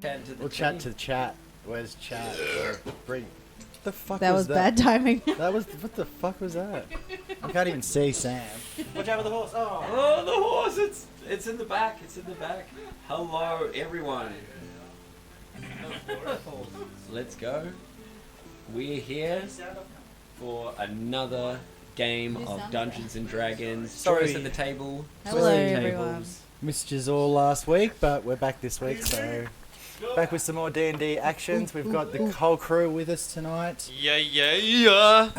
chat to the We'll chat to the chat. Where's chat? Bring. What the fuck That was bad timing. That was what the fuck was that? I can't even see Sam. Watch out for the horse. Oh. Oh, the horse! It's in the back. It's in the back. Hello, everyone. Let's go. We're here for another game of Dungeons and Dragons. Sorry. Join us at the table. Hello, Twist the everyone. tables. Missed yous all last week, but we're back this week, so back with some more D&D actions. We've got the whole crew with us tonight. Yeah.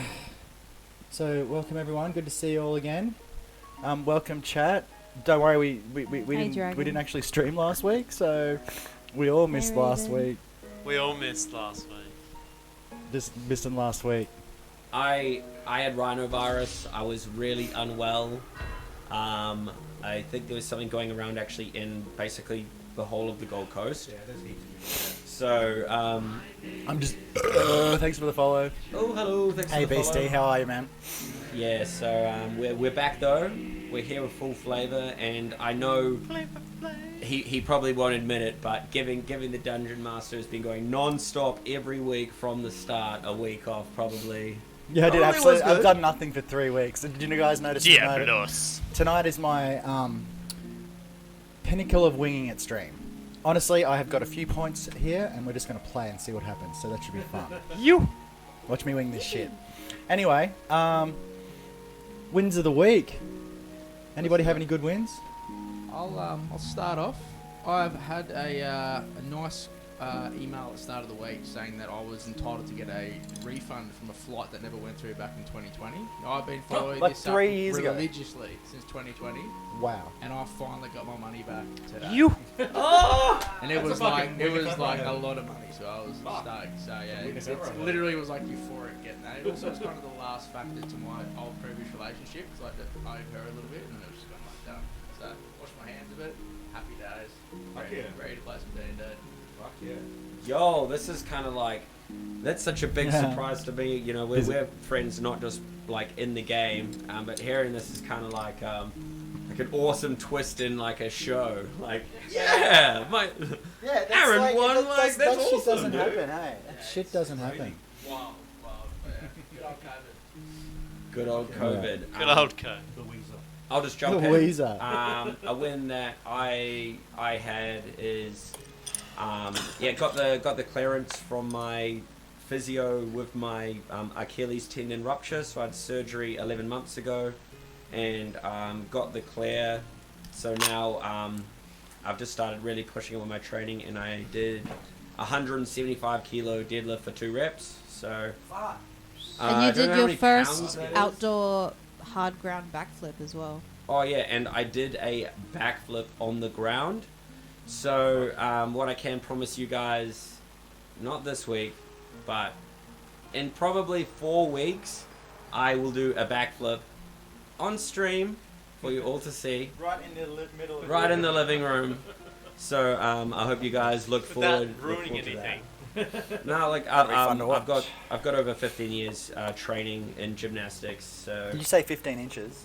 So welcome everyone. Good to see you all again. Welcome chat. Don't worry, we didn't actually stream last week, so we all missed last week. We all missed last week. Just missed them last week. I had rhinovirus. I was really unwell. I think there was something going around actually in basically the whole of the Gold Coast. Yeah, there's heaps. So, I'm just. Thanks for the follow. oh, hello. Thanks Hey for the Beastie, follow. how are you, man? Yeah, so we're back though. We're here with full flavor, and I know he probably won't admit it, but giving the Dungeon Master has been going non-stop every week from the start. A week off probably. Yeah, I did Probably absolutely. was good. I've done nothing for 3 weeks. Did you guys notice? Diablos. Tonight is my pinnacle of winging it stream. Honestly, I have got a few points here, and we're just going to play and see what happens. So that should be fun. You. Watch me wing this shit. Anyway, wins of the week. Anybody have any good wins? I'll start off. I've had a nice email at the start of the week saying that I was entitled to get a refund from a flight that never went through back in 2020. I've been following Like this 3 up years ago? religiously since 2020, Wow. and I finally got my money back today. You. And it was like a lot of money, so I was stoked. So yeah, Witness it error. literally was like euphoric getting that. It also was kind of the last factor to my old previous relationship, because like I owed her a little bit, and then it was just kind of like done. So washed my hands of it. Happy days. Ready to play some D&D. Fuck yeah. Yo, this is kind of like that's such a big Yeah. surprise to me. You know, we're friends not just like in the game, but hearing this is kind of like an awesome twist in like a show. Like yeah, my Yeah, Aaron won, like, that's that shit awesome, doesn't dude. happen, hey. That shit doesn't happen. Wow. Yeah. Good good old old COVID. COVID. Good old code. The Weezer. I'll just jump in. Louisa. A win that I had is got the clearance from my physio with my Achilles tendon rupture. So I had surgery 11 months ago, and got the clear. So now I've just started really pushing it with my training, and I did 175 kilo deadlift for 2 reps. So And I you don't know did how your many pounds first that is. outdoor hard ground backflip as well. Oh yeah, and I did a backflip on the ground. So what I can promise you guys, not this week, but in probably 4 weeks, I will do a backflip on stream for you all to see, Right in the middle of right in the living room. So I hope you guys look forward. Without ruining look forward to anything. that. No, like That'll be fun to I've got watch. over 15 years training in gymnastics. So Did you say 15 inches?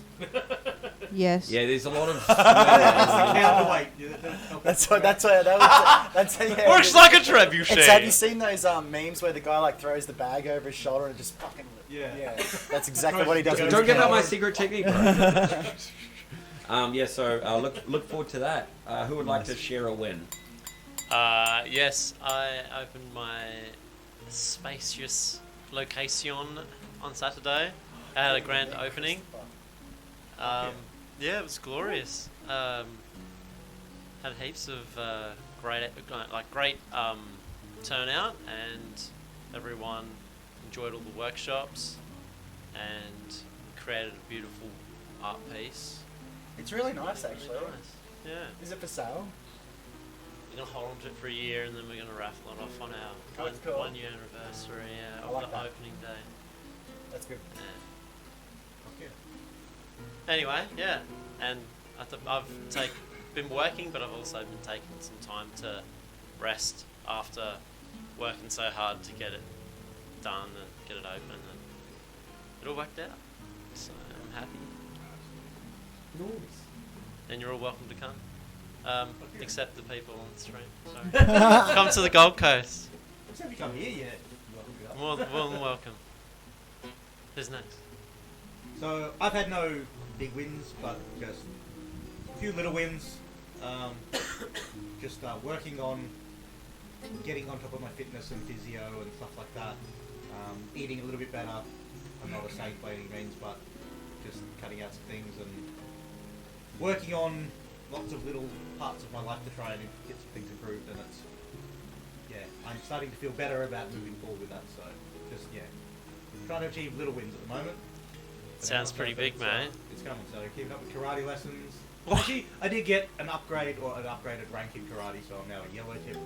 Yes. yeah, there's a lot of. Counterweight. Yeah, That's yeah. Works like a trebuchet. It's, have you seen those memes where the guy like throws the bag over his shoulder and just fucking Yeah. that's exactly what he does. with Don't his give out my hands. secret technique, bro. So look forward to that. Who would like to share a win? Yes, I opened my spacious location on Saturday. I had a grand opening. Yeah, it was glorious. Had heaps of great turnout, and everyone enjoyed all the workshops, and created a beautiful art piece. It's really nice actually. Nice. Yeah. Is it for sale? We're going to hold on to it for a year, and then we're going to raffle it off on our Oh, that's cool. 1 year anniversary I of like the that. opening day. That's good. Yeah. Anyway, yeah, and I've been working, but I've also been taking some time to rest after working so hard to get it done and get it open, and it all worked out. So I'm happy, and you're all welcome to come. Except the people on the stream. Sorry. Come to the Gold Coast. Have you come here yet? More than welcome. Who's next? So I've had no big wins, but just a few little wins. Just working on getting on top of my fitness and physio and stuff like that. Eating a little bit better. I'm not a saint by any means, but just cutting out some things and working on lots of little parts of my life to try and get some things improved. And it's I'm starting to feel better about moving forward with that. So just trying to achieve little wins at the moment. Sounds pretty big, mate. It's coming. So keeping up with karate lessons. Actually, I did get an upgrade or an upgraded rank in karate, so I'm now a yellow tip,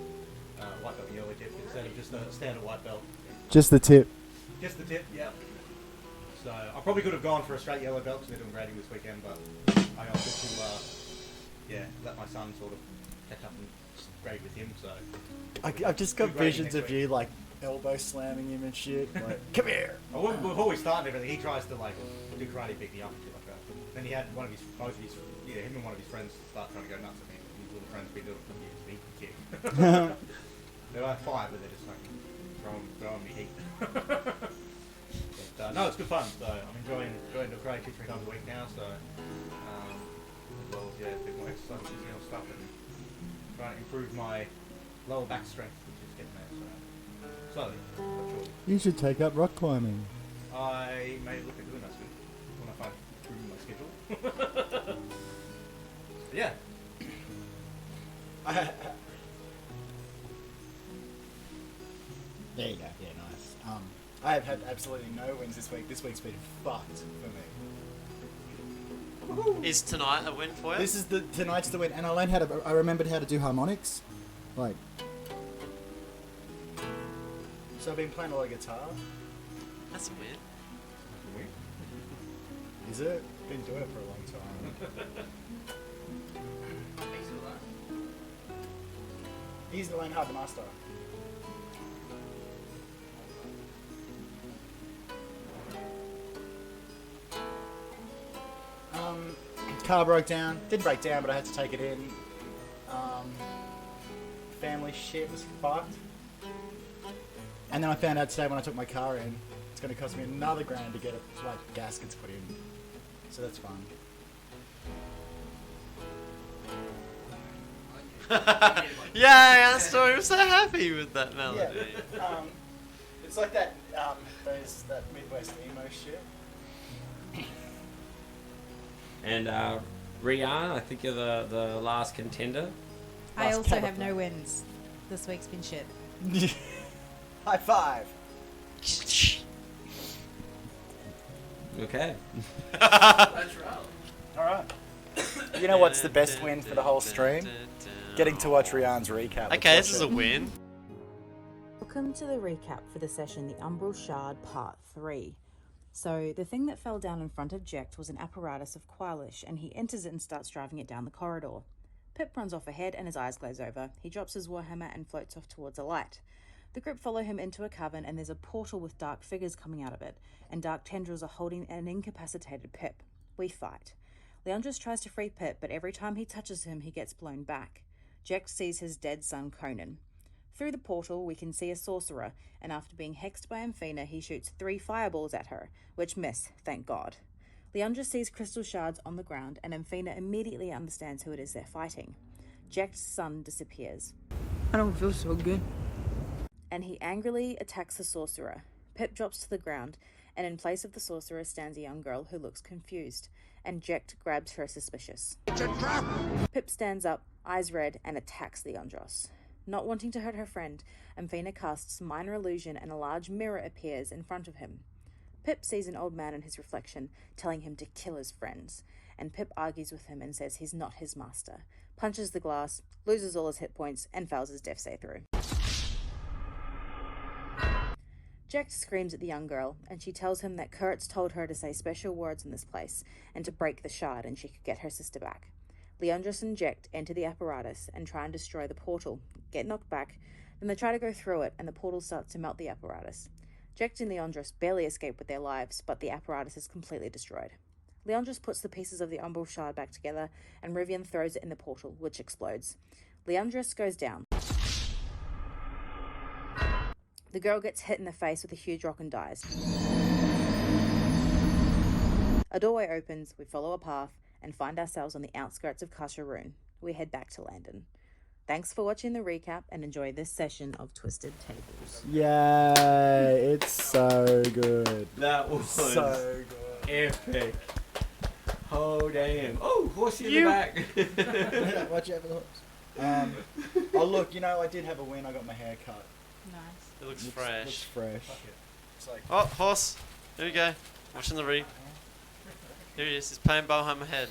white belt yellow tip instead of just a standard white belt. Just the tip. Just the tip, yeah. So I probably could have gone for a straight yellow belt because they're doing grading this weekend, but I opted to let my son sort of catch up and grade with him. So I've just got Good grading visions next of week. you like elbow slamming him and shit. Like, come here. before we start and everything, he tries to like do karate, pick me up and shit like that. Then he had him and one of his friends start trying to go nuts at me. His little friends been doing it for years. He can kick. They're like 5, but they're just like throwing me heat. But, no, it's good fun. So I'm enjoying doing karate 2-3 times a week now. So as well as a bit more exercise, physical stuff, and trying to improve my lower back strength, which is getting there. So slowly, but surely. You should take up rock climbing. I may look at doing that soon when I find room in my schedule. Yeah. There you go. Yeah, nice. I have had absolutely no wins this week. This week's been fucked for me. Is tonight a win for you? This is tonight's the win, and I remembered how to do harmonics, like. So I've been playing a lot of guitar. That's a win. Is it? Been doing it for a long time. He's the learn hard to master. Car broke down. Didn't break down, but I had to take it in. Family shit was fucked. And then I found out today when I took my car in, it's going to cost me another $1,000 to get it, like gaskets put in. So that's fun. Yeah, Astor, I'm so happy with that melody. Yeah. It's like that that Midwest emo shit. And Rian, I think you're the last contender. I Last also have Capricorn. no wins. This week's been shit. High five. Okay. That's right. All right. You know what's the best win for the whole stream? Getting to watch Rian's recap. Okay, this is a win. Welcome to the recap for the session, the Umbral Shard Part 3. So, the thing that fell down in front of Jecht was an apparatus of Quilish, and he enters it and starts driving it down the corridor. Pip runs off ahead and his eyes glaze over. He drops his warhammer and floats off towards a light. The group follow him into a cavern, and there's a portal with dark figures coming out of it, and dark tendrils are holding an incapacitated Pip. We fight. Leandros tries to free Pip, but every time he touches him, he gets blown back. Jecht sees his dead son Conan. Through the portal, we can see a sorcerer, and after being hexed by Amphina, he shoots 3 fireballs at her, which miss, thank God. Leandros sees crystal shards on the ground, and Amphina immediately understands who it is they're fighting. Jecht's son disappears. I don't feel so good. And he angrily attacks the sorcerer. Pip drops to the ground, and in place of the sorcerer stands a young girl who looks confused, and Jecht grabs her suspicious. It's a trap! Pip stands up, eyes red, and attacks Leandros. Not wanting to hurt her friend, Amphina casts Minor Illusion and a large mirror appears in front of him. Pip sees an old man in his reflection, telling him to kill his friends, and Pip argues with him and says he's not his master, punches the glass, loses all his hit points, and fails his death save through. Jecht screams at the young girl, and she tells him that Kurtz told her to say special words in this place, and to break the shard and she could get her sister back. Leandros and Jecht enter the apparatus and try and destroy the portal, get knocked back, then they try to go through it and the portal starts to melt the apparatus. Jecht and Leandros barely escape with their lives, but the apparatus is completely destroyed. Leandros puts the pieces of the Umbral Shard back together, and Rivian throws it in the portal, which explodes. Leandros goes down. The girl gets hit in the face with a huge rock and dies. A doorway opens, we follow a path, and find ourselves on the outskirts of Kasharun. We head back to Landon. Thanks for watching the recap, and enjoy this session of Twisted Tables. Yay! It's so good. That was So good. epic. Oh damn! Oh, horsey in the back. Watch out for the horse. Oh look, I did have a win. I got my hair cut. Nice. It looks Looks fresh. fresh. It's like Oh, horse. Here we go. Watching the re. Here he is. He's playing behind my head.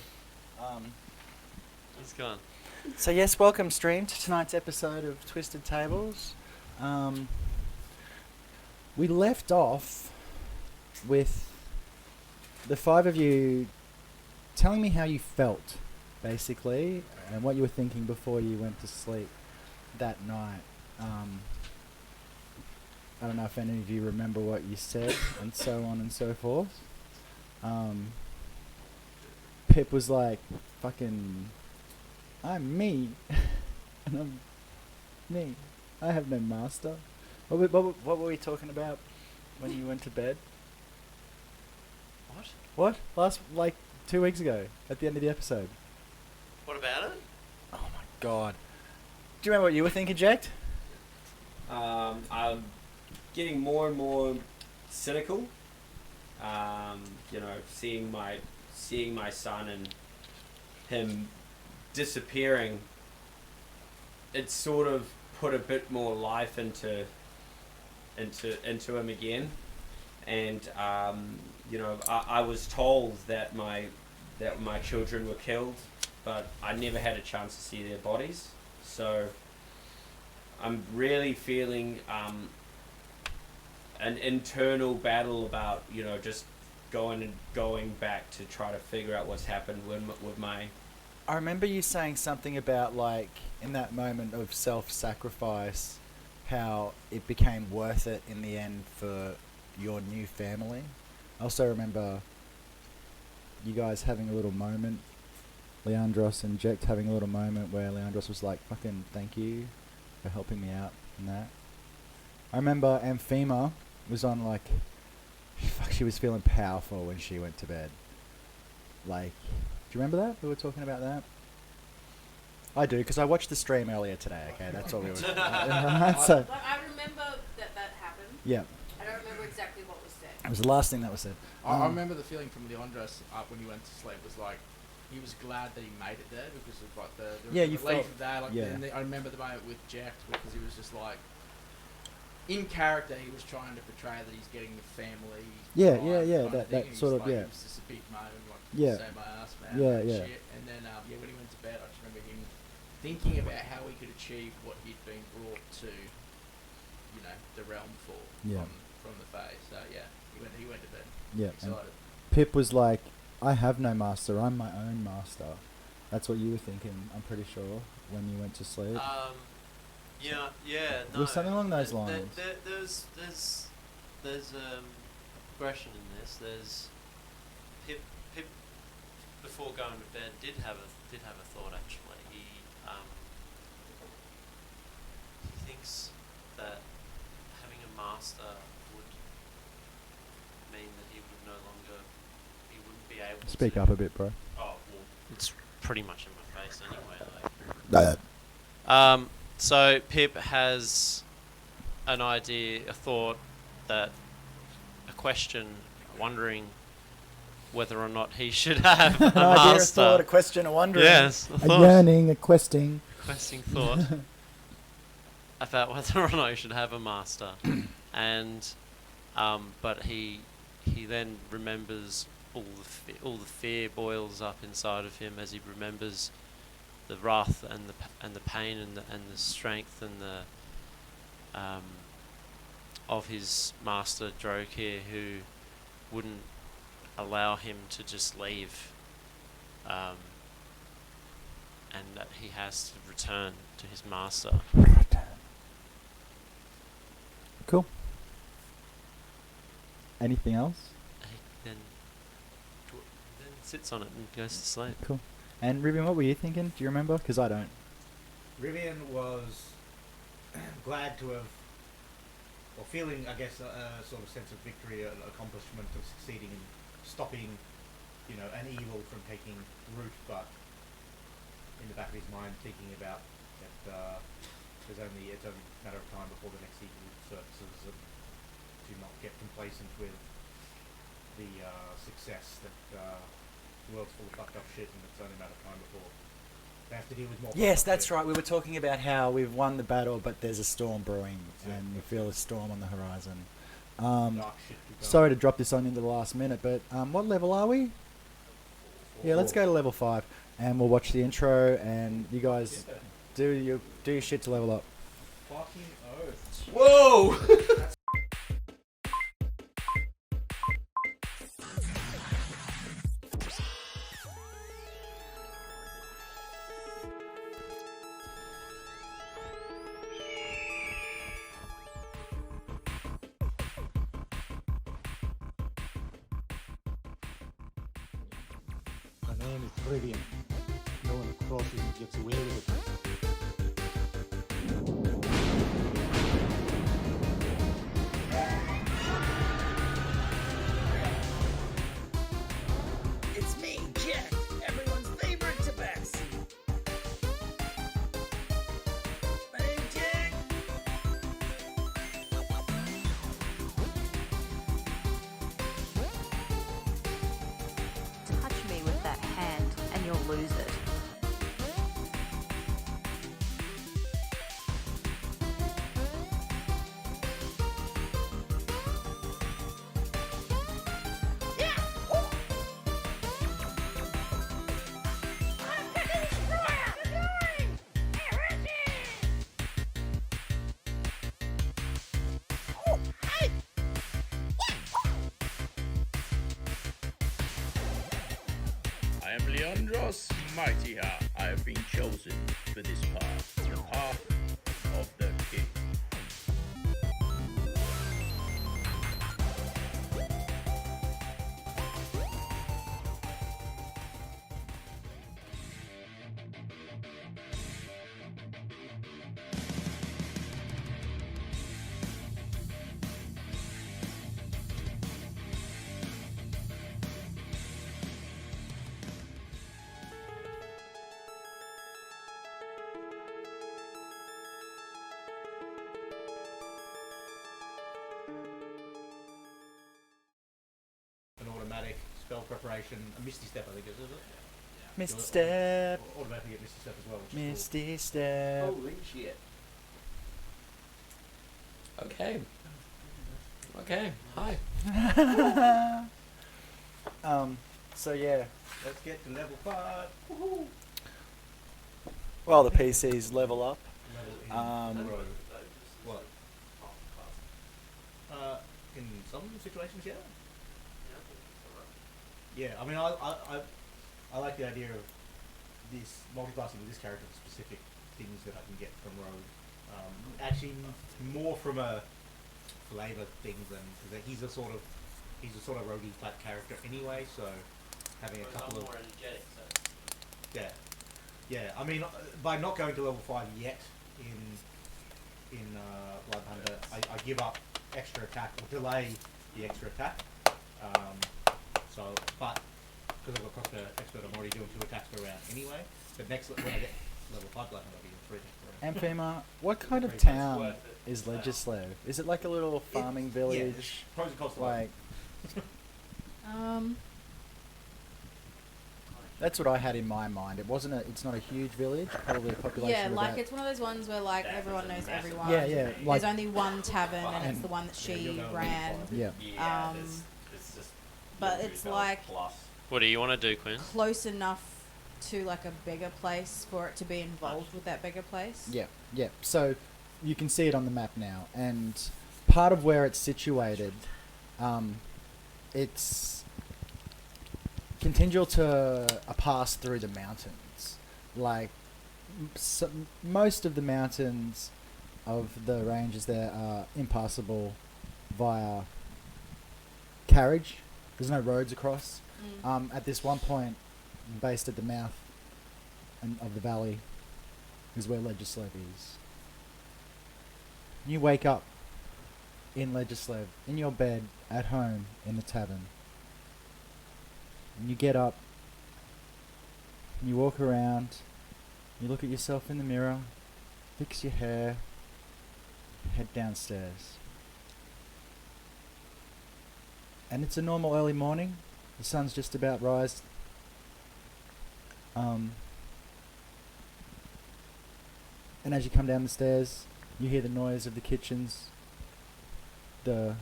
He's gone. So yes, welcome stream to tonight's episode of Twisted Tables. We left off with the five of you telling me how you felt, basically, and what you were thinking before you went to sleep that night. I don't know if any of you remember what you said, and so on and so forth. Pip was like, fucking, I'm me, and I'm me. I have no master. What were we talking about when you went to bed? What? What? 2 weeks ago, at the end of the episode. What about it? Oh my god. Do you remember what you were thinking, Jack? I'm getting more and more cynical. Seeing my son and him disappearing, it sort of put a bit more life into him again. And I was told that my children were killed, but I never had a chance to see their bodies. So I'm really feeling an internal battle about just going back to try to figure out what's happened with my. I remember you saying something about, in that moment of self-sacrifice, how it became worth it in the end for your new family. I also remember you guys having a little moment, Leandros and Jekt having a little moment where Leandros was like, fucking thank you for helping me out and that. I remember Amphima was on she was feeling powerful when she went to bed. Do you remember that? We were talking about that? I do, because I watched the stream earlier today, okay? That's all we were so, I remember that happened. yeah, I don't remember exactly what was said. it was the last thing that was said. I remember the feeling from Leandros when he went to sleep was he was glad that he made it there because of the Yeah, you relief felt- of that. yeah. I remember the moment with Jack because he was just in character, he was trying to portray that he's getting the family. Yeah, vibe yeah, kind of thing, that and sort he's of, yeah. It was just a big moment, Yeah. save my ass, man. Yeah, and yeah. Shit. And then, when he went to bed, I just remember him thinking about how he could achieve what he'd been brought to, the realm for Yeah. from the Fae. So yeah, he went to bed. Yeah, and Excited. Pip was like, I have no master, I'm my own master. That's what you were thinking, I'm pretty sure, when you went to sleep. Yeah. It No. was something along those There- lines. There's progression in this. There's Pip before going to bed did have a thought actually. He thinks that having a master would mean that he wouldn't be able to Speak up a bit, bro. Oh, well, it's pretty much in my face anyway. So Pip has an idea, a thought, a question, wondering whether or not he should have a An idea, a master. thought, a question, a wondering. Yes, A yearning, a questing. questing thought about whether or not he should have a master, and but he then remembers all the fear boils up inside of him as he remembers the wrath and the pain and the strength and the of his master Drokir, who wouldn't allow him to just leave, and that he has to return to his master. Cool. Anything else? He then sits on it and goes to sleep. Cool. And Rivian, what were you thinking? Do you remember? Because I don't. Rivian was glad to have, or feeling, I guess, a sort of sense of victory, an accomplishment of succeeding in stopping, an evil from taking root, but in the back of his mind thinking about that it's only a matter of time before the next evil surfaces, and to not get complacent with the success that the world's full of fucked up shit, and it's only a matter of time before they have to deal with more. Yes, fucked up that's shit. right. We were talking about how we've won the battle, but there's a storm brewing, and we feel a storm on the horizon. Dark shit to come. Sorry to drop this on into the last minute, but what level are we? Yeah, let's go to level 5, and we'll watch the intro, and you guys do your shit to level up. Fucking oath. Whoa! My name is Rivian. No one crosses and gets away with it. It's me, Jack, everyone's favorite tabaxi. My name's Jack. Touch me with that hand and you'll lose it. I am Leandros Mightyha. I have been chosen for this path, the path of the king. An automatic spell preparation, a Misty Step, I think, is it? Misty Step, Automatically get Misty Step as well. Which is Misty Step. Holy shit. Okay. Okay. Hi. So yeah, cool. Let's get to level 5. Woohoo! well the PCs level up. Level in row. What? In some situations, yeah. Yeah, I mean, I like the idea of this multiclassing with this character for specific things that I can get from Rogue. Actually, more from a flavor thing than because he's a sort of roguey type character anyway. So having a couple of more energetic, so. yeah. I mean, by not going to level 5 yet in Bloodhunter, I give up extra attack or delay the extra attack. But because I've got Crossbow Expert, I'm already doing 2 attacks per round anyway. But next, when I get level 5 Bloodhunter, I'll be doing 3 attacks per round. Amphema, what kind of It's town worth it. is Legislative? Is it like a little farming Yeah, village? there's pros and cons to Like, Um, that's what I had in my mind. It's not a huge village, probably a population yeah, of like about, it's one of those ones where like everyone knows everyone. yeah, yeah, like, There's only one tavern and it's And- the one that Yeah, she you'll know ran. yeah. Yeah, Um, it's just. But it's like Plus. What do you want to do, Quinn? close enough to like a bigger place for it to be involved with that bigger place. Yeah, yeah. So you can see it on the map now, and part of where it's situated, it's contingent to a pass through the mountains. Like most of the mountains of the ranges there are impassable via carriage, There's no roads across. At this one point, based at the mouth of the valley, is where Legislev is. You wake up in Legislev, in your bed, at home, in the tavern. And you get up, and you walk around, you look at yourself in the mirror, fix your hair, head downstairs. And it's a normal early morning. The sun's just about rised. And as you come down the stairs, you hear the noise of the kitchens. The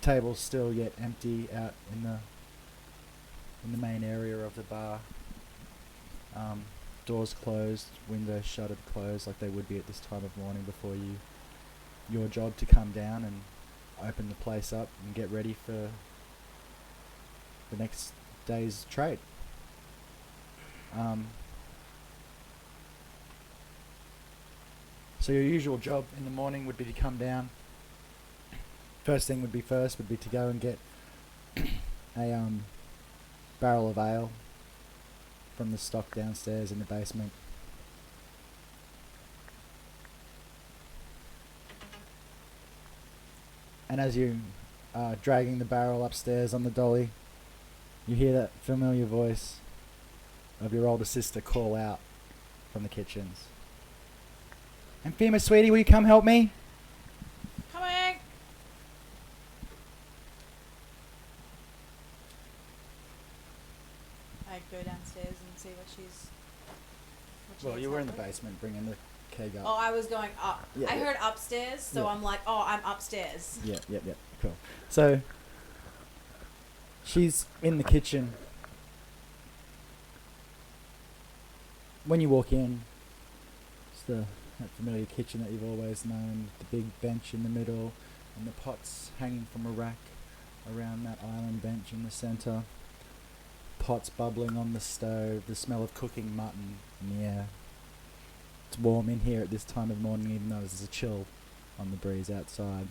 table's still yet empty out in the main area of the bar. Doors closed, windows shuttered closed, like they would be at this time of morning before your job to come down and open the place up and get ready for the next day's trade. So your usual job in the morning would be to come down. First thing would be to go and get a barrel of ale from the stock downstairs in the basement. And as you are dragging the barrel upstairs on the dolly, you hear that familiar voice of your older sister call out from the kitchens. Amphima, sweetie, will you come help me? Coming! I go downstairs and see what she's. Well, you were in the basement bringing the keg up. Oh, I was going up. Yeah, I yeah. heard upstairs, so Yeah. I'm like, oh, I'm upstairs. Yep, cool. So, she's in the kitchen. When you walk in, it's that familiar kitchen that you've always known, the big bench in the middle, and the pots hanging from a rack around that island bench in the centre. Pots bubbling on the stove, the smell of cooking mutton in the air. It's warm in here at this time of morning, even though there's a chill on the breeze outside.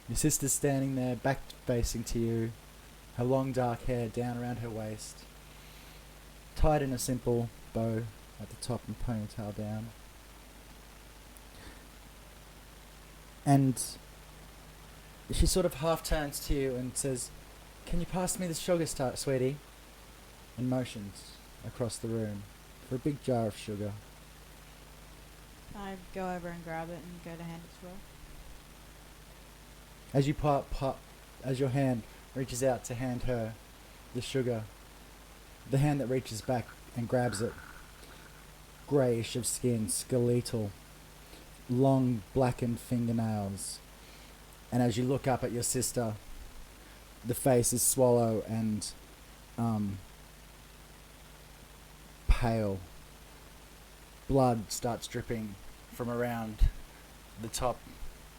Your sister's standing there, back facing to you, her long dark hair down around her waist, tied in a simple bow at the top and ponytail down. And she sort of half turns to you and says, "Can you pass me the sugar, sweetie?" And motions across the room for a big jar of sugar. I go over and grab it and go to hand it to her. As you as your hand reaches out to hand her the sugar, the hand that reaches back and grabs it, greyish of skin, skeletal, long blackened fingernails. And as you look up at your sister, the face is swallow and pale. Blood starts dripping from around the top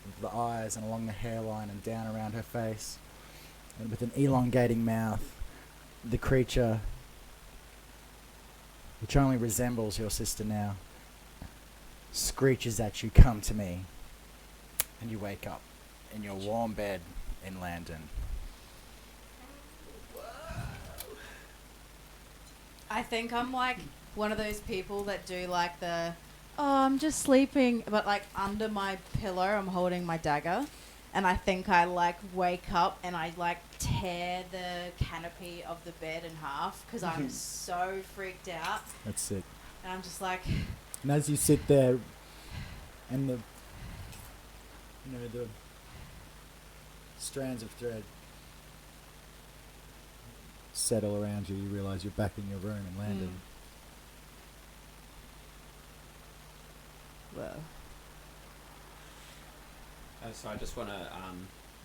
of the eyes and along the hairline and down around her face. And with an elongating mouth, the creature, which only resembles your sister now, screeches at you, "Come to me." And you wake up in your warm bed in Landon. I think I'm like one of those people that do like the, oh, I'm just sleeping, but like under my pillow I'm holding my dagger, and I think I like wake up and I like tear the canopy of the bed in half because I'm so freaked out, That's it. and I'm just like, And as you sit there, and the strands of thread settle around you, you realise you're back in your room in Landon. whoa. So I just want to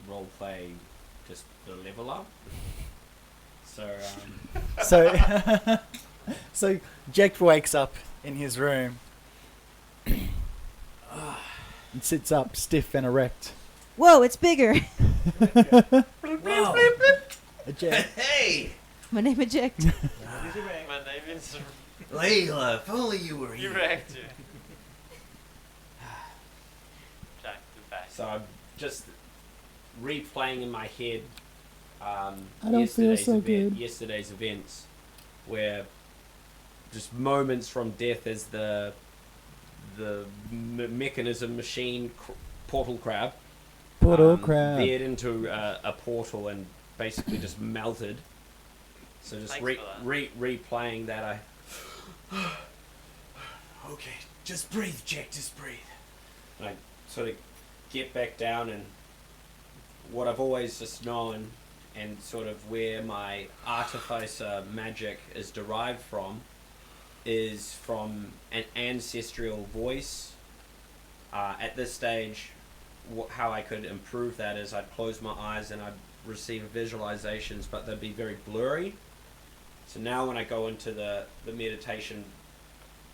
role play just the level up. So So Jack wakes up in his room and sits up stiff and erect. Whoa, it's bigger. Wow. Jack, Hey, My name is Jack. My name is Layla, if only you were here. Erect. Jack the back. So I'm just replaying in my head I don't feel so good. Yesterday's events, where just moments from death as the mechanism machine portal crab veered into a portal and basically just melted. So just Thanks for that. replaying that, Okay, just breathe, Jack, just breathe. I sort of get back down, and what I've always just known and sort of where my artificer magic is derived from is from an ancestral voice. At this stage, how I could improve that is I'd close my eyes and I'd receive visualizations, but they'd be very blurry. So now when I go into the meditation,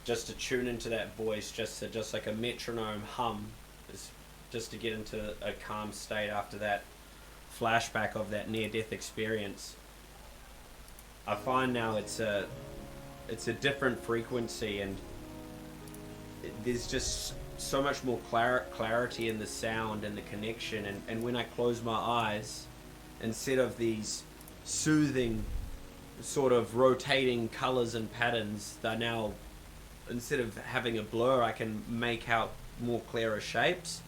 just to tune into that voice, just like a metronome hum, is just to get into a calm state after that flashback of that near-death experience. I find now it's a different frequency, and there's just so much more clarity in the sound and the connection, and when I close my eyes, instead of these soothing sort of rotating colors and patterns, they're now, instead of having a blur, I can make out more clearer shapes.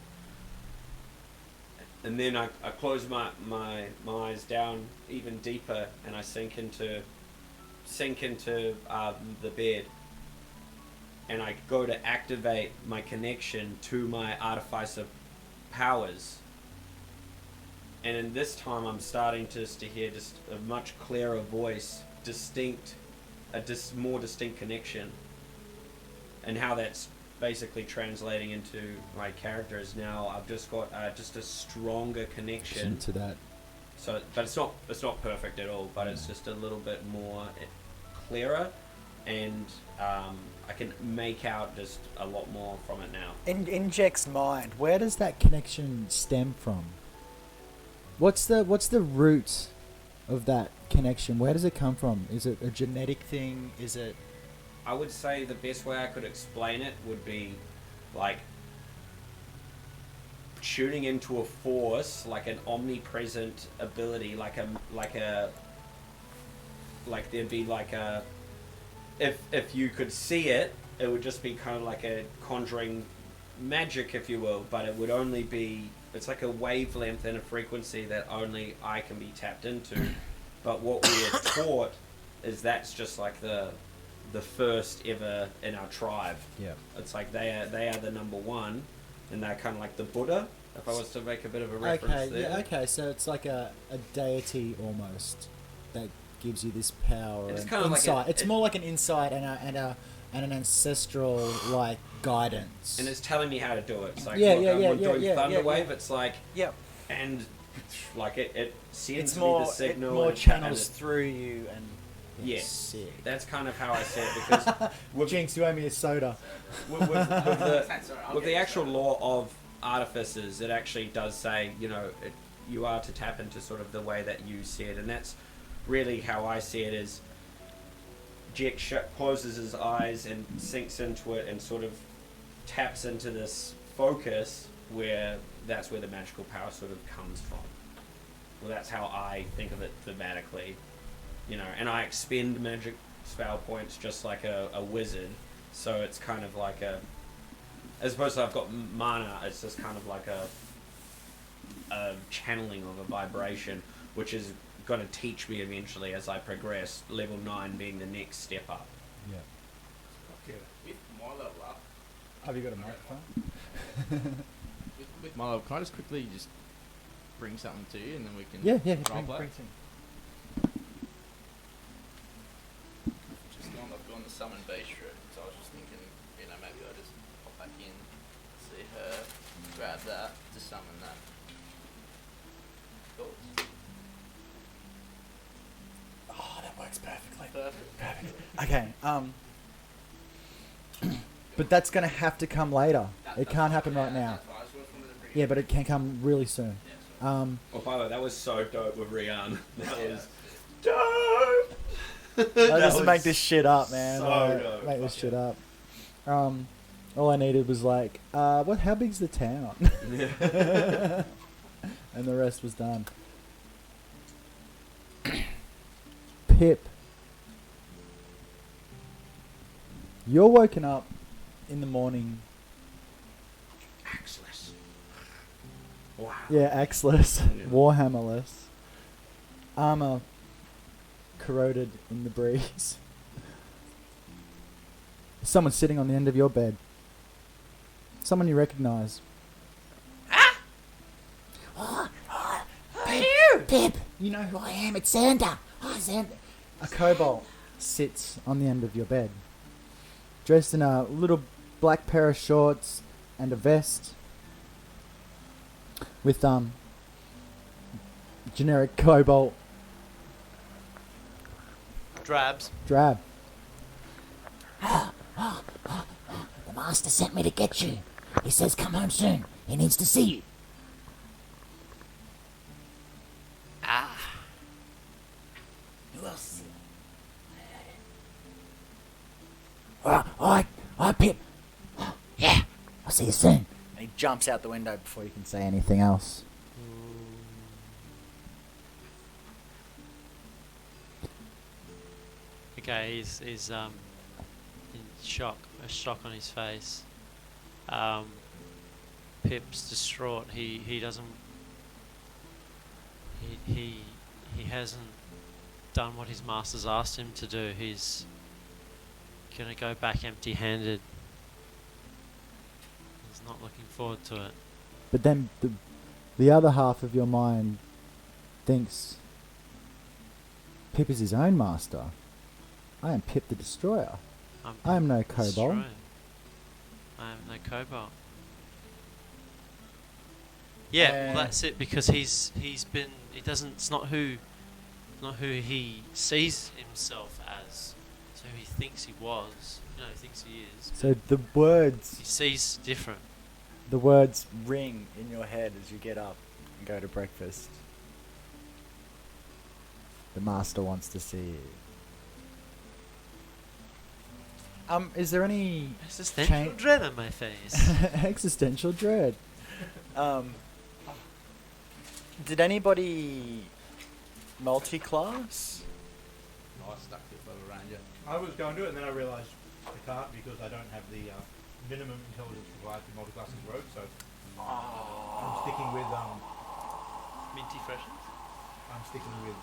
And then I close my eyes down even deeper, and I sink into the bed, and I go to activate my connection to my artificer powers. And in this time, I'm starting to hear just a much clearer voice, more distinct connection, and how that's basically translating into my character is now I've just got just a stronger connection to that. So, but it's not perfect at all. But it's just a little bit more clearer, and I can make out just a lot more from it now. In Jack's mind, where does that connection stem from? What's the root of that connection? Where does it come from? Is it a genetic thing? Is it? I would say the best way I could explain it would be like tuning into a force, like an omnipresent ability, like there'd be like a, if you could see it, it would just be kind of like a conjuring magic, if you will, but it would only be, it's like a wavelength and a frequency that only I can be tapped into. But what we are taught is that's just like the first ever in our tribe. Yeah. It's like they are the number one, and they're kind of like the Buddha, if I was to make a bit of a reference there. Yeah, okay, so it's like a deity almost that gives you this power It's and kind of like insight. It's more like an insight and an ancestral like guidance. And it's telling me how to do it. It's like, Yeah, look, yeah, I'm yeah, doing yeah, Thunder yeah, Wave. yeah. It's like, Yep. and like it sends It's me more the signal. it more and channels and through you and Yeah, sick. that's kind of how I see it, because with, Jinx, you owe me a soda. with the actual law of artificers, it actually does say, you are to tap into sort of the way that you see it, and that's really how I see it. Is Jack closes his eyes and sinks into it and sort of taps into this focus where that's where the magical power sort of comes from. Well, that's how I think of it thematically, and I expend magic spell points just like a wizard, so it's kind of like as opposed to I've got mana, it's just kind of like a channeling of a vibration, which is going to teach me eventually as I progress, level 9 being the next step up. Yeah. With my level up, Have you got a microphone? with my level, can I just quickly just bring something to you and then we can Bring roleplay? some. Just gone the summon beast route, so I was just thinking, maybe I'll just pop back in, see her, grab that, to summon that. Thoughts? Oh, that works perfectly. Perfect. Okay, but that's gonna have to come later. It can't happen right now. That's why I just wanted to bring it. Yeah, but it can come really soon. Oh, by the way, that was so dope with Rian. That was dope. I just make this shit up, man. So Like, dope. make this shit up. All I needed was like, how big's the town? And the rest was done. Pip, you're woken up in the morning. Axeless. Wow. Yeah, axeless, Yeah. warhammerless, armor corroded in the breeze. Someone sitting on the end of your bed. Someone you recognize. Pip, you know who I am. It's Xander. Hi, Xander. A kobold sits on the end of your bed, dressed in a little black pair of shorts and a vest with generic kobold Drabs. drab. The master sent me to get you. He says come home soon. He needs to see you. Who else? Alright, Pip. Yeah, I'll see you soon. And he jumps out the window before you can say anything else. Okay, he's in shock, a shock on his face. Pip's distraught. He doesn't. He hasn't done what his master's asked him to do. He's gonna go back empty-handed. He's not looking forward to it. But then the other half of your mind thinks Pip is his own master. I am Pip the Destroyer. I am no kobold. Destroyer. I am no kobold. Yeah, well, that's it. Because he's been. He doesn't. It's not who he sees himself as. It's who he thinks he was. You know, he thinks he is. So the words He sees different. the words ring in your head as you get up and go to breakfast. The master wants to see you. Is there any Existential dread on my face. existential dread? Did anybody multi-class? I stuck to the Ranger. I was going to do it, and then I realised I can't because I don't have the minimum intelligence required for multi-classing rogue, so I'm sticking with Minty freshness. I'm sticking with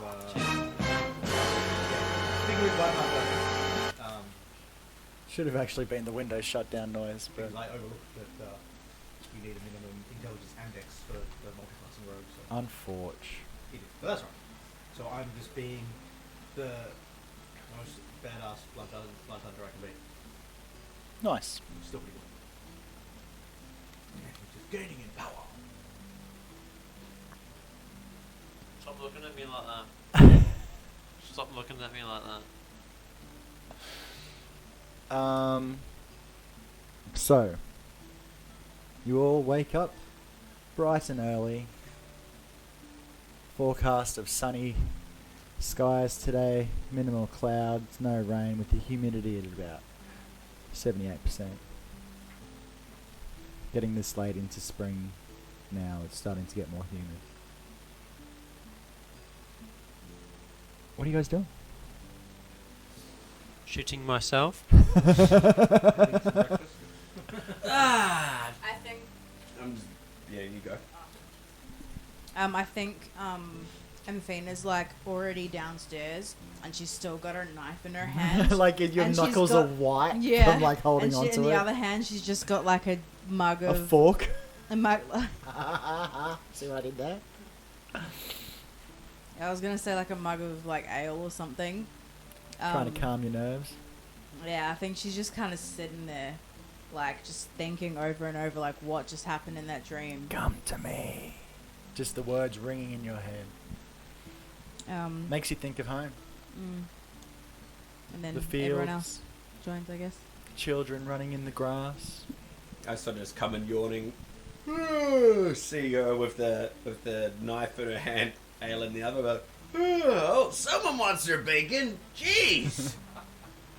sticking with Light Hunter. Should have actually been the window shutdown noise, but Because I overlooked that you need a minimum intelligence and dex for the multi-classing rogue, so unfortunate. it is. But that's right. So I'm just being the most badass blood hunter I can be. Nice. Still pretty good. Yeah, just gaining in power. Stop looking at me like that. Stop looking at me like that. So, you all wake up bright and early. Forecast of sunny skies today, minimal clouds, no rain, with the humidity at about 78%. Getting this late into spring now, it's starting to get more humid. What are you guys doing? Shooting myself. I think. Yeah, you go. I think Amphina's like already downstairs, and she's still got her knife in her hand. Like your And she's knuckles got- are white Yeah. from like holding and onto in the it. other hand, she's just got like a mug A of fork. a mug. See what I did there? I was gonna say like a mug of like ale or something. Trying to calm your nerves. Yeah, I think she's just kind of sitting there, like just thinking over and over, like what just happened in that dream. Come to me. Just the words ringing in your head. Makes you think of home. And then The everyone fields. else joins, I guess. Children running in the grass. I sort of just come in yawning. See her with the knife in her hand, ale in the other. But, oh, someone wants their bacon. Jeez.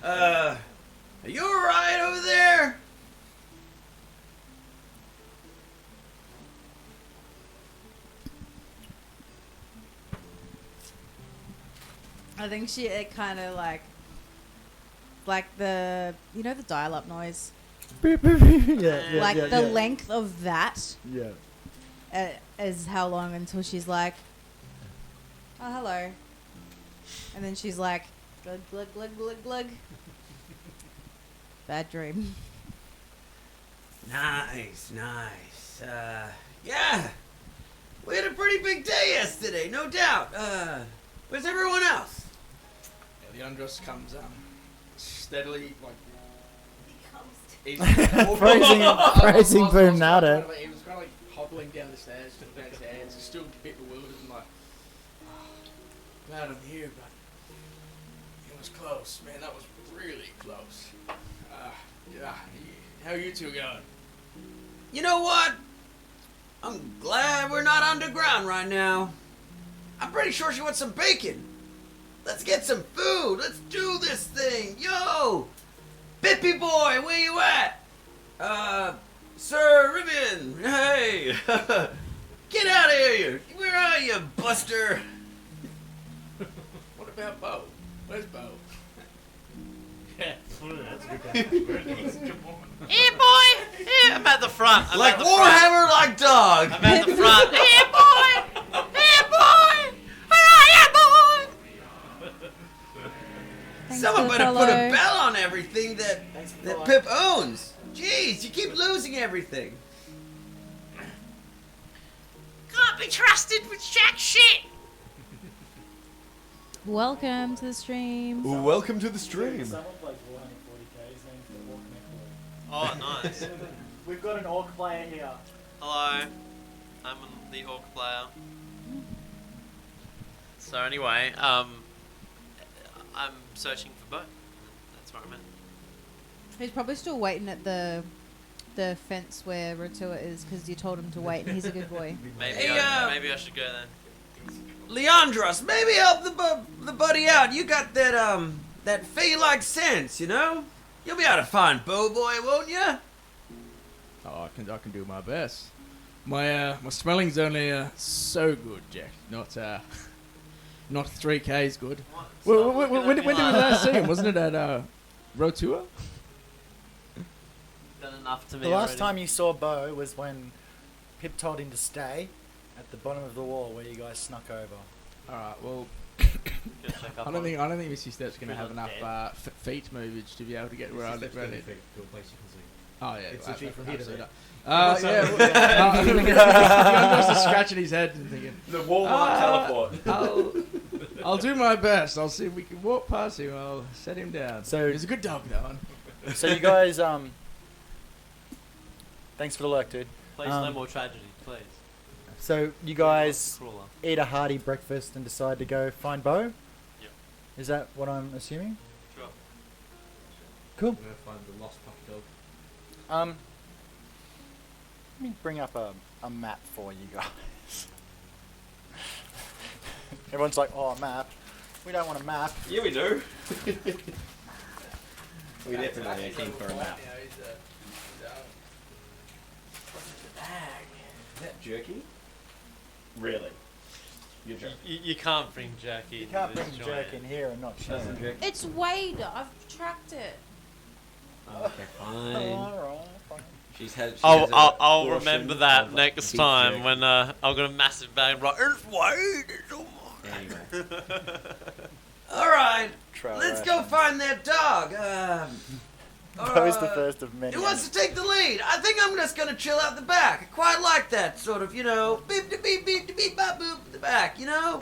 Are you alright over there? I think it kind of like the the dial-up noise, yeah, like yeah, the yeah. length of that Yeah. is how long until she's like, oh hello, and then she's like, glug glug glug glug glug. Bad dream. Nice. Yeah. We had a pretty big day yesterday, no doubt. Where's everyone else? Yeah, the Andros comes steadily like. He's Praising Bernardo. He was kind of like hobbling down the stairs, looking down his hands, he's still a bit bewildered and like, glad I'm here, but it was close, man. That was really close. Yeah. How are you two going? You know what? I'm glad we're not underground right now. I'm pretty sure she wants some bacon. Let's get some food. Let's do this thing. Yo! Bippy boy, where you at? Sir Ribbon, hey! Get out of here! Where are you, Buster? What about Bo? Where's Bo? Here, boy! Here, I'm at the front. I'm Like at the front. Warhammer, like dog! I'm at the front. Here, boy! Here, boy! Where are you, boy? Thanks Someone for the better put a follow. bell on everything that Pip owns. Jeez, you keep losing everything. Can't be trusted with jack shit. Welcome to the stream. Welcome to the stream. Someone plays Warhammer 40k, his name's the Orc Necklace. Oh, nice. We've got an Orc player here. Hello. I'm the orc player. So anyway, I'm searching for Bo. That's where I'm at. He's probably still waiting at the fence where Rotua is because you told him to wait, and he's a good boy. Maybe Hey, maybe I should go then. Leandros, maybe help the buddy out. You got that fey-like sense, you know? You'll be able to find Bo Boy, won't you? Oh, I can do my best. My smelling's only so good, Jack. Not 3K's good. Well, when did we last see him? Wasn't it at Rotua? Done enough to me The last already. time you saw Bo was when Pip told him to stay at the bottom of the wall where you guys snuck over. All right. Well, Go check up I on don't think Missy Step's gonna Feel have enough dead. feet movage to be able to get where I live. Right. Oh yeah, It's well, literally from here to absolutely. there. Leon's just scratching his head and thinking, The Walmart teleport. I'll do my best. I'll see if we can walk past him. I'll set him down. So- he's a good dog, though. So you guys, thanks for the lurk, dude. Please, no more tragedy, please. So you guys Crueler. eat a hearty breakfast and decide to go find Bo? Yep. Is that what I'm assuming? Sure. Cool. I'm gonna find the lost puppy dog. Let me bring up a map for you guys. Everyone's like, oh, a map. We don't want a map. Yeah, we do. We definitely are keen for a map. Is that jerky? Really? You're joking. You can't bring jerky. You can't into bring this jerk joint. in here and not share. Doesn't jerky? It's weighed. I've tracked it. Okay, fine. Alright, fine. She has I'll portion remember that of, next beef time jerky. when I've got a massive bag. Like, it's weighed. It's all Anyway. All right, Try let's that. go find that dog. Bo's the first of many. Who wants to take the lead? I think I'm just gonna chill out the back. I quite like that sort of, beep de beep beep de beep bop boop the back, you know?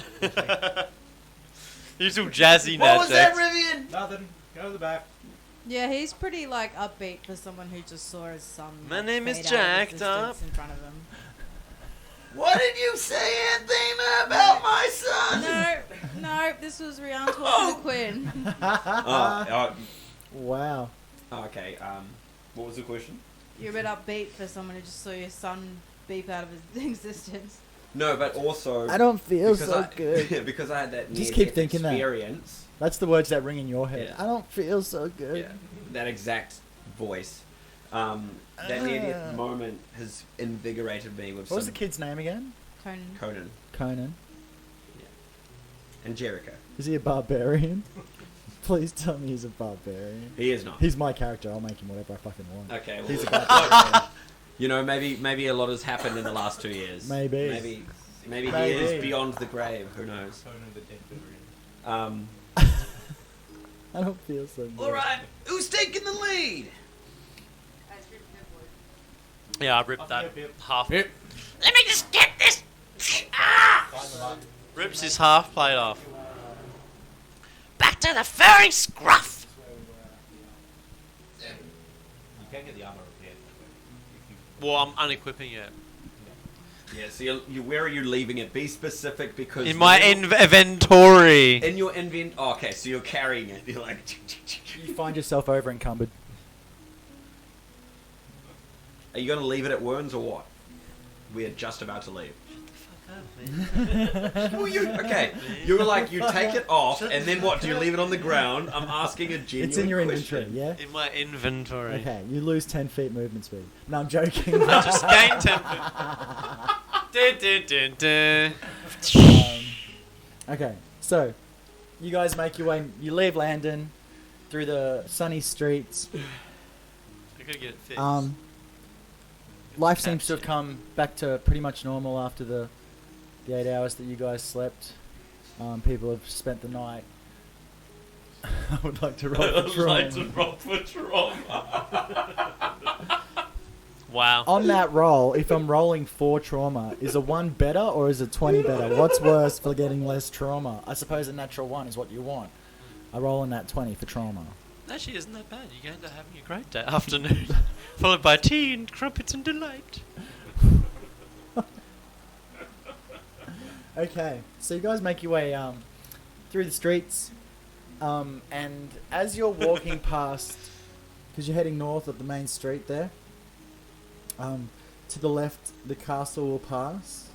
You're too jazzy What now, was that, Jax. Rivian? Nothing. Go to the back. Yeah, he's pretty like upbeat for someone who just saw his son. My like, name is fade out of Jacked existence Up. in front of him. What did you say, Anthema, about my son? No, this was Rihanna talking to Quinn. Wow. Okay, what was the question? You're a bit upbeat for someone who just saw your son beep out of his existence. No, but also I don't feel because so good. because I had that Just near-death keep thinking that. experience. That's the words that ring in your head. Yeah. I don't feel so good. Yeah, that exact voice. That near-death moment has invigorated me with What was the some kid's name again? Conan. Conan. Conan. And Jericho. Is he a barbarian? Please tell me he's a barbarian. He is not. He's my character. I'll make him whatever I fucking want. Okay. Well, He's a barbarian. you know, maybe a lot has happened in the last 2 years. Maybe. Maybe he Maybe. is beyond the grave. Who knows? I don't feel so good. All right. Who's taking the lead? Yeah, I ripped that half. Yep. Let me just get this. Rips his half plate off. Back to the furry scruff. You can get the armor repaired. Well, I'm unequipping it. Yeah. So where are you leaving it? Be specific because In my inventory. in your invent. Oh, okay. So you're carrying it. You're like. You find yourself over encumbered. Are you going to leave it at Werns or what? We're just about to leave. Well, okay. You're like, you take it off, and then what? Do you leave it on the ground? I'm asking a genuine It's in your question. inventory, yeah? In my inventory. Okay, you lose 10 feet movement speed. No, I'm joking. I just gained 10 feet. Okay, so you guys make your way. You leave Landon through the sunny streets. I gotta get it fixed. Life seems to have come back to pretty much normal after the 8 hours that you guys slept. People have spent the night. I would like to roll for trauma. Wow. On that roll, if I'm rolling 4 trauma, is a 1 better or is a 20 better? What's worse for getting less trauma? I suppose a natural 1 is what you want. I roll in that 20 for trauma. Actually, isn't that bad? You're going to having a great day afternoon, followed by tea and crumpets and delight. Okay, so you guys make your way through the streets, and as you're walking past, because you're heading north up the main street there, to the left the castle will pass,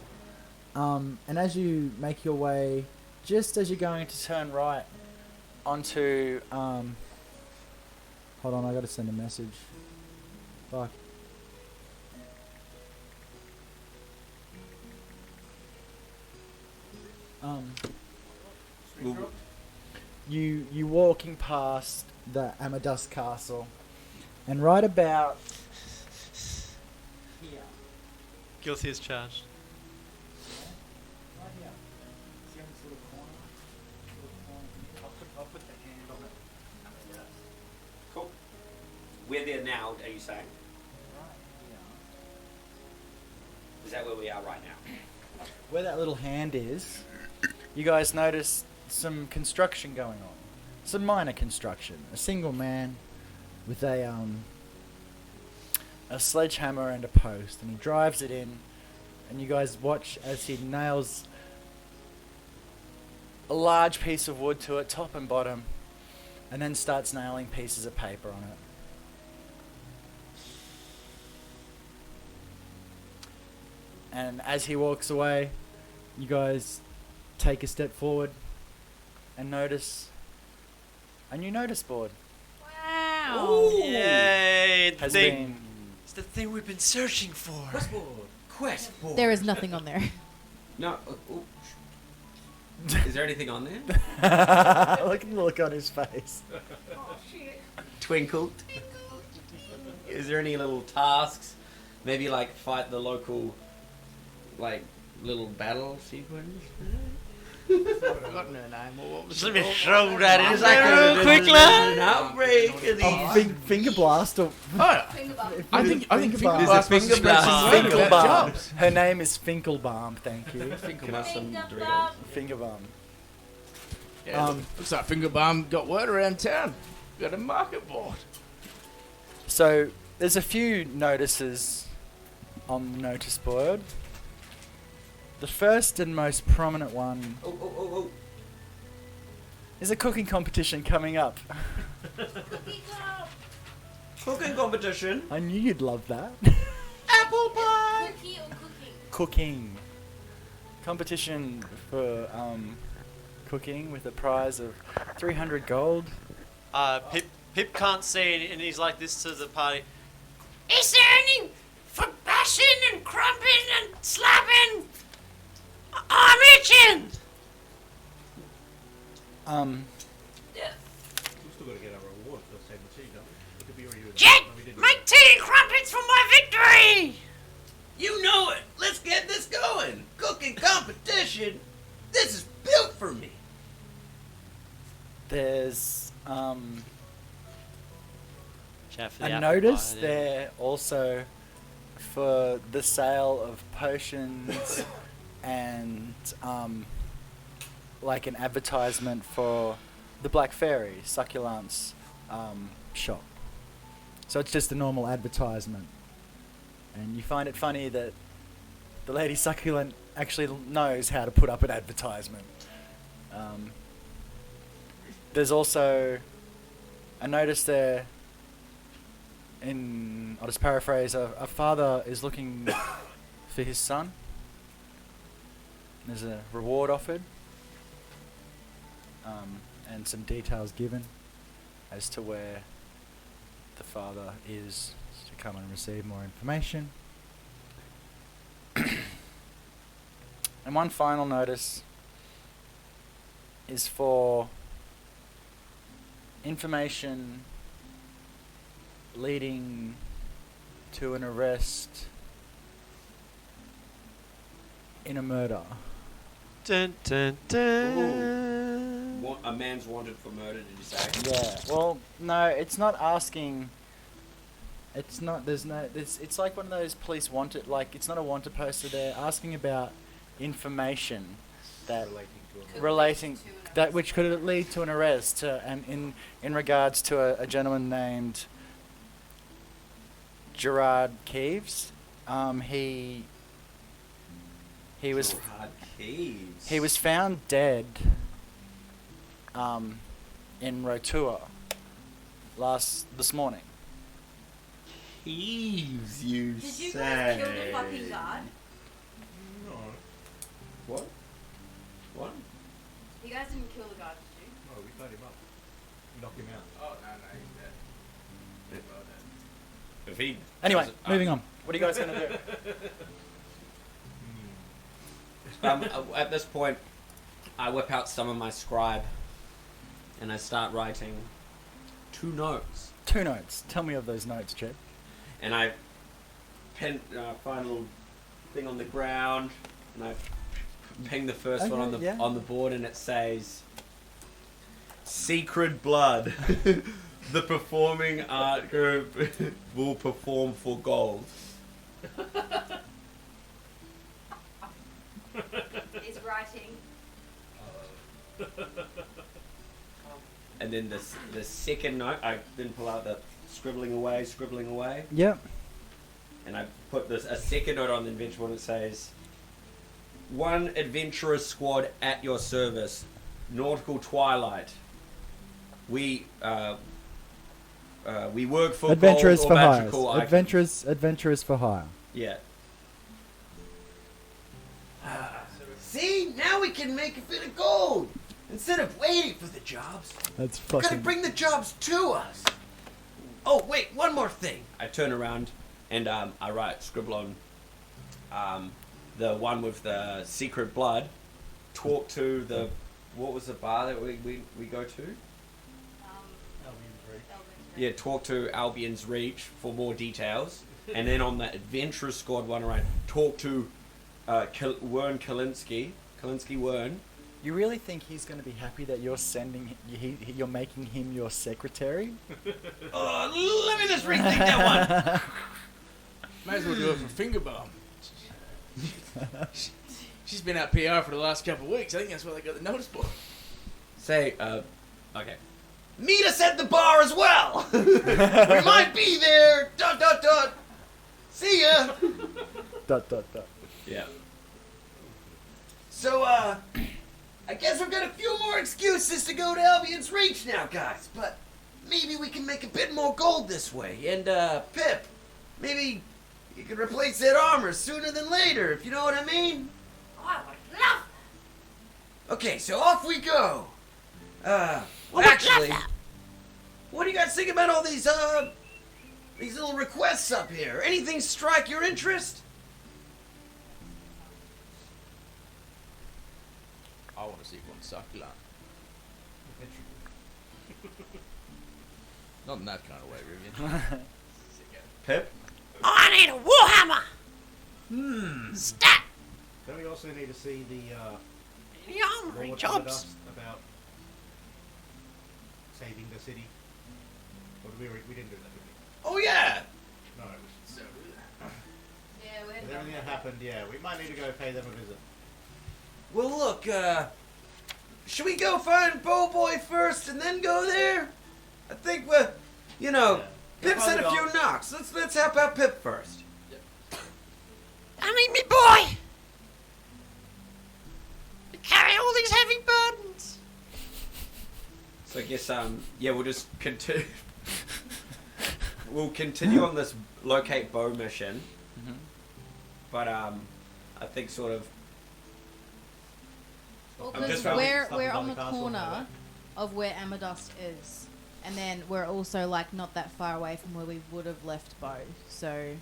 and as you make your way, just as you're going to turn right onto, hold on, I gotta send a message. Fuck. You walking past the Amadust Castle, and right about here, Guilty as charged. right here, see on this little corner? I'll put the hand on it. Cool. We're there now, are you saying? Right here. Is that where we are right now? Where that little hand is, you guys notice some construction going on. Some minor construction. A single man with a sledgehammer and a post, and he drives it in, and you guys watch as he nails a large piece of wood to it, top and bottom, and then starts nailing pieces of paper on it. And as he walks away, you guys take a step forward and notice a new notice board Wow. Yay! has Thing. been. It's the thing we've been searching for. Quest board. There is nothing on there. No. Is there anything on there? Look at the look on his face. Twinkle. Is there any little tasks? Maybe like fight the local, like, little battle sequence? I've forgotten her name. Or what was Let it me called? throw that in It's there like real quick, an lad. outbreak of these. Finger blast or Oh, I think Finger Bomb. Finkelblast There's a was Finger Blast. scratching Finkelbaum. about jobs. Her name is Finkelbaum, thank you. Can I have some Doritos? Fingerbaum. Yeah, looks like Finkelbaum got word around town. Got a market board. So there's a few notices on the notice board. The first and most prominent one Oh. is a cooking competition coming up. Cooking competition. I knew you'd love that. Apple pie. Cookie or cooking? Cooking competition for cooking with a prize of 300 gold. Pip can't see it, and he's like this to the party. Is there any for bashing and crumping and slapping? I'm itching. We've still got to get our reward for saving the tea, don't we? It could be already with Jet, we did make tea and crumpets for my victory! You know it. Let's get this going. Cooking competition. This is built for me. There's Shout for the a apple notice pie, yeah. there also for the sale of potions and like an advertisement for the Black Fairy Succulents shop. So it's just a normal advertisement. And you find it funny that the Lady Succulent actually knows how to put up an advertisement. There's also a notice there I'll just paraphrase, a father is looking for his son. There's a reward offered, and some details given as to where the father is to come and receive more information. And one final notice is for information leading to an arrest in a murder. Dun, dun, dun. A man's wanted for murder, did you say? Yeah. Well, no, it's not asking. It's not. There's no. It's like one of those police wanted. Like it's not a wanted poster. They're asking about information that relating that which could lead to an arrest. And in regards to a gentleman named Gerard Keeves. He was Gerard Keeves. he was found dead in Rotorua this morning. Keeves, you Did you say? guys kill the fucking guard? No. What? What? You guys didn't kill the guard, did you? No, we tied him up. Knock him out. Oh, no, he's dead. If he Anyway, doesn't- moving on. What are you guys gonna do? At this point, I whip out some of my scribe, and I start writing 2 notes. 2 notes. Tell me of those notes, Chet. And I find a little thing on the ground, and I ping the first one on the Okay, yeah. on the board, and it says, "Secret Blood." The performing art group will perform for gold. It's writing. And then the second note, I then pull out the scribbling away, Yep. and I put a second note on the adventure board that says, "One adventurous squad at your service, Nautical Twilight. We work for Adventurers gold for or hire. magical items." Adventurers for hire. Yeah. See, now we can make a bit of gold instead of waiting for the jobs. That's We're gonna fucking. bring the jobs to us. Oh wait, one more thing. I turn around and I scribble on the one with the secret blood. Talk to the what was the bar that we go to? Yeah, talk to Albion's Reach for more details. And then on the adventurous squad one, I talk to Wern Kalinsky. Kalinsky Wern. You really think he's going to be happy that you're you're making him your secretary? Let me just rethink that one. May as well do it for finger bomb. She's been out PR for the last couple of weeks. I think that's why they got the notice board. Say, okay. Meet us at the bar as well. We might be there. ... See ya. ... Yeah. So, I guess I've got a few more excuses to go to Albion's Reach now, guys. But maybe we can make a bit more gold this way. And, Pip, maybe you can replace that armor sooner than later, if you know what I mean. I would love Okay, so off we go. Actually, what do you guys think about all these little requests up here? Anything strike your interest? I want to see one succulent. Not in that kind of way, Rivian. Pip? I need a warhammer. Stat. Then we also need to see the Any armory Lord jobs? Amidust about saving the city. Or did we didn't do that, did we? Oh yeah. No. Yeah, we With everything that happened, yeah, we might need to go pay them a visit. Well, look. Should we go find Bowboy first and then go there? I think we're, Yeah. Pip said a Probably few not. knocks. Let's help out Pip first. I need me boy. To carry all these heavy burdens. So I guess we'll just continue. We'll continue on this locate Bow mission. Mhm. But I think sort of Well, I'm because just trying to we're stop on the the castle corner and of where Amadust is, and then we're also like not that far away from where we would have left Bo, so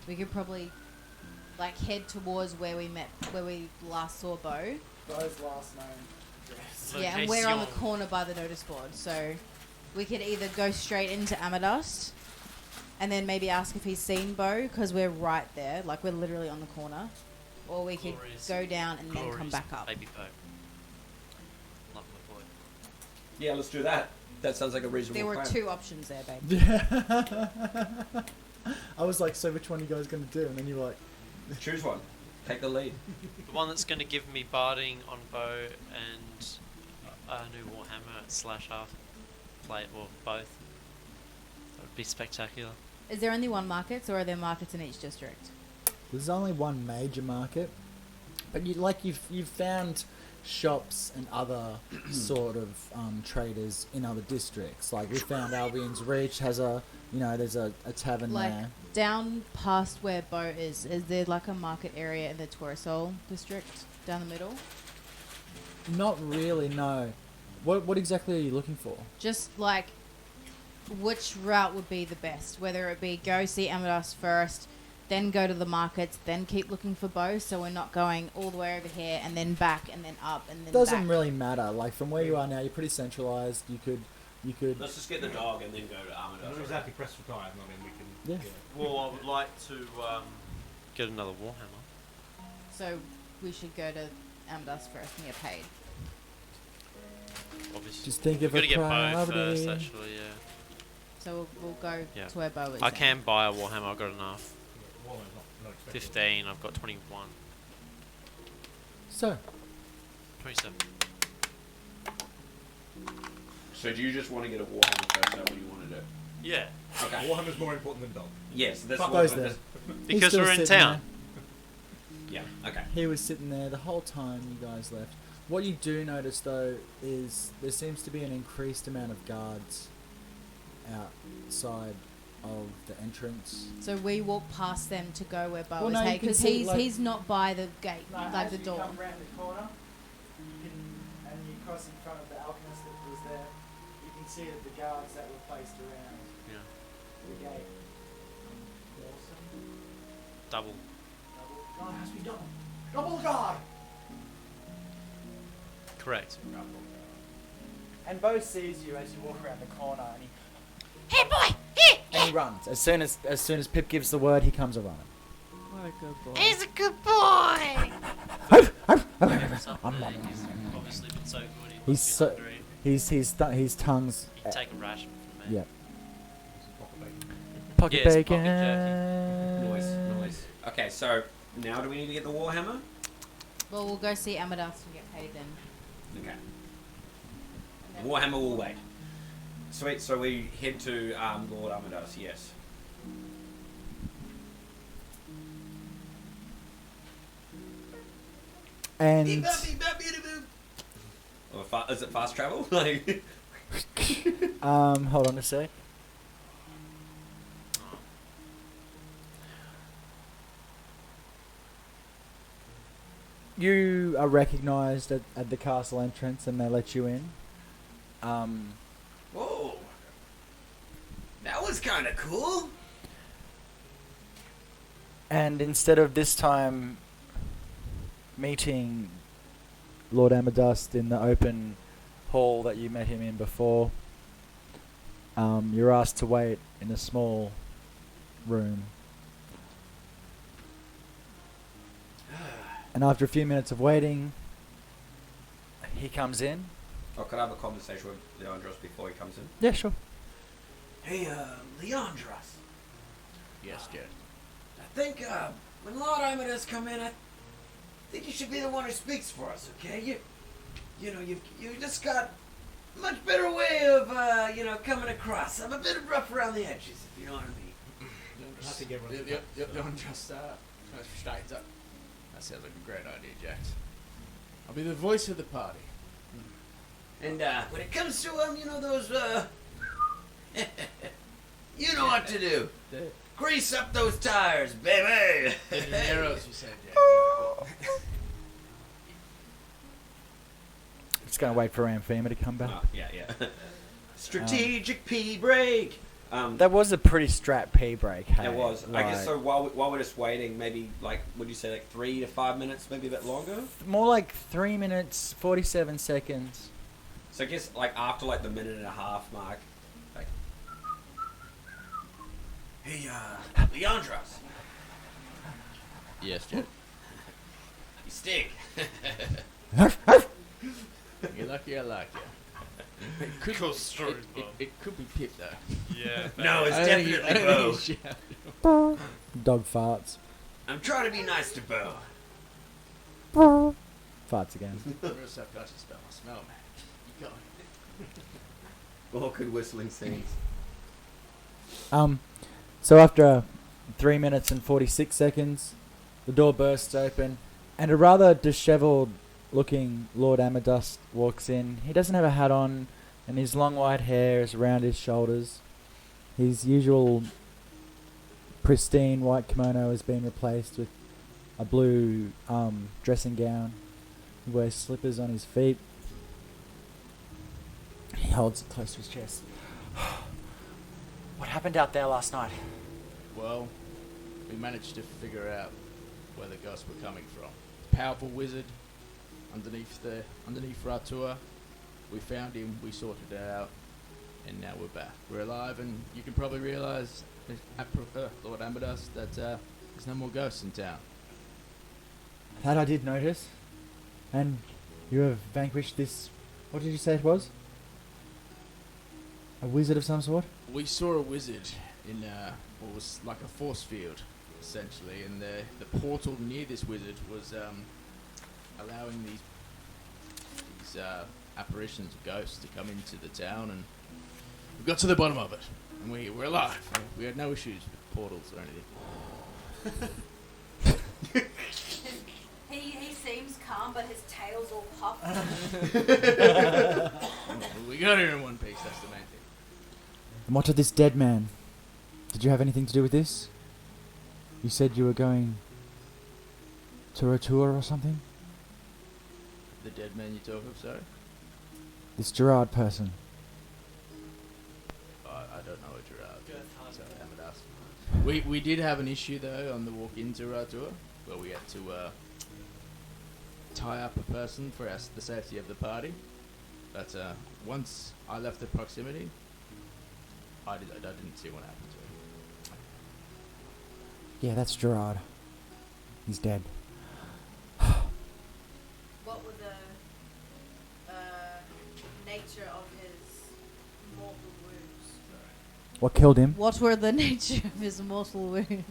we could probably like head towards where we last saw Bo. Bo's last name. Yeah, and we're on the Location. corner by the notice board, so we could either go straight into Amadust and then maybe ask if he's seen Bo because we're right there, like we're literally on the corner, or we could Glorious- go down and then come glorious back up. Baby Poe. Love my boy. yeah, let's do that. That sounds like a reasonable There were plan. 2 options there, babe. Yeah. I was like, so which one are you guys going to do? And then you're like, Choose one. Take the lead. The one that's going to give me barding on bow and a new Warhammer / half plate, or both. That would be spectacular. Is there only one market, or are there markets in each district? there's only one major market, but you've found shops and other sort of traders in other districts. Like we found Albion's Reach has there's a tavern Like there. down past where Bo is there like a market area in the Torosol district down the middle? Not really, no. What exactly are you looking for? Just like which route would be the best? Whether it be go see Amadust first, then go to the markets, then keep looking for Bo, so we're not going all the way over here and then back and then up and then Doesn't back. really matter. Like from where you are now, you're pretty centralized. You could. Let's just get the dog and then go to Not Armadillo. exactly pressed for time. I mean, we can. Yeah. Well, I would like to get another Warhammer. So we should go to Amadust first and get paid. Obviously. Just think We've of a got to get bow priority. first, actually, yeah. So we'll go Yeah. to where Bo is. I then. can buy a Warhammer, I've got enough. Well, not expected. 15, I've got 21. So 27. So do you just want to get a Warhammer first? Is that what you want to do? Yeah. Okay. Warhammer's more important than dog. Yes, that's Fuck what those this- there. Because He's still we're in sitting town. Yeah. Okay. He was sitting there the whole time you guys left. What you do notice though is there seems to be an increased amount of guards outside of the entrance. So we walk past them to go where Bo Well, is, no, you hey, can because see, like- he's not by the gate, like the door. around the corner, and you cross in front of the alchemist that was there. You can see that the guards that were placed around Yeah. the gate. Double. No, it has to be double. Double guard. Correct. And Bo sees you as you walk around the corner, and Hey, boy, here. he runs. As soon as Pip gives the word, he comes a running. What a good boy. He's a good boy. He's obviously been so good. He He's must be so- hungry. His tongue's He'd take a ration from me. yeah. Pocket Yes, pocket bacon. Nice. Okay, so now do we need to get the Warhammer? Well, we'll go see Amadust and get paid then. Okay. And then- Warhammer will wait. Sweet. So we head to Lord Amadeus. Yes. And Or is it fast travel? Like. hold on a sec. You are recognised at the castle entrance, and they let you in. Whoa. That was kind of cool. And instead of this time meeting Lord Amadust in the open hall that you met him in before. You're asked to wait in a small room. And after a few minutes of waiting, he comes in. Oh, could I have a conversation with Leandros before he comes in? Yeah, sure. Hey, Leandros. Yes, Jack. I think when Lord Amadeus come in, I think you should be the one who speaks for us. Okay, you just got a much better way of coming across. I'm a bit rough around the edges, if you know what I mean. Not to get Leandros straightens up. That sounds like a great idea, Jack. I'll be the voice of the party. And when it comes to those you know what to do. Grease up those tires, baby. Dineros, you said, Jack. Just gonna wait for Amphima to come back. Yeah. Strategic pee break. That was a pretty strat pee break. Hey? It was. I guess Like, so. While we're just waiting, maybe would you say 3 to 5 minutes, maybe a bit longer? More like 3 minutes 47 seconds. So I guess after the minute and a half mark, hey, Leandros, Yes, Jack. you stink. You're lucky I like you. It could, Cool story, it could be Pip, though. Yeah. No, it's I don't think definitely I don't Bo. think he's shouting. Dog farts. I'm trying to be nice to Bo. Farts again. Real self-conscious about my smell, man. You got it. Awkward whistling scenes. So after 3 minutes and 46 seconds, the door bursts open, and a rather dishevelled-looking Lord Amadeus walks in. He doesn't have a hat on, and his long white hair is around his shoulders. His usual pristine white kimono has been replaced with a blue dressing gown. He wears slippers on his feet. He holds it close to his chest. What happened out there last night? Well, we managed to figure out where the ghosts were coming from. Powerful wizard underneath Ratua. We found him, we sorted it out, and now we're back. We're alive, and you can probably realise, Lord Amadeus, that there's no more ghosts in town. That I did notice. And you have vanquished this... What did you say it was? A wizard of some sort? We saw a wizard in what was like a force field, essentially, and the portal near this wizard was allowing these apparitions of ghosts to come into the town, and we got to the bottom of it, and we're alive. We had no issues with portals or anything. He seems calm, but his tail's all puffed. We got here in one piece, that's the main thing. And what of this dead man? Did you have anything to do with this? You said you were going to a tour or something? The dead man you talk of, sorry? This Gerard person. I don't know a Gerard. Sorry, Amadeus. We did have an issue though on the walk into Ratua, where we had to tie up a person for the safety of the party. But once I left the proximity, I didn't see what happened to him. Yeah, that's Gerard. He's dead. What were the nature of his mortal wounds? What killed him? What were the nature of his mortal wounds?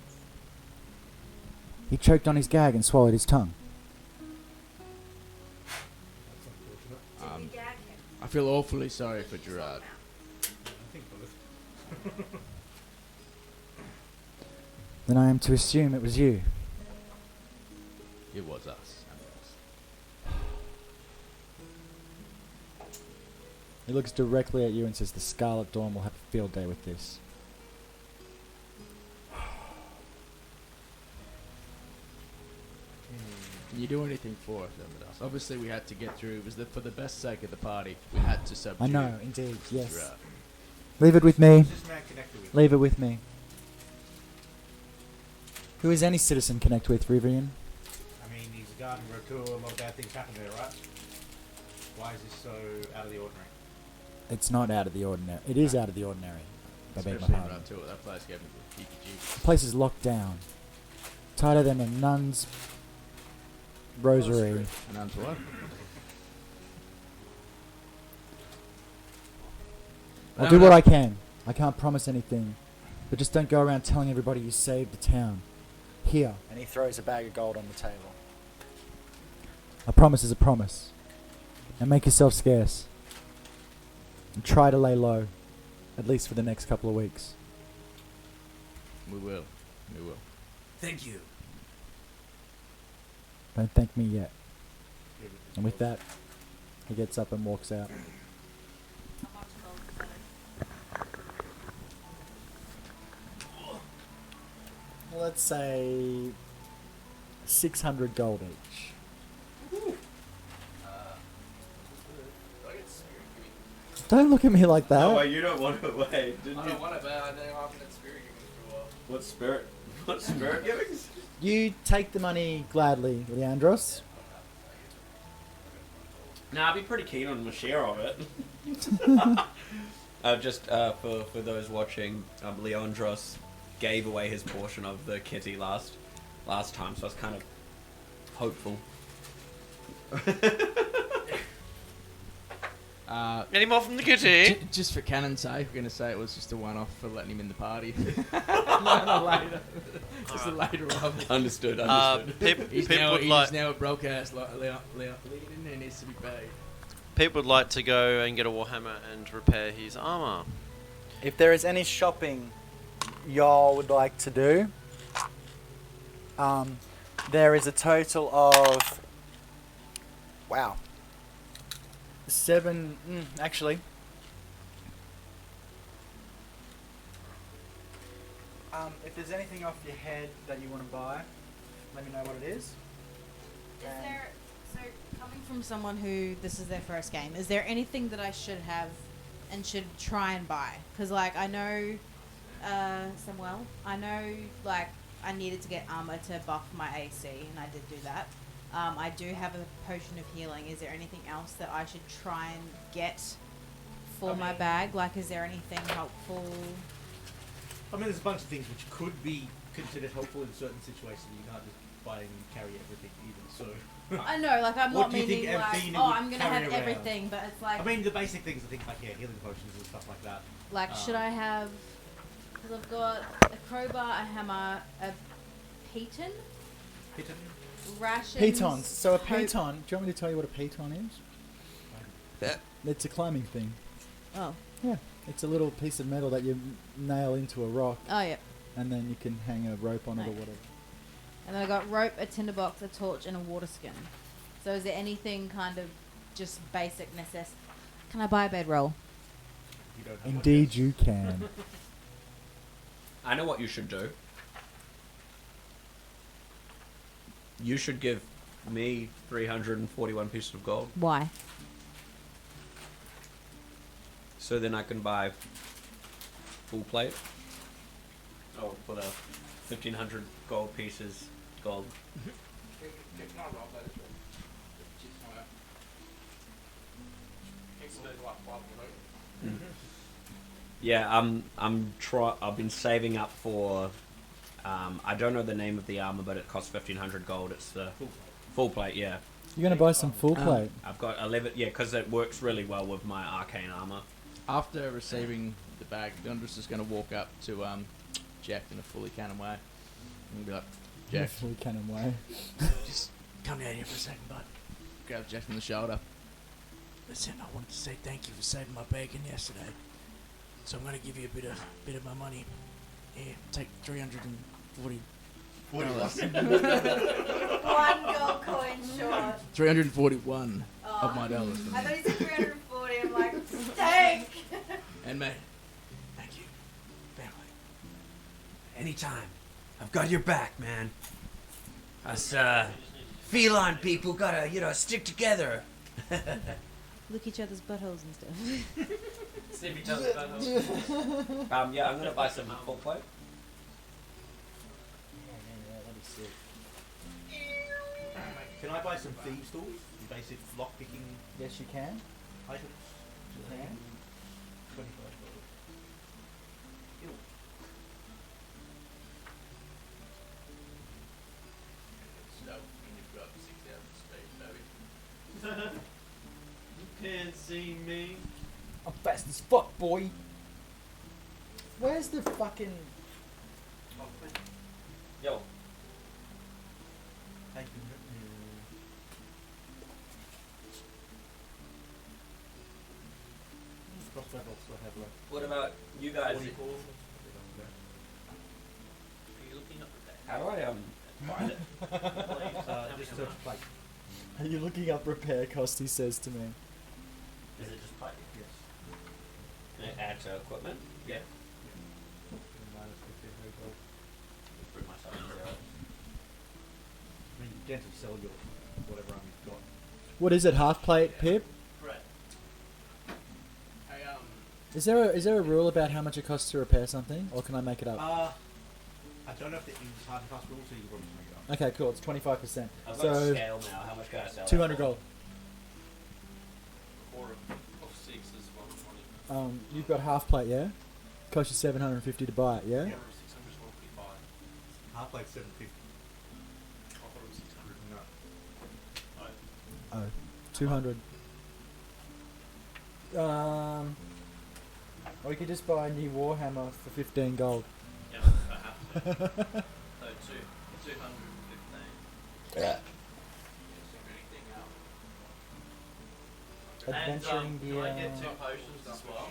He choked on his gag and swallowed his tongue. I feel awfully sorry for Gerard. I think both. Then I am to assume it was you. It was us. Amadeus. He looks directly at you and says the Scarlet Dawn will have a field day with this. Can you do anything for us, Amadeus? Obviously, we had to get through. It was for the best sake of the party. We had to subdue. I know, indeed, yes. Gerard. Leave it with me. This man connected with Leave it with me. Who is any citizen connect with, Rivian? I mean, he's a garden Rotua, a lot of bad things happen there, right? Why is this so out of the ordinary? It's not out of the ordinary. It is out of the ordinary. I beg my Especially pardon. right to it. That place gave me the heebie-jeebies. The place is locked down. Tighter than a nun's rosary. A nun's what? I'll do what I can. I can't promise anything. But just don't go around telling everybody you saved the town. Here. And he throws a bag of gold on the table. A promise is a promise. And make yourself scarce. And try to lay low. At least for the next couple of weeks. We will. We will. Thank you. Don't thank me yet. And with that, he gets up and walks out. Let's say 600 gold each. Don't look at me like that. Oh, wait, you don't want it. Wait, didn't I you? don't want it, but I know I'm in that spirit giving for a while. What spirit? What spirit givings? You take the money gladly, Leandros. Nah, I'd be pretty keen on a share of it. Just for those watching, Leandros gave away his portion of the kitty last time, so I was kind of hopeful. Any more from the kitty? Just for canon's sake, we're going to say it was just a one-off for letting him in the party. No, later. Just a later on. Understood. He's now a broadcast leader and needs to be paid. Pete would like to go and get a warhammer and repair his armor. If there is any shopping y'all would like to do, there is a total of... Wow. Actually. If there's anything off your head that you want to buy, let me know what it is. Is there, so coming from someone who this is their first game, is there anything that I should have and should try and buy? Because like I know, Samuel, I know like I needed to get armor to buff my AC, and I did do that. I do have a potion of healing. Is there anything else that I should try and get for my bag? Like, is there anything helpful? I mean, there's a bunch of things which could be considered helpful in certain situations. You can't just buy and carry everything either. So I know, like I'm What not do you think meaning like, Athena oh, would I'm gonna carry have around? everything, but it's like, I mean, the basic things are things like healing potions and stuff like that. like should I have? Because I've got a crowbar, a hammer, a piton, Piton? rations. Pitons. So a hope- piton, do you want me to tell you what a piton is? Yeah. It's a climbing thing. Oh. Yeah. It's a little piece of metal that you nail into a rock, Oh yeah. and then you can hang a rope on it or Right. whatever. And then I got rope, a tinderbox, a torch, and a water skin. So is there anything kind of just basic necessity? Can I buy a bedroll? You don't know Indeed you can. I know what you should do. You should give me 341 pieces of gold, Why? so then I can buy full plate. Oh, for the 1,500 gold pieces, gold. Yeah, I've been saving up for. I don't know the name of the armor, but it costs 1,500 gold. It's the full plate. Yeah, You're gonna buy some full plate. I've got 11. Yeah, because it works really well with my arcane armor. After receiving the bag, Gondris is going to walk up to Jack in a fully canon way and be like, Jack, Full cannon way. just come down here for a second, bud. Grab Jack from the shoulder. Listen, I wanted to say thank you for saving my bacon yesterday. So I'm gonna give you a bit of my money. Here, take 340. One gold coin short. 341 of my dollars. I thought he said 340. I'm like, steak. And me. Thank you, family. Anytime. I've got your back, man. Us, feline people gotta, stick together. Look each other's buttholes and stuff. Sniff each other's buttholes. Yeah, I'm gonna buy some full plate. Can I buy some thieves' tools? basic lockpicking Yes, you can. items. You can. 25 gold. Ew. Stuff when you've got 6,000 speed, baby. You can't see me. I'm fast as fuck, boy. Where's the fucking... Yo. Thank you. Crossbow bolts I have left. What about you guys? 44. Are you looking up the How do I find it? Just search plate. Are you looking up repair cost, he says to me. Is it just plate? Yes. Add to equipment? Yeah. Minus 15 gold. Put myself in zero. I mean, you can sell your whatever armor you've got. What is it, half plate, Pip? Right. Hey, Is there a rule about how much it costs to repair something, or can I make it up? I don't know if it is hard and fast rules, so you can probably make it up. Okay, cool. It's 25%. I've got a So scale now. How much can I sell? 200 gold. Quarter of 6 is 120. You've got half plate, yeah? Cost you 750 to buy it, yeah? Yeah. Quarter of 600 is 145. Half plate 750. I thought it was 600. No. Oh, 200. Or you could just buy a new Warhammer for 15 gold. Yeah, I have to. So 215. Yeah. And Adventuring can I gear, get 2 potions as well?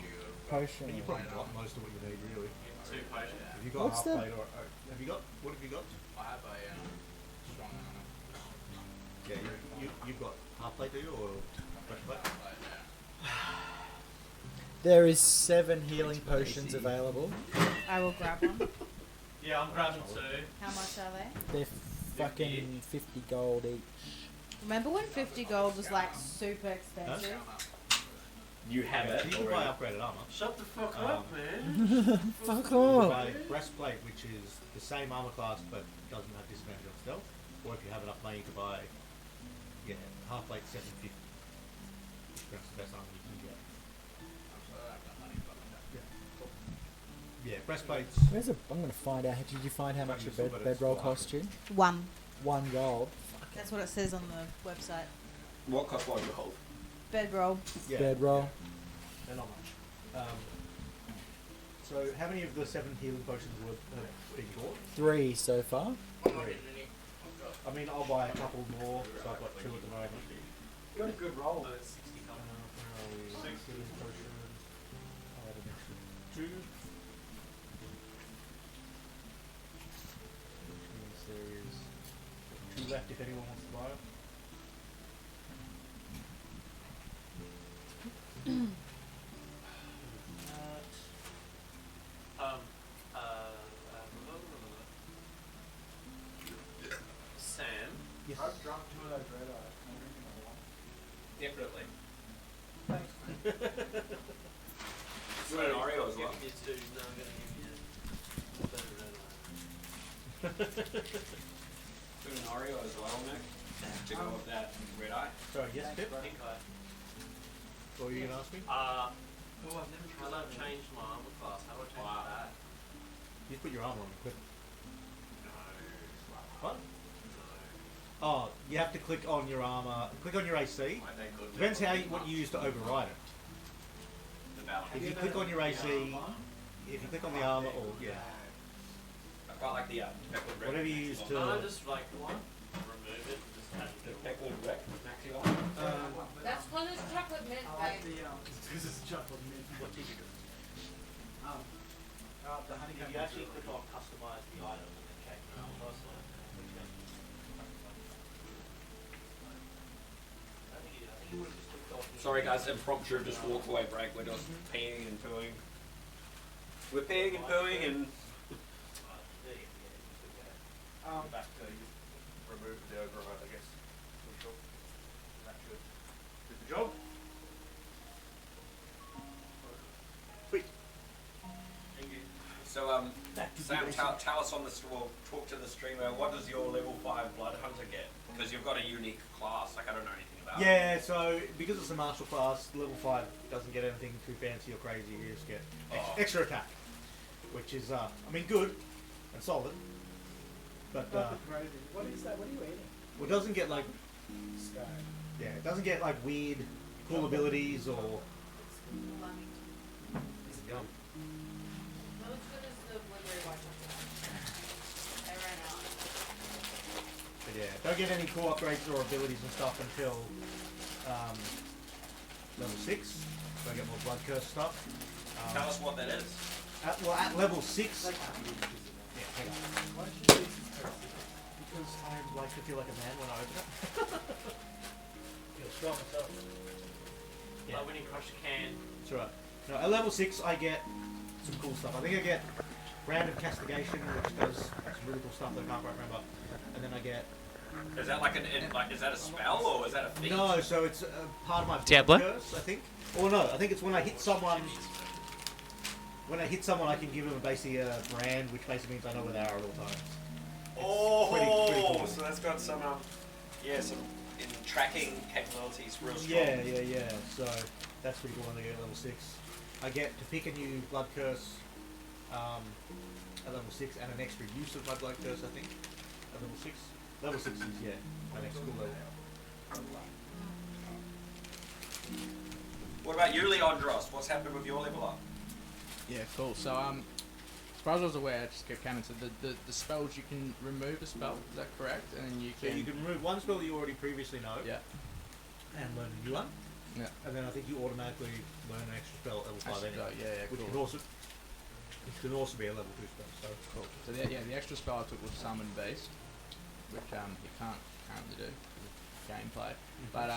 potion. You probably got most of what you need, really. 2 potions. Have you got What's half that? plate or have you got? What have you got? I have a strong armor. Yeah, you've got half plate, do you, or fresh plate? There is 7 healing potions available. I will grab one. Yeah, I'm grabbing 2. How much are they? They're fucking 50 gold each. Remember when 50 gold was like super expensive? You have it. You can buy upgraded armor. Shut the fuck Um, up, man. Fuck You can off! buy breastplate, which is the same armor class but doesn't have disadvantage on stealth. Or if you have enough money to buy, half plate 750. That's the best armor you can get. Yeah, breastplates. Where's a? I'm gonna find out. Did you find how much a You saw that it's bedroll one. cost you? 1. 1 gold. That's what it says on the website. What cost 1 gold? Bedroll. Yeah, Bedroll. they're not much. So how many of the 7 healing potions have been bought? 3 so far. 3. I mean, I'll buy a couple more, so I've got 2 at the moment. Got a good roll. Where are we? Healing potion. I'll add an extra 2. Which means there is 2 left if anyone wants to buy it. Sam. Yes. I've drunk 2 of those red eyes. Definitely. Thanks. You want an Oreo as well? Give me 2. No, I'm going to give you a better red eye. Do an Oreo as well, Nick. To go with that red eye. Sorry, yes, Pip? Pink eye. What were you going to ask me? I've never tried that. I've changed my armor class. How do I change that? You put your armor on equip. No. What? Oh, you have to click on your armor. Click on your AC. Depends what you use to override it. If you click on your AC, if you click on the armor, or I've got like the pickled Rick. whatever you use to. No, just like remove it and just add The it. pickled Rick. Maxi That's because it's chocolate mint, babe. Because it's chocolate mint. What did you do? The honeycomb. If you actually click on customize the item and then change the armor class, Sorry guys, impromptu just walk away break. We're just peeing and pooing. We're peeing and pooing and back to remove the override, I guess. Sure. That should do the job. Sweet. Thank you. so Sam, tell us on the well, talk to the streamer. What does your level 5 blood hunter get? Because you've got a unique class. Like I don't know anything about Yeah, so because it's a martial class, level 5 doesn't get anything too fancy or crazy. You just get extra attack, which is, I mean, good and solid. But what is that? What are you eating? well, it doesn't get like yeah, it doesn't get like weird, cool abilities or. Yum. Not as good as the blueberry white chocolate. They ran out. But yeah, don't get any cool upgrades or abilities and stuff until level 6. So I get more blood curse stuff. Tell us what that is. At level 6. Yeah, hang on. Why don't you do this? Because I like to feel like a man when I open it. Feel strong myself. Yeah. Like when you crush a can. That's right. No, at level 6 I get some cool stuff. I think I get Random Castigation, which does some really cool stuff that I can't quite remember. And then I get... Is that like is that a spell or is that a feat? No, so it's part of my Diablo? blood curse, I think. Or no, I think it's when I hit someone... When I hit someone, I can give them basically a brand, which basically means I know where they are at all times. Oh, pretty cool. so that's got some some in tracking capabilities real strong. Yeah. So that's pretty cool when I get level 6. I get to pick a new blood curse at level 6 and an extra use of my blood curse, I think, at level 6. Level 6 is, my next cool level. What about you, Leandros? What's happened with your level up? Yeah, cool. So, as far as I was aware, I just kept counting. So the spells, you can remove a spell. Is that correct? And then you So can. you can remove one spell that you already previously know Yeah. and learn a new one. Yeah. And then I think you automatically learn an extra spell at level 5 Extra anyway. spell, yeah, Which cool. can also be a level 2 spell. So Cool. So the extra spell I took was Summon Beast, which you can't currently do with gameplay. But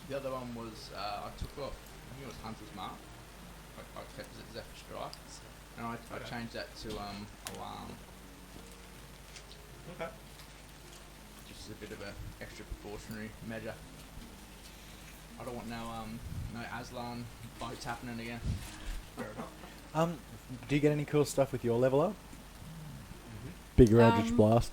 the other one was I took off. I think it was Hunter's Mark. I kept it Zephyr Strike, and I changed that to Alarm, okay. just as a bit of a extra precautionary measure. I don't want no Aslan fights happening again. Fair enough. Do you get any cool stuff with your level up? Bigger Eldritch Blast.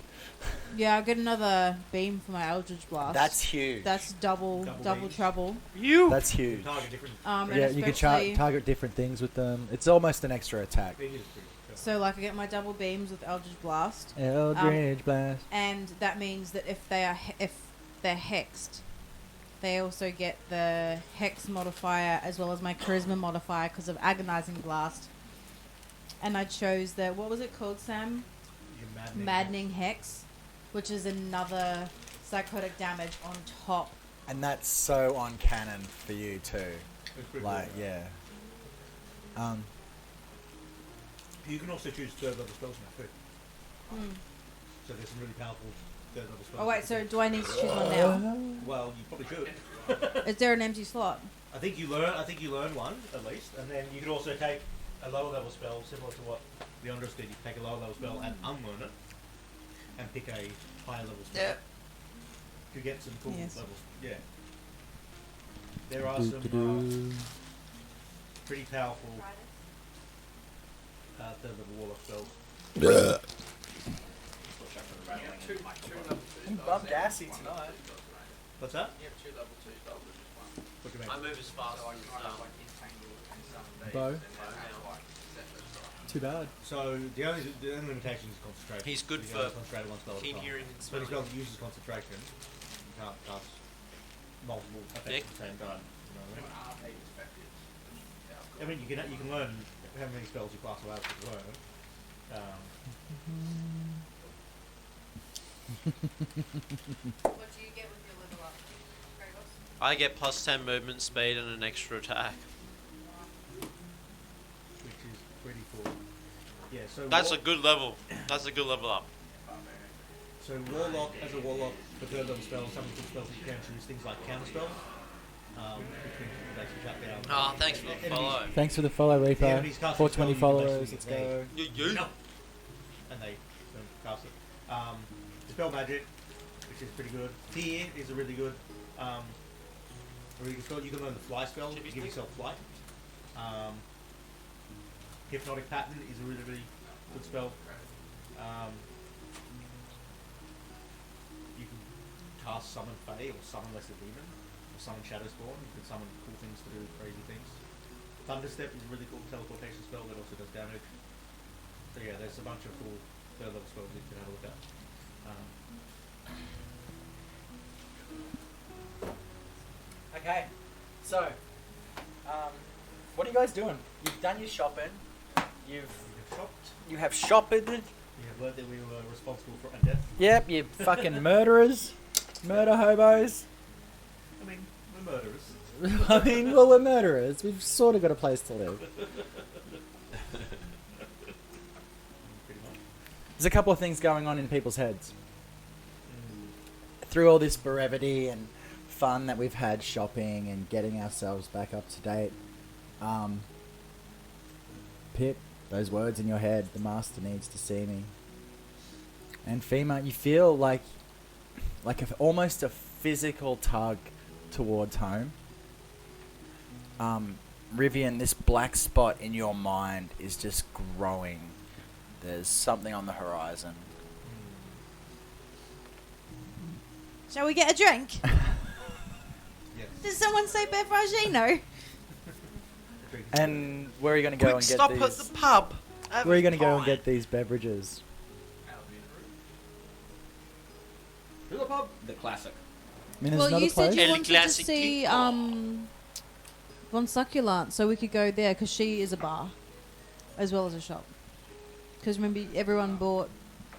Yeah, I'll get another beam for my Eldritch Blast. That's huge. That's double beams. trouble. That's huge. Target different. And Yeah, you can especially- target different things with them. It's almost an extra attack. It is pretty cool. So like I get my double beams with Eldritch Blast, Eldritch Blast. and that means that if they're hexed, they also get the hex modifier as well as my charisma modifier because of Agonizing Blast. And I chose the, what was it called, Sam? Your Maddening Hex, which is another psychotic damage on top. And that's so on canon for you too. It's pretty Like, cool. yeah. You can also choose third level spells now too. Hmm. So there's some really powerful third level spells. Oh wait, so do I need to choose one now? Well, you probably should. Is there an empty slot? I think you learn one at least, and then you could also take a lower level spell similar to what Leandros did. You take a lower level spell and unlearn it, and pick a higher level spell. Yeah. To get some cool Yes. levels. Yeah. There are some pretty powerful third level warlock spells. I'm bummed gassy tonight. What's that? You have 2 level 2 spells, which is one. What do you mean? I move as fast as Bow. Too bad. So the only limitation is concentration. He's good You can for only concentrate on one spell at a keen time. hearing and So any smelling. spell that uses concentration, you can't cast multiple effects Nick? at the same time. You know what I mean? I mean, you can learn how many spells you class allowed to learn. What do you get with your level up, Gregos? I get plus 10 movement speed and an extra attack. Which is pretty cool. Yeah, so That's a good level. That's a good level up. So warlock, as a warlock, for third level spells, some of the spells that you can choose things like counter spells, which means you can basically shut down. Oh, thanks for the enemies- follow. Thanks for the follow, Reaper. Yeah, enemies casting 420 spell, you can followers. Let's basically go. No. And they don't cast it. Dispel magic, which is pretty good. Fear is a really good spell. You can learn the fly spell to give yourself flight. Hypnotic pattern is a really, really good spell. You can cast Summon Fae or Summon Lesser Demon or Summon Shadowspawn. You can summon cool things to do crazy things. Thunderstep is a really cool teleportation spell that also does damage. So yeah, there's a bunch of cool third level spells you can have a look at. Okay, so, what are you guys doing? You've done your shopping. We have shopped. You have shopped. We have learned that we were responsible for a death. Yep, you fucking murderers, murder hobos. I mean, we're murderers. I mean, well, we're murderers. We've sort of got a place to live. Pretty much. There's a couple of things going on in people's heads. Through all this brevity and fun that we've had shopping and getting ourselves back up to date, Pip, those words in your head, the master needs to see me. And Fema, you feel like almost a physical tug towards home. Rivian, this black spot in your mind is just growing. There's something on the horizon. Shall we get a drink? Yes. Did someone say Bevragino? And where are you going to go and get stop these? at the pub. Where are you going to go and get these beverages? To the pub. The classic. I mean, there's Well, another you said place. you El wanted to Classic see Von Succulent, so we could go there because she is a bar as well as a shop. Because remember, everyone bought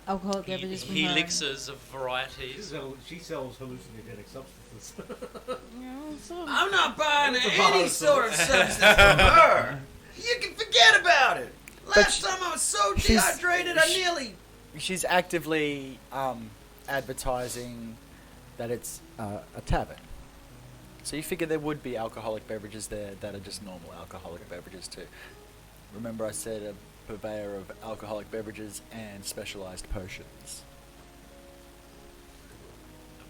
alcoholic beverages from her. Elixirs of varieties. She sells hallucinogenic substances. Yeah, so- I'm not buying It's a any bar, sort of so- substance from her. You can forget about it. But Last time I was so she's- dehydrated, I nearly. She's actively advertising that it's a tavern. So you figure there would be alcoholic beverages there that are just normal alcoholic beverages too. Remember I said a purveyor of alcoholic beverages and specialized potions.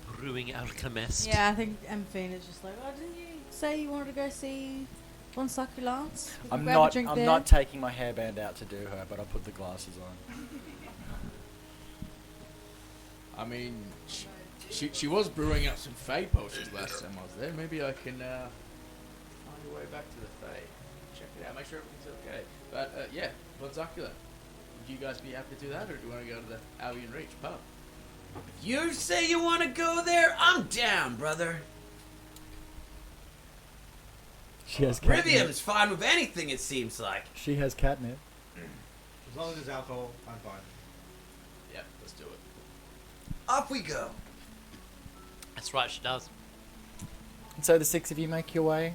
A brewing alchemist. Yeah, I think Amphina's just like, oh, didn't you say you wanted to go see Von Succulents? We can I'm grab a not drink I'm there. not taking my hairband out to do her, but I'll put the glasses on. I mean, she was brewing up some Fae potions last time I was there. Maybe I can find a way back to the Fae. Check it out, make sure everything's okay. But yeah, Von Succulent. Would you guys be happy to do that, or do you want to go to the Albion Reach pub? If you say you want to go there, I'm down, brother. She has Rivian catnip. is fine with anything, it seems like. She has catnip. As long as there's alcohol, I'm fine. Yeah, let's do it. Off we go. That's right, she does. And so the six of you make your way.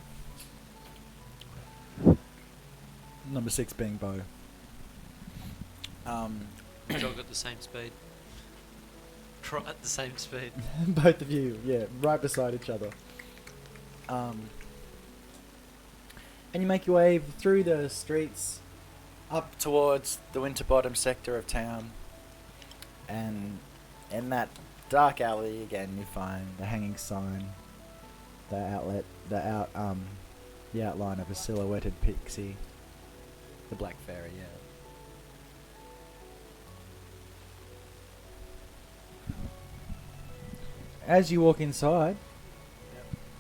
Number 6 being Bo. Jog at the same speed. Trot at the same speed. Both of you, yeah, right beside each other. And you make your way through the streets up towards the Winterbottom sector of town. And in that dark alley again, you find the hanging sign, the outline of a silhouetted pixie, the Black Fairy, yeah. As you walk inside,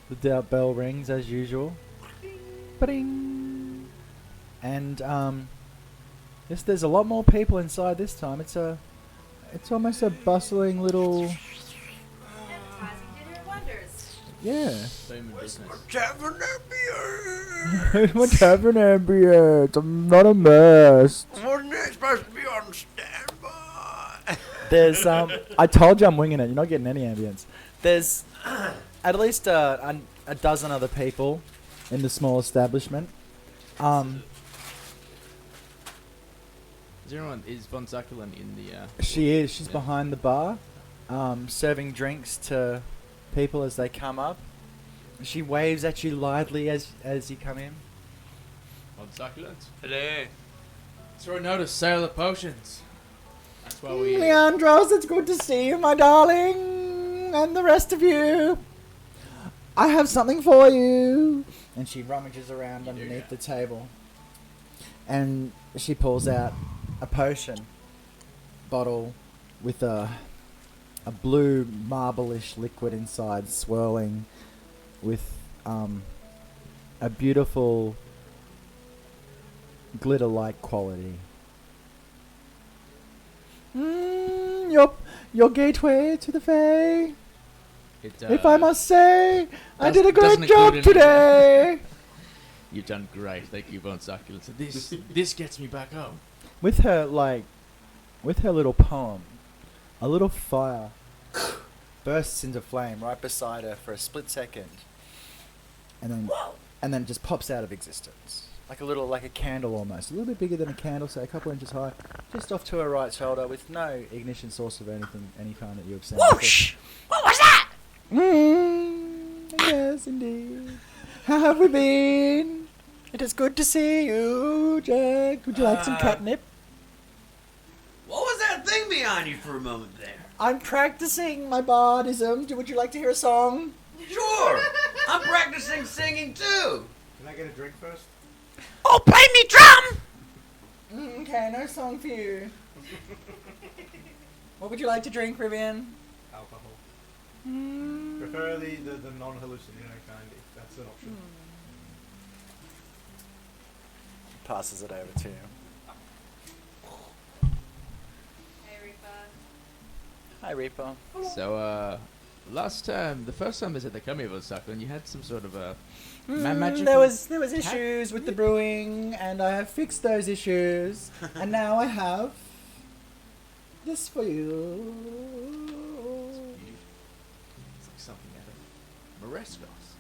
the bell rings as usual. Ba-ding. And yes, there's a lot more people inside this time. It's almost a bustling little, Advertising did her wonders. yeah. Boom in business. Tavern ambience. My tavern ambience. I'm not a mess. Wasn't it supposed to be on standby? There's I told you I'm winging it. You're not getting any ambience. There's at least a dozen other people in the small establishment. Is Von Succulent in the She is. She's Yeah. behind the bar, serving drinks to people as they come up. She waves at you lightly as you come in. Von Succulent? Hello. So I noticed sale of potions. That's why we Leandros, it's good to see you, my darling, and the rest of you. I have something for you. And she rummages around underneath the table, and she pulls out a potion bottle with a a blue marble-ish liquid inside, swirling with a beautiful glitter-like quality. Your gateway to the Fae. If I must say, I did a doesn't great job include today. You've done great. Thank you, Von Succulent. This gets me back home. With her little poem, a little fire bursts into flame right beside her for a split second, and then just pops out of existence. Like a candle almost. A little bit bigger than a candle, say a couple inches high. Just off to her right shoulder with no ignition source of any kind that you have seen. Whoosh! What was that? Yes, indeed. How have we been? It is good to see you, Jack. Would you like some catnip? What was that thing behind you for a moment there? I'm practicing my bardism. Would you like to hear a song? Sure. I'm practicing singing too. Can I get a drink first? Oh, play me drum! Okay, no song for you. What would you like to drink, Rivian? Alcohol. Preferably the non-hallucinogenic kind, if that's an option. Passes it over to you. Hey, Reaper. Hi, Reaper. So, the first time they said they come here, Von Succulent, you had some sort of a magical... There was issues with the brewing, and I have fixed those issues, and now I have this for you. It's like something out of Morescos.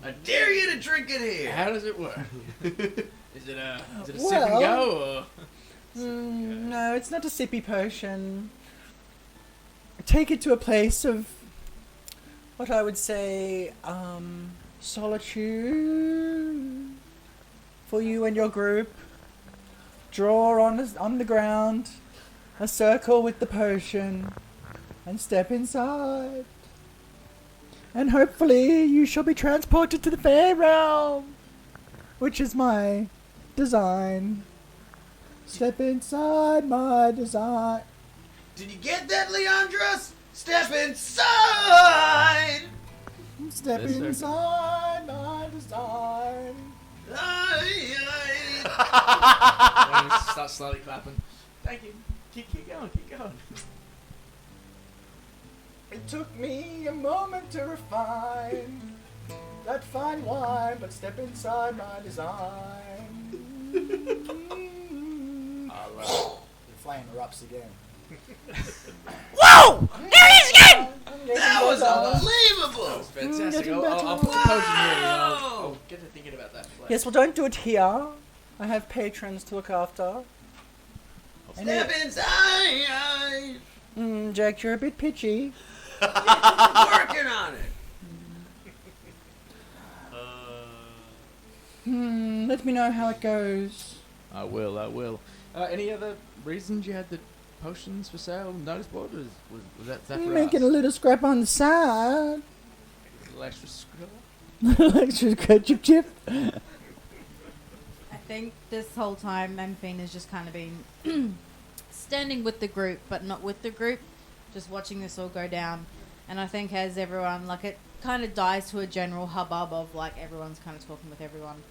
I dare you to drink it here. How does it work? Is it a sip and Well- go, or...? No, it's not a sippy potion. Take it to a place of what I would say, solitude for you and your group. Draw on the ground a circle with the potion and step inside. And hopefully you shall be transported to the Fae realm, which is my design. Step inside my design. Did you get that, Leandros? Step inside! Step Yes, sir. inside my design. Start slowly clapping. Thank you. Keep going, keep going. It took me a moment to refine that fine wine, but step inside my design. The flame erupts again. Whoa! There he is again! That was That unbelievable! was fantastic. getting I'll better. put the potion here and I'll get to thinking about that. Later. Yes, well, don't do it here. I have patrons to look after. Step inside! Jack, you're a bit pitchy. Working on it. Let me know how it goes. I will. Any other reasons you had the potions for sale notice board? Was that for Making us? a little scrap on the side. A little extra scribble? Extra chip. I think this whole time Memphine has just kind of been standing with the group, but not with the group, just watching this all go down. And I think as everyone, like, it kind of dies to a general hubbub of, like, everyone's kind of talking with everyone.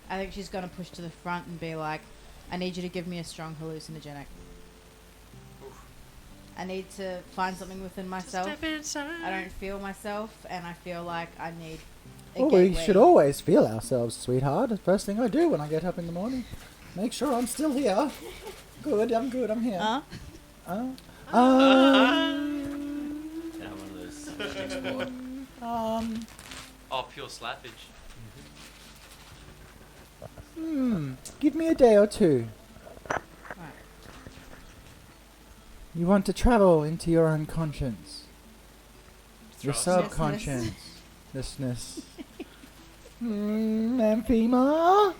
I think she's going to push to the front and be like, I need you to give me a strong hallucinogenic. I need to find something within myself. I don't feel myself, and I feel like I need a Well, we gateway. should always feel ourselves, sweetheart. The first thing I do when I get up in the morning. Make sure I'm still here. Good, I'm here. Huh? Yeah, one of those. Oh, pure slappage. Give me a day or two. You want to travel into your unconscious. Your Trust. subconsciousness. Amphima,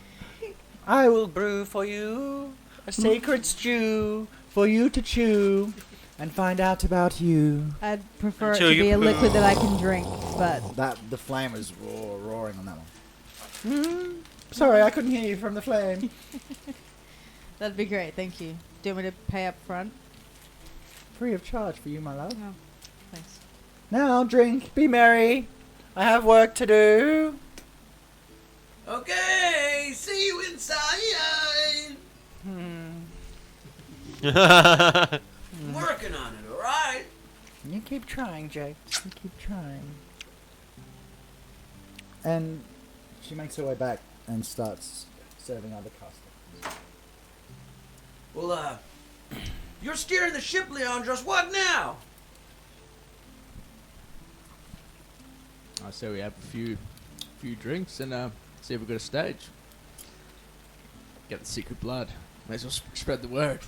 I will brew for you a sacred stew for you to chew and find out about you. I'd prefer Until it to you be a poo. liquid that I can drink, but That the flame was roaring on that one. Sorry, I couldn't hear you from the flame. that'd be great. Thank you. Do you want me to pay up front? Free of charge for you, my love. Oh, thanks. Now drink, be merry. I have work to do. Okay, see you inside. I'm working on it, alright? You keep trying, Jake. You keep trying. And she makes her way back and starts serving other customers. Well, you're steering the ship, Leandros. What now? I say we have a few drinks and see if we've got a stage. Get the secret blood. May as well spread the word.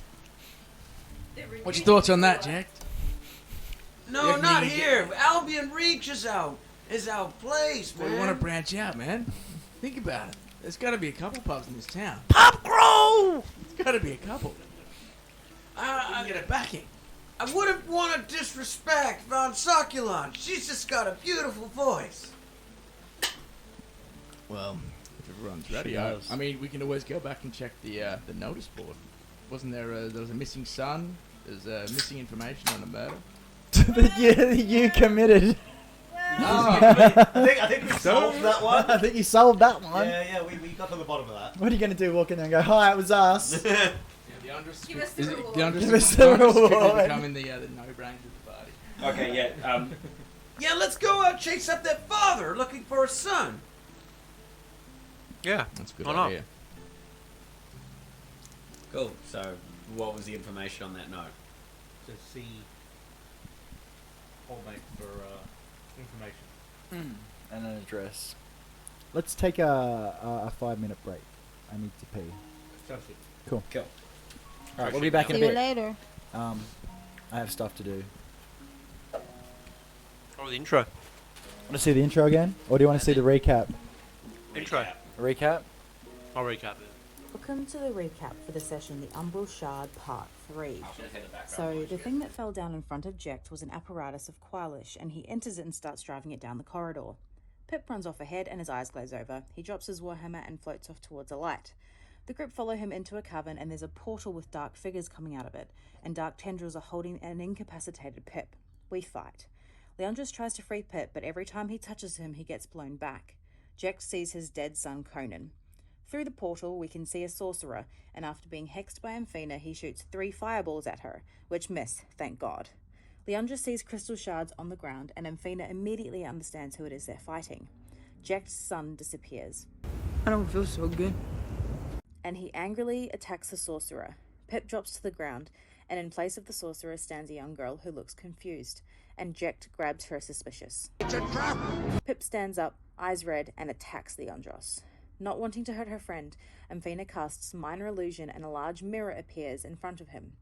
What's your thoughts on that, Jack? No, You not need to here. Albion Reach is our place, man. Well, we want to branch out, man. Think about it. There's got to be a couple pubs in this town. Pop Grow! There's got to be a couple. We can get a backing. I wouldn't want to disrespect Von Succulent. She's just got a beautiful voice. Well, if everyone's ready, She I does. mean, we can always go back and check the notice board. Wasn't there? There was a missing son. There's missing information on a murder. you committed. I think we solved that one. I think you solved that one. Yeah, we got to the bottom of that. What are you going to do? Walk in there and go, hi, it was us. Yeah, the Andres. Give us the is it- reward. The Andres. Give us the the Andres quickly reward. becoming the no-brainer of the party. Okay, yeah. Yeah, let's go chase up that father looking for a son. Yeah. That's a good Why not? idea. Cool. So, what was the information on that note? To see old mate for information. And an address. Let's take a 5-minute break. I need to pee. Sounds good. Cool. Cool. Alright, we'll be back in a See you bit. later. I have stuff to do. Oh, the intro. Want to see the intro again? Or do you want to see the recap? Intro. Recap? I'll recap it. Welcome to the recap for the session The Umbral Shard Part 3. So, the thing that fell down in front of Jecht was an apparatus of Quilish, and he enters it and starts driving it down the corridor. Pip runs off ahead and his eyes glaze over. He drops his warhammer and floats off towards a light. The group follow him into a cavern, and there's a portal with dark figures coming out of it, and dark tendrils are holding an incapacitated Pip. We fight. Leandros tries to free Pip, but every time he touches him, he gets blown back. Jecht sees his dead son Conan. Through the portal, we can see a sorcerer, and after being hexed by Amphina, he shoots 3 fireballs at her, which miss, thank God. Leandros sees crystal shards on the ground, and Amphina immediately understands who it is they're fighting. Jecht's son disappears, I don't feel so good. and he angrily attacks the sorcerer. Pip drops to the ground, and in place of the sorcerer stands a young girl who looks confused, and Jecht grabs her suspicious. It's a trap! Pip stands up, eyes red, and attacks Leandros. Not wanting to hurt her friend, Amphina casts Minor Illusion and a large mirror appears in front of him.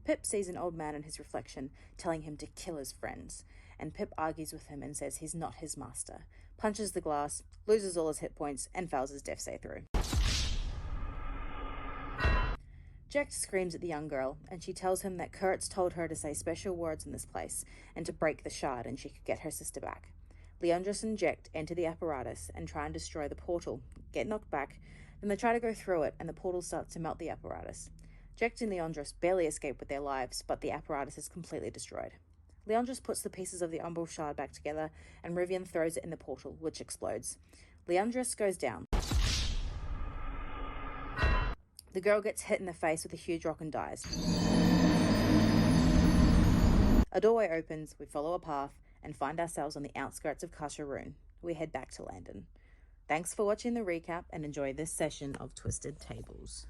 Pip sees an old man in his reflection, telling him to kill his friends, and Pip argues with him and says he's not his master, punches the glass, loses all his hit points, and fails his death save through. Jecht screams at the young girl, and she tells him that Kurtz told her to say special words in this place, and to break the shard and she could get her sister back. Leandros and Jecht enter the apparatus and try and destroy the portal, get knocked back, then they try to go through it and the portal starts to melt the apparatus. Jecht and Leandros barely escape with their lives, but the apparatus is completely destroyed. Leandros puts the pieces of the Umbral Shard back together, and Rivian throws it in the portal, which explodes. Leandros goes down. The girl gets hit in the face with a huge rock and dies. A doorway opens, we follow a path, and find ourselves on the outskirts of Kasharoon. We head back to Landon. Thanks for watching the recap, and enjoy this session of Twisted Tables.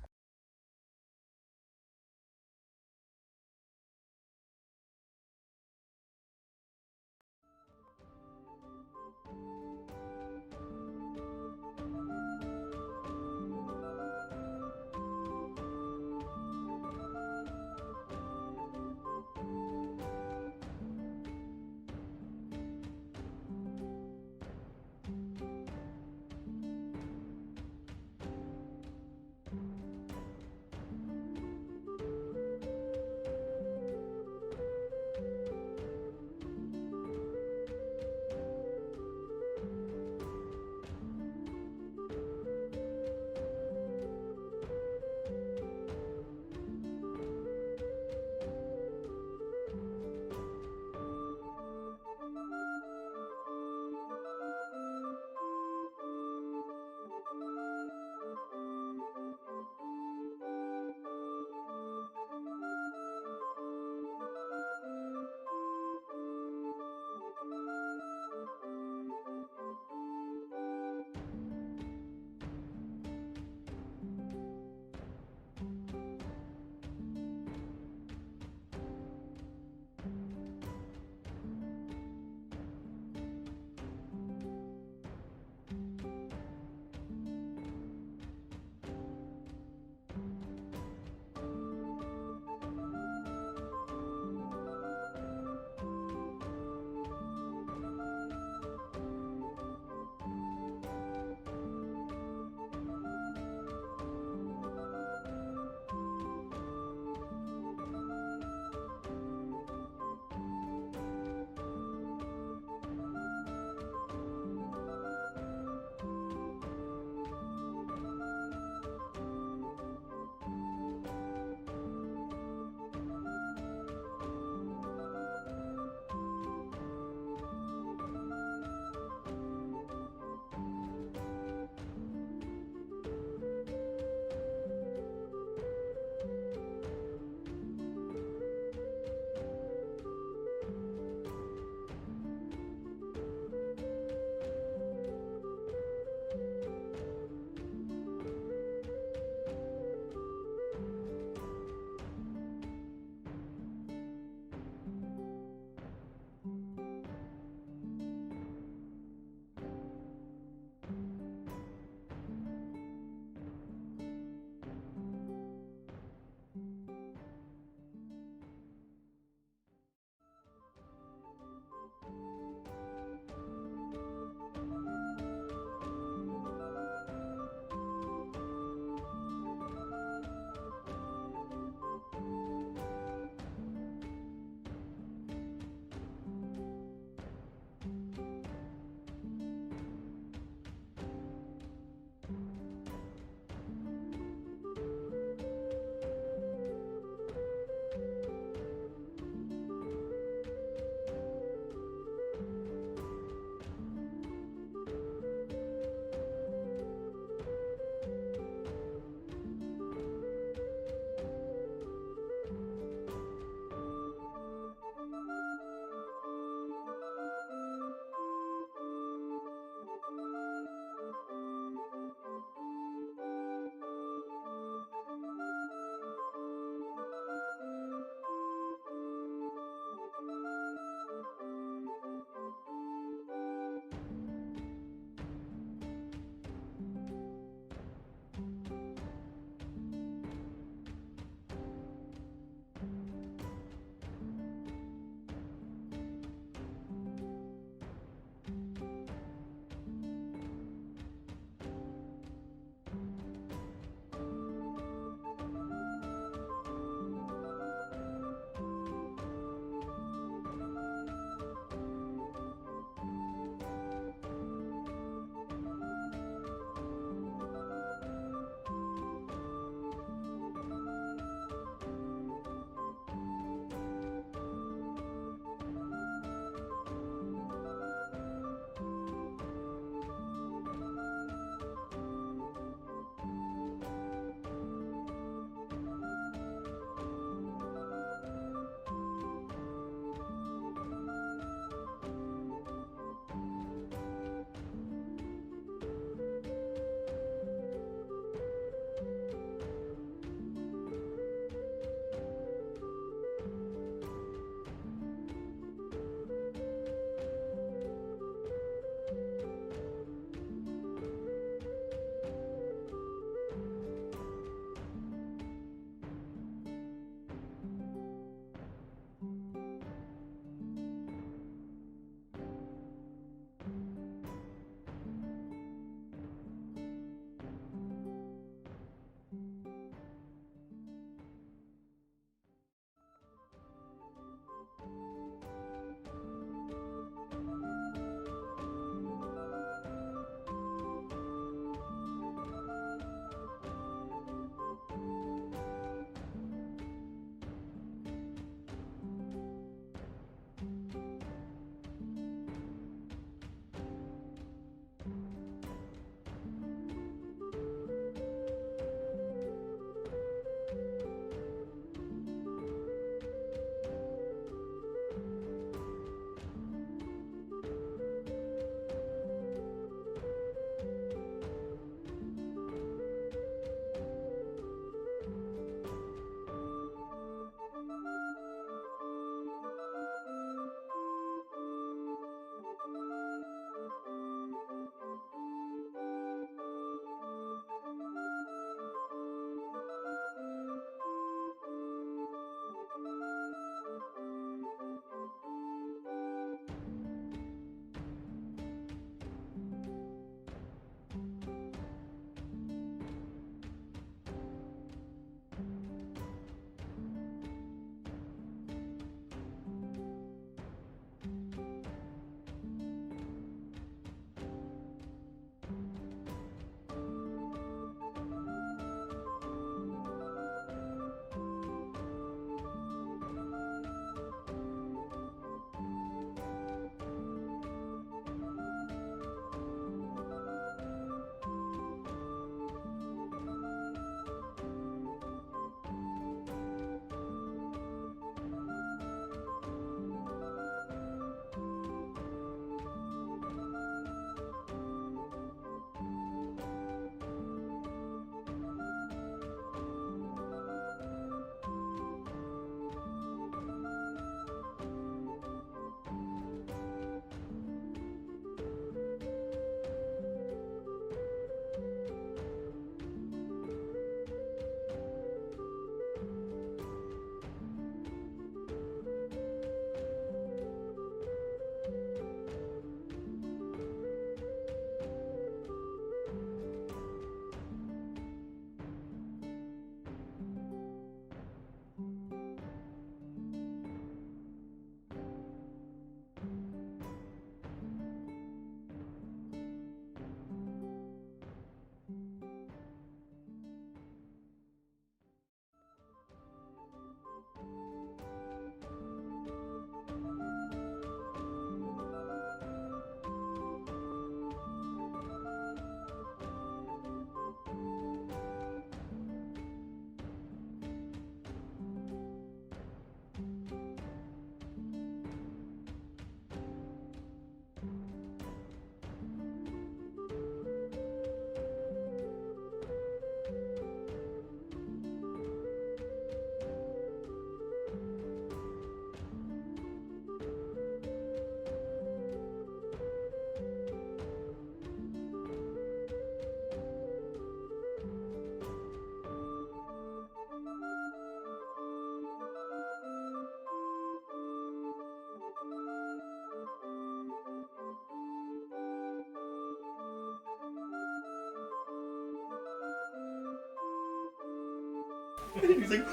He's like,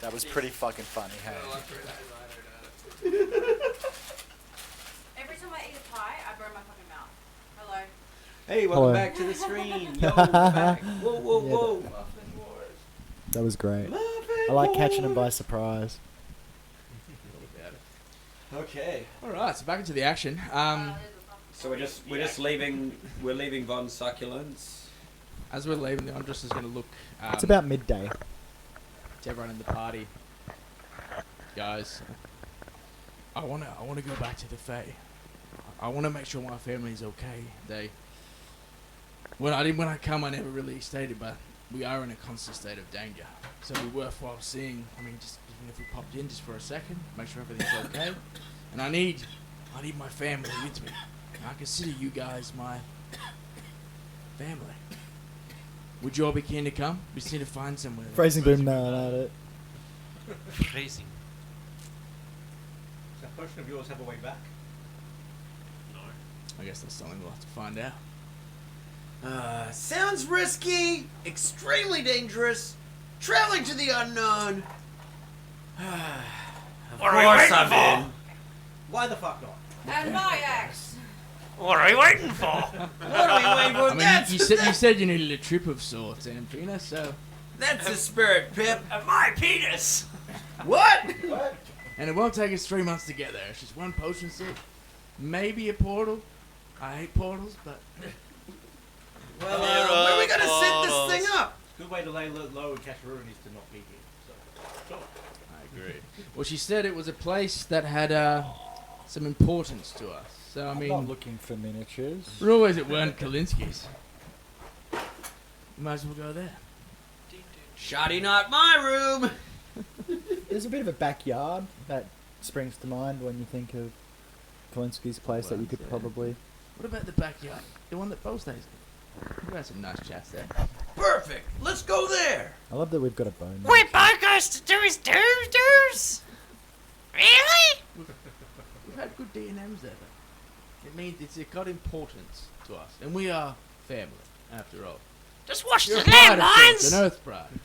That was pretty fucking funny, hey? Every time I eat a pie, I burn my fucking mouth. Hello. Hey, welcome Hello. back to the stream. Yo, we're back. Whoa, whoa, Yeah, whoa. That was great. Muffin I like catching them by Wars. surprise. Okay. All right, so back into the action. So we're just leaving Von Succulents. As we're leaving, the Andros is going to look. It's about midday. To everyone in the party, guys. I wanna go back to the Fae. I wanna make sure my family's okay. When I come, I never really stated, but we are in a constant state of danger. So it'd be worthwhile seeing. I mean, just even if we popped in just for a second, make sure everything's okay. And I need my family with me. I consider you guys my family. Would you all be keen to come? We just need to find somewhere. Phrasing boom, no, not it. Crazy. does that potion of yours have a way back? I guess that's something we'll have to find out. Sounds risky, extremely dangerous, traveling to the unknown. Of course I'm in. Why the fuck not? And my axe. What are we waiting for? What are we waiting for? I mean, you said you needed a trip of sorts, Ampina, so... That's the spirit, Pip. My penis! What? And it won't take us 3 months to get there. It's just one potion set, maybe a portal. I hate portals, but... Well, where are we gonna set this thing up? Good way to lay low and catch ruin is to not be here. So, I agree. Well, she said it was a place that had some importance to us. So, I I'm mean... not looking for miniatures. We're always at weren't Kalinsky's. Might as well go there. Shoddy, not my room. There's a bit of a backyard that springs to mind when you think of Kalinsky's place that you could probably... What about the backyard? The one that Bo stays in? We've had some nice chats there. Perfect. Let's go there. I love that we've got a bone. Wait, Bo goes to do his do's? Really? We've had good D&Ms there, though. It means it's got importance to us. And we are family, after all. Just watch You're the a pride of sorts, landmines! an earth pride.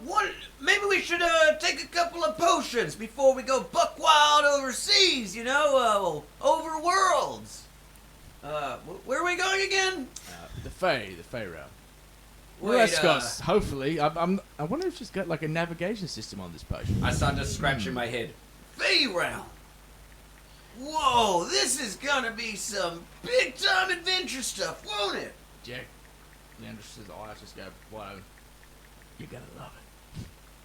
What? Maybe we should take a couple of potions before we go buck wild overseas. You know, over worlds. Where are we going again? The Fae realm. Wait, Well, that's got, hopefully, I wonder if she's got like a navigation system on this potion. I started scratching my head. Fey realm. Whoa, this is gonna be some big time adventure stuff, won't it? Jack, Leandra's eyes just go wide open. You're gonna love it.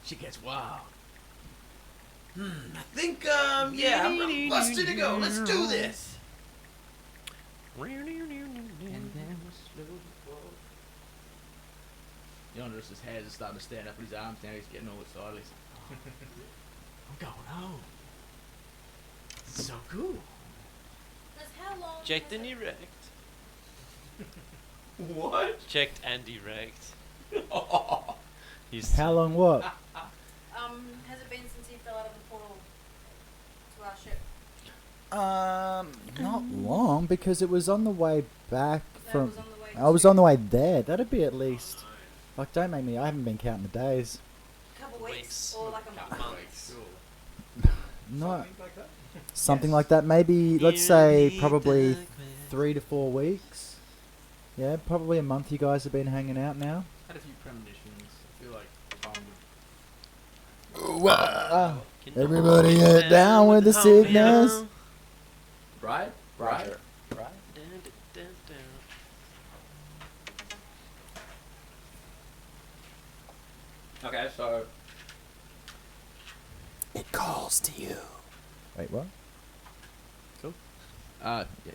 She gets wild. I think, yeah, I'm busted to go. Let's do this. And then we slowly fall. Leandra's hairs are starting to stand up in his arms now. He's getting all excited. He's like, oh, I'm going home. It's so cool. How long Checked and erect. What? Checked and erect. He's How long what? has it been since he fell out of the portal to our ship? Not long because it was on the way back from. was on the way I was on the way there. That'd be at least. Like, don't make me. I haven't been counting the days. A couple weeks or like a month? No, something like that. something like that. Maybe let's say probably 3 to 4 weeks. Yeah, probably a month. You guys have been hanging out now. Had a few premonitions. I feel like Everybody get down with the sickness. Right? Roger. Okay, so It calls to you. Wait, what?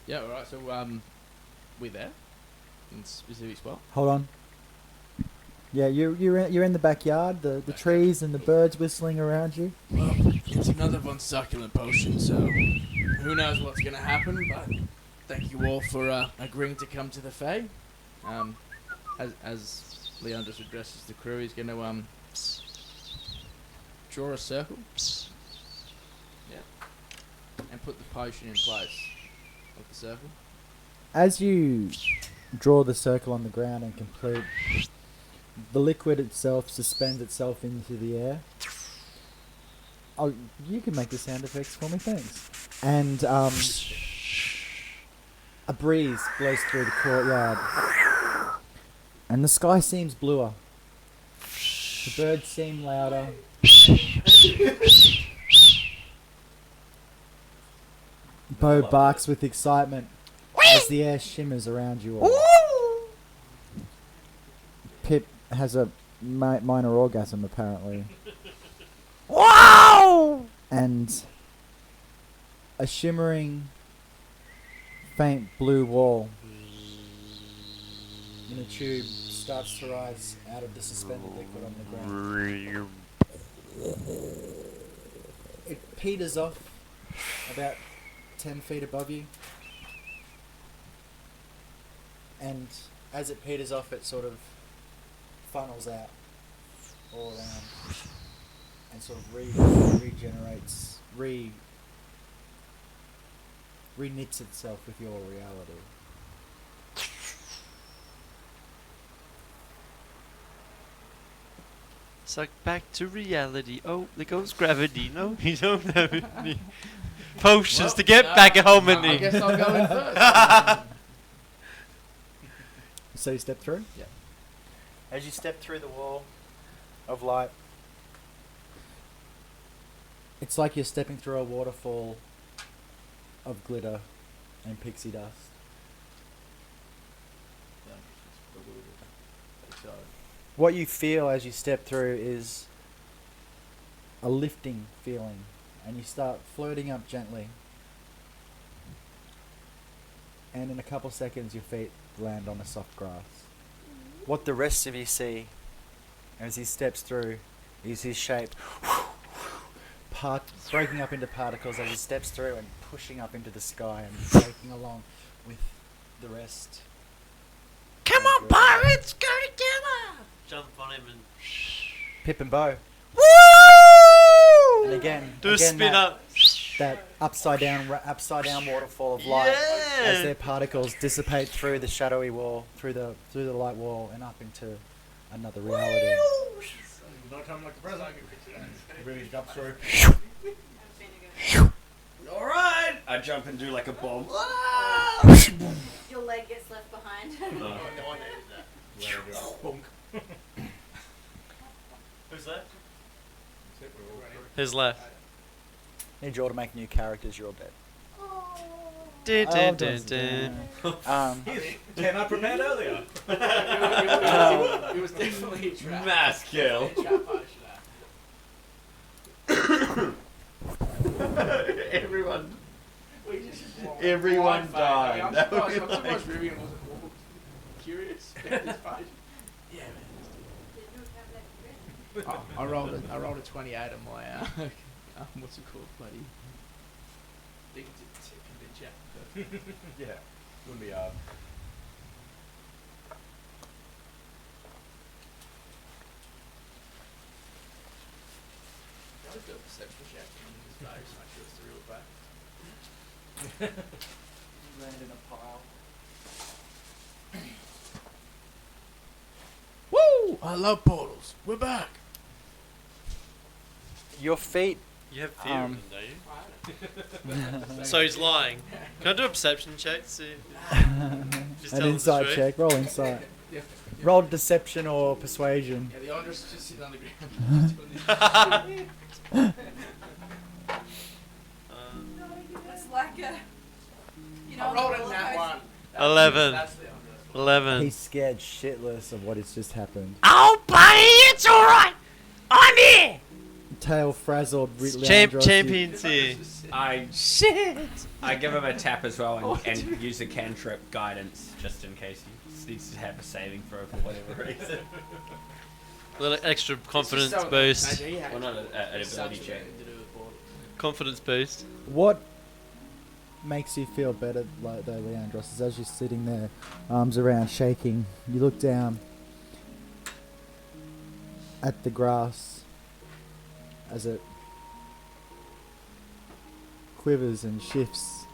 yeah, alright, so, we're there? In a specific spot? Hold on. Yeah, you're in the backyard. The trees and the birds whistling around you. Well, it's another one succulent potion, so who knows what's gonna happen, but thank you all for agreeing to come to the Fae. As Leon just addresses the crew, he's gonna, draw a circle. Yeah. And put the potion in place of the circle. As you draw the circle on the ground and complete. The liquid itself suspends itself into the air. Oh, you can make the sound effects for me, thanks. And a breeze blows through the courtyard, and the sky seems bluer. The birds seem louder. Bo barks with excitement as the air shimmers around you all. Pip has a minor orgasm, apparently. Wow! And a shimmering, faint blue wall in a tube starts to rise out of the suspended liquid on the ground. It peters off about 10 feet above you. And as it peters off, it sort of funnels out all around and sort of regenerates, reknits itself with your reality. Suck back to reality. Oh, there goes gravity. No, you don't have any potions to get back at home. I guess I'll go in first. So you step through? Yeah. As you step through the wall of light, it's like you're stepping through a waterfall of glitter and pixie dust. What you feel as you step through is a lifting feeling, and you start floating up gently. And in a couple seconds, your feet land on the soft grass. What the rest of you see as he steps through is his shape breaking up into particles as he steps through and pushing up into the sky and breaking along with the rest. Come on, pirates, go together! Jump on him and Pip and Bo. woo! And again, Do a spin up. That upside down waterfall of light as Yeah. their particles dissipate through the shadowy wall, through the light wall, and up into another reality. No time like the present. Really jump through. Alright! I jump and do like a bomb. Your leg gets left behind. Who's left? Who's left? Need you all to make new characters. You're all dead. Dun, Oh, dun, dun, dun, dun. Ten I prepared earlier. It was definitely a trap. Mass kill. Everyone died. I'm That would surprised, be I'm like- surprised Rivian wasn't more curious about this page. Yeah, man. I rolled a 28 on my what's it called, bloody thing to convince you. Yeah, wouldn't be hard. I do a perception check on this page to make sure it's the real fact. Land in a pile. Woo! I love portals. We're back. Your feet. You have fear of them, don't you? So he's lying. Can I do a perception check? See. Just An tell us the insight truth. check. Roll insight. Yeah. Roll deception or persuasion. Yeah, the Andres just sitting on the ground. just doing this. It's like a. You know, I rolled roller in that coaster. one. 11. That's the Andres. 11. He's scared shitless of what has just happened. Oh, buddy, it's all right. I'm here. Tail frazzled. Champion's here. I give him a tap as well and use a cantrip guidance just in case he needs to have a saving throw for whatever reason. A little extra confidence Just so- boost. Imagine he had Well, not an such ability a check. thing to do with portals. Confidence boost. What makes you feel better, like though, Leandros, is as you're sitting there, arms around, shaking. You look down at the grass as it quivers and shifts.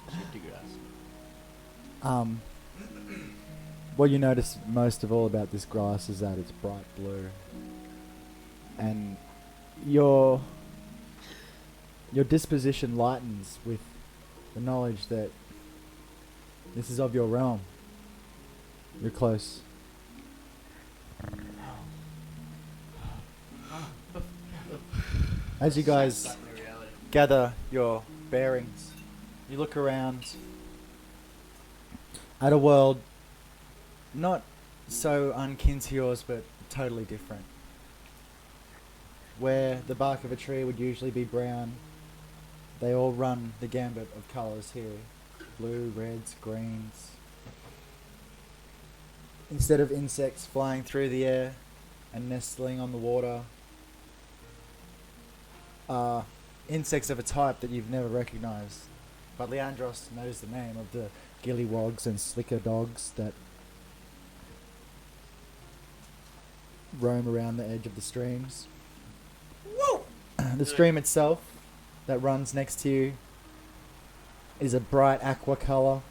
Shifty grass. What you notice most of all about this grass is that it's bright blue, and your disposition lightens with the knowledge that this is of your realm. You're close. As you guys gather your bearings, you look around at a world not so unkin to yours, but totally different. Where the bark of a tree would usually be brown, they all run the gambit of colours here. Blue, reds, greens. Instead of insects flying through the air and nestling on the water, are insects of a type that you've never recognised. But Leandros knows the name of the gillywogs and slicker dogs that roam around the edge of the streams. Whoa! The stream itself that runs next to you is a bright aqua colour,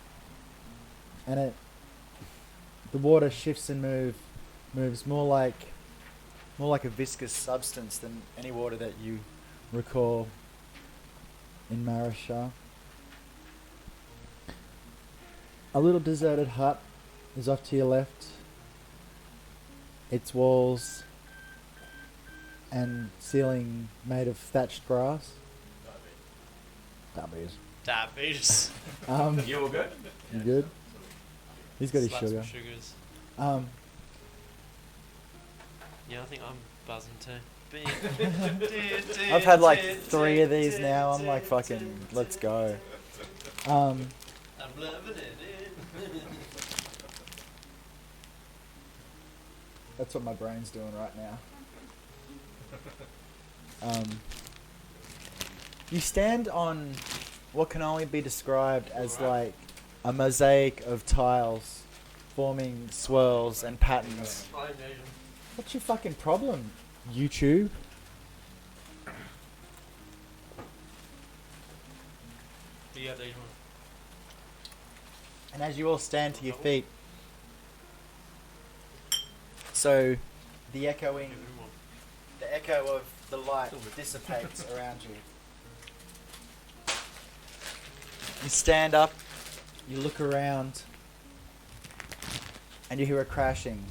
and the water shifts and moves more like a viscous substance than any water that you recall in Marashar. A little deserted hut is off to your left. Its walls and ceiling made of thatched grass. Diabetes. You all good? You good? He's got his Slaps sugar. with sugars. Yeah, I think I'm buzzing too. I've had like 3 of these now. I'm like, fucking, let's go. I'm loving it. That's what my brain's doing right now. You stand on what can only be described as like a mosaic of tiles forming swirls and patterns. What's your fucking problem, YouTube? Do you have these ones? And as you all stand to your feet, so the echo of the light dissipates around you. You stand up, you look around, and you hear a crashing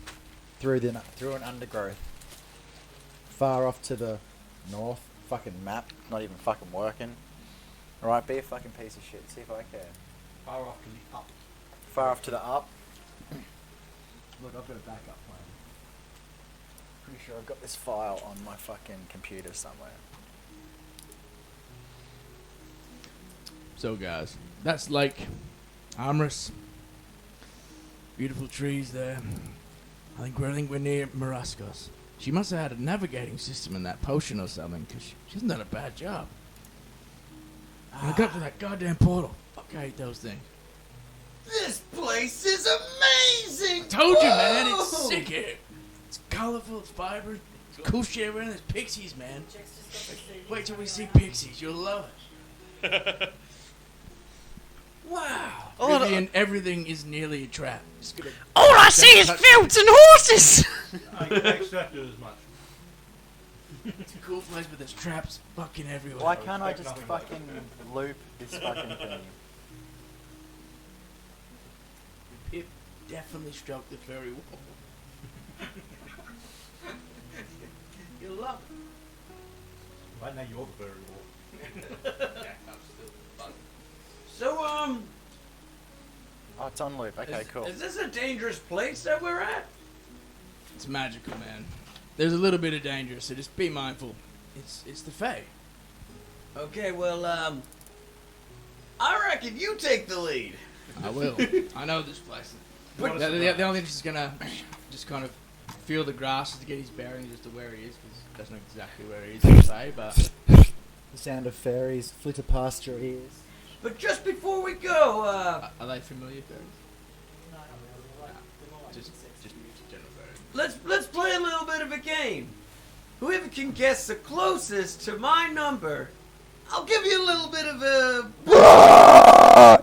through an undergrowth. Far off to the north. Fucking map, not even fucking working. Alright, be a fucking piece of shit, see if I can. Far off to the up. Far off to the up. Look, I've got a backup plan. Pretty sure I've got this file on my fucking computer somewhere. So guys, that's Lake Amorous. Beautiful trees there. I think we're near Marascos. She must have had a navigating system in that potion or something, because she hasn't done a bad job. I got to that goddamn portal. Fuck, I hate those things. This place is amazing! Told you, man, it's sick here. It's colorful, it's vibrant, it's cool shit around. There's pixies, man. Wait till we see pixies, you'll love it. Wow. Everything is nearly a trap. All I see is fields and horses! I can accept it as much. It's a cool place, but there's traps fucking everywhere. Why can't I just fucking loop this fucking thing? Pip definitely stroked it very well. You'll love it. Right now you're the very wall. So, Oh, it's on loop. Okay, cool. Is this a dangerous place that we're at? It's magical, man. There's a little bit of danger, so just be mindful. It's the Fae. Okay, well, I reckon you take the lead. I will. I know this place. The only thing is gonna just kind of feel the grass to get his bearings as to where he is, because he doesn't know exactly where he is per se, but The sound of fairies flitter past your ears. But just before we go, are they familiar fairies? Just general fairies. let's play a little bit of a game. Whoever can guess the closest to my number, I'll give you a little bit of a...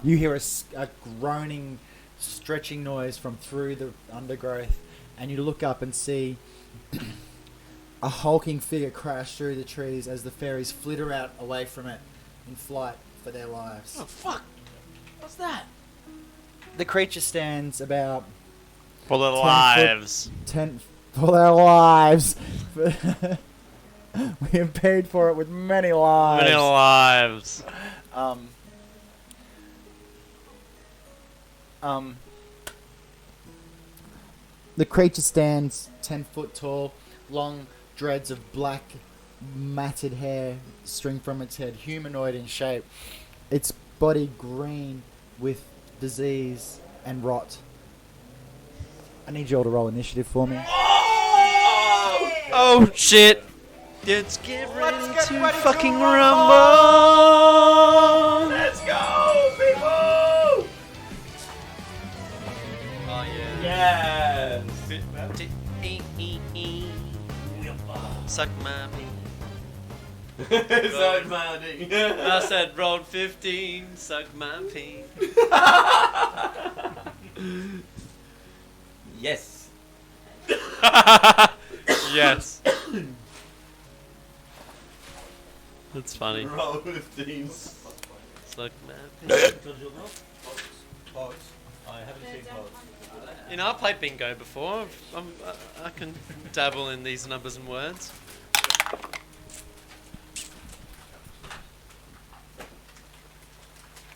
You hear a groaning stretching noise from through the undergrowth, and you look up and see a hulking figure crash through the trees as the fairies flitter out away from it in flight for their lives. Oh fuck! What's that? The creature stands about For their 10 lives. 10 for their lives. We have paid for it with many lives. Many lives. The creature stands 10 foot tall, long dreads of black matted hair string from its head, humanoid in shape. Its body green with disease and rot. I need you all to roll initiative for me. Oh shit! Let's get ready to fucking rumble! Let's go, people! Oh yeah. Yes. Suck my pee. So demanding. I said rolled 15, suck my pee. Yes. Yes. That's funny. Roll 15. Suck my pee. Boats. I haven't seen boats. You know, I played bingo before. I can dabble in these numbers and words.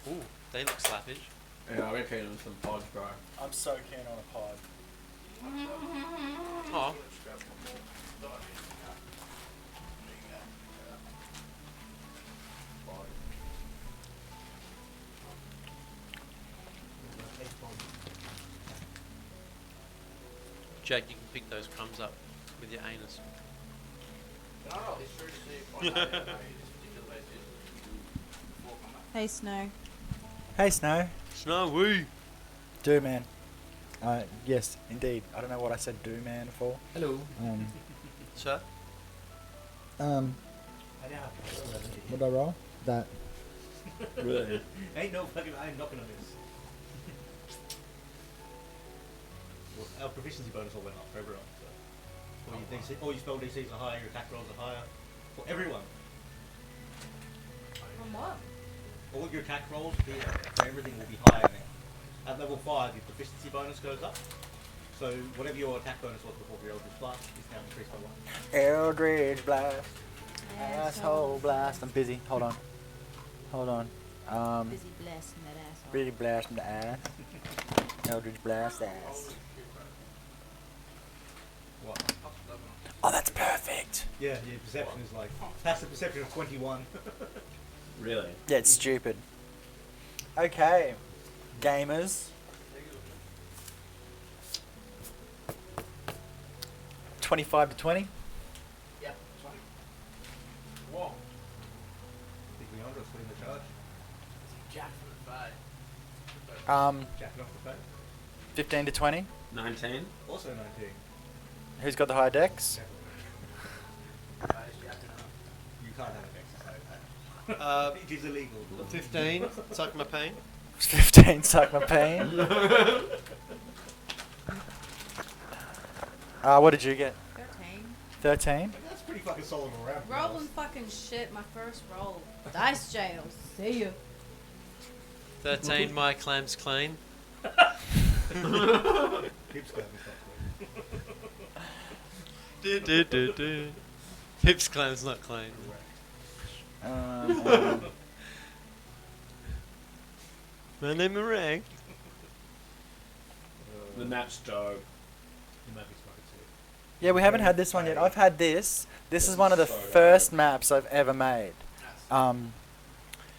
Ooh, they look slappage. Yeah, we're keen on some pods, bro. I'm so keen on a pod. Oh. Jack, you can pick those crumbs up with your anus. Hey, Snow. Hey, Snow. Snowy. Do man. Yes, indeed. I don't know what I said do man for. Hello. Sir? What did I roll? That. Really? Ain't no fucking. I'm not gonna miss. Well, our proficiency bonus all went up for everyone. So all your spell DCs are higher, your attack rolls are higher for everyone. On what? All your attack rolls for everything will be higher now. At level 5, your proficiency bonus goes up. So whatever your attack bonus was before your Eldritch Blast is now increased by 1. Eldritch blast. Asshole blast. I'm busy. Hold on. Busy blasting that asshole. Really blasting the ass. Eldritch blast ass. What? Oh, that's perfect. Yeah, your perception is like passive perception of 21. Really? Yeah, it's stupid. Okay, gamers. 25 to 20. Yep, 20. Whoa. I think Leandra's putting the charge. Jack for the fade. Jacking off the fade. 15 to 20. 19. Also 19. Who's got the high decks? You can't have an exercise. It is illegal. 15, suck my pain. 15, suck my pain. What did you get? 13. 13? That's pretty fucking solid all around. Rolling fucking shit, my first roll. Dice jail. See you. 13, my clam's clean. Hips got me Do. Hips clam's not clean. My name is Rank. The map's dope. You might be smoking too. Yeah, we haven't had this one yet. I've had this. This is one of the first maps I've ever made.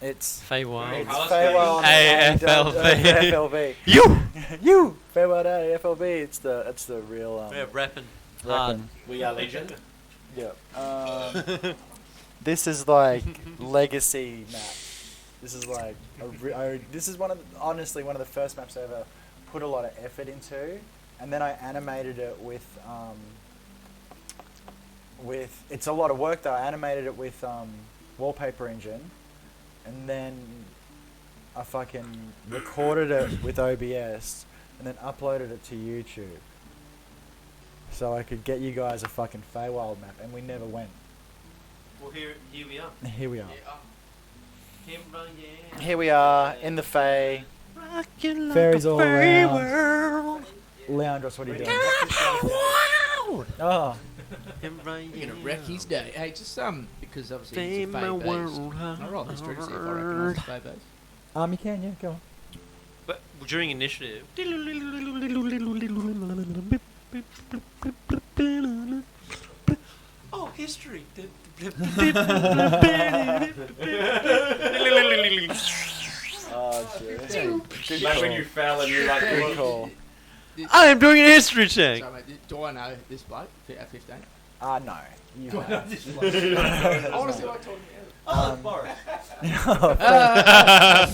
It's Feywild. It's Feywild AFLV. AFLV. You! Feywild AFLV. It's the real We're repping hard. We are legend. Yeah. This is like legacy map. This is like this is honestly one of the first maps I ever put a lot of effort into, and then I animated it with it's a lot of work though. I animated it with Wallpaper Engine, and then I fucking recorded it with OBS, and then uploaded it to YouTube. So I could get you guys a fucking Feywild map, and we never went. Well, here we are. Here we are. Yeah. Here we are in the Fey. Fairies all around. Leandros, what are you doing? Oh. You're gonna wreck his day. Hey, just because obviously it's a Fey base. I roll history to see if I recognise the Fey base. You can, yeah, go on. But during initiative. Oh, history. Oh, shit. Like when you fell and you're like, Good call. I am doing a history check. So, mate, do I know this bloke at 15? No. You have. I want to see what I told you. Oh, Boris.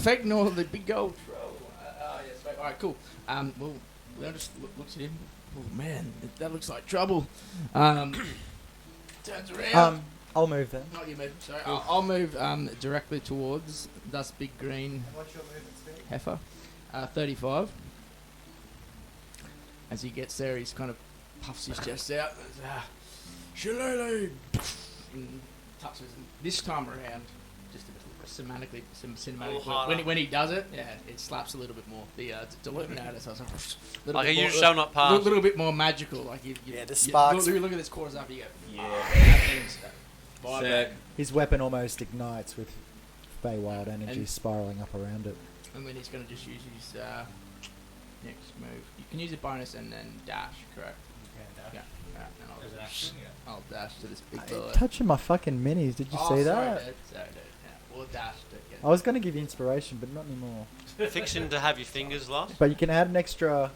Fegnor, the big gold troll. Yes, mate. All right, cool. Well, Leon just looks at him. Oh man, that looks like trouble. Turns around. I'll move then. Not you move. Sorry, I'll move directly towards this big green. And what's your movement speed? Heifer. 35. As he gets there, he's kind of puffs his chest out. Shillelagh! And touches him. This time around, just a bit cinematically. harder. When he does it, yeah, it slaps a little bit more. The Deluminator, so it's Like a you shall not pass. A little bit more magical. Like you the sparks. Look at this chorus after you go. yeah. Sick. His weapon almost ignites with Feywild energy spiraling up around it. And then he's going to just use his next move. You can use a bonus and then dash, correct? Yeah. And I'll dash to this big boy. Touching my fucking minis, did you see that? Sorry, dude. Yeah, we'll dash to get I was going to give you inspiration, but not anymore. Fiction to have your fingers lost. But you can add an extra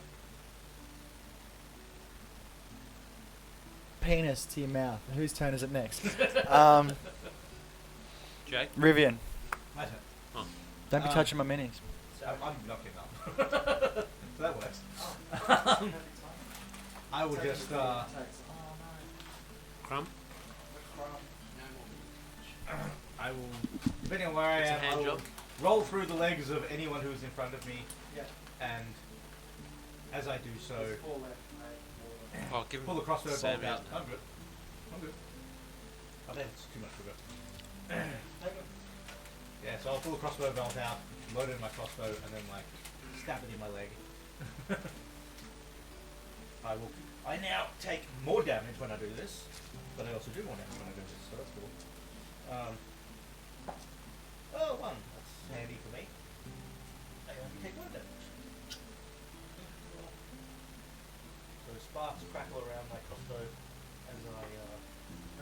penis to your mouth. Whose turn is it next? Jake? Rivian. My turn. Oh. Don't be touching my minis. So I'm knocking up. So that works. I will just Crumb? I will, depending on where I It's a am, hand I will job. roll through the legs of anyone who's in front of me. And as I do so, Oh, give him pull the crossbow Sam bolt out. out. I'm good. I think it's too much sugar. Yeah, so I'll pull the crossbow bolt out, load it in my crossbow, and then like stab it in my leg. I now take more damage when I do this, but I also do more damage when I do this, so that's cool. Oh, 1. That's handy for me. I only take 1 damage. So sparks crackle around my crossbow as I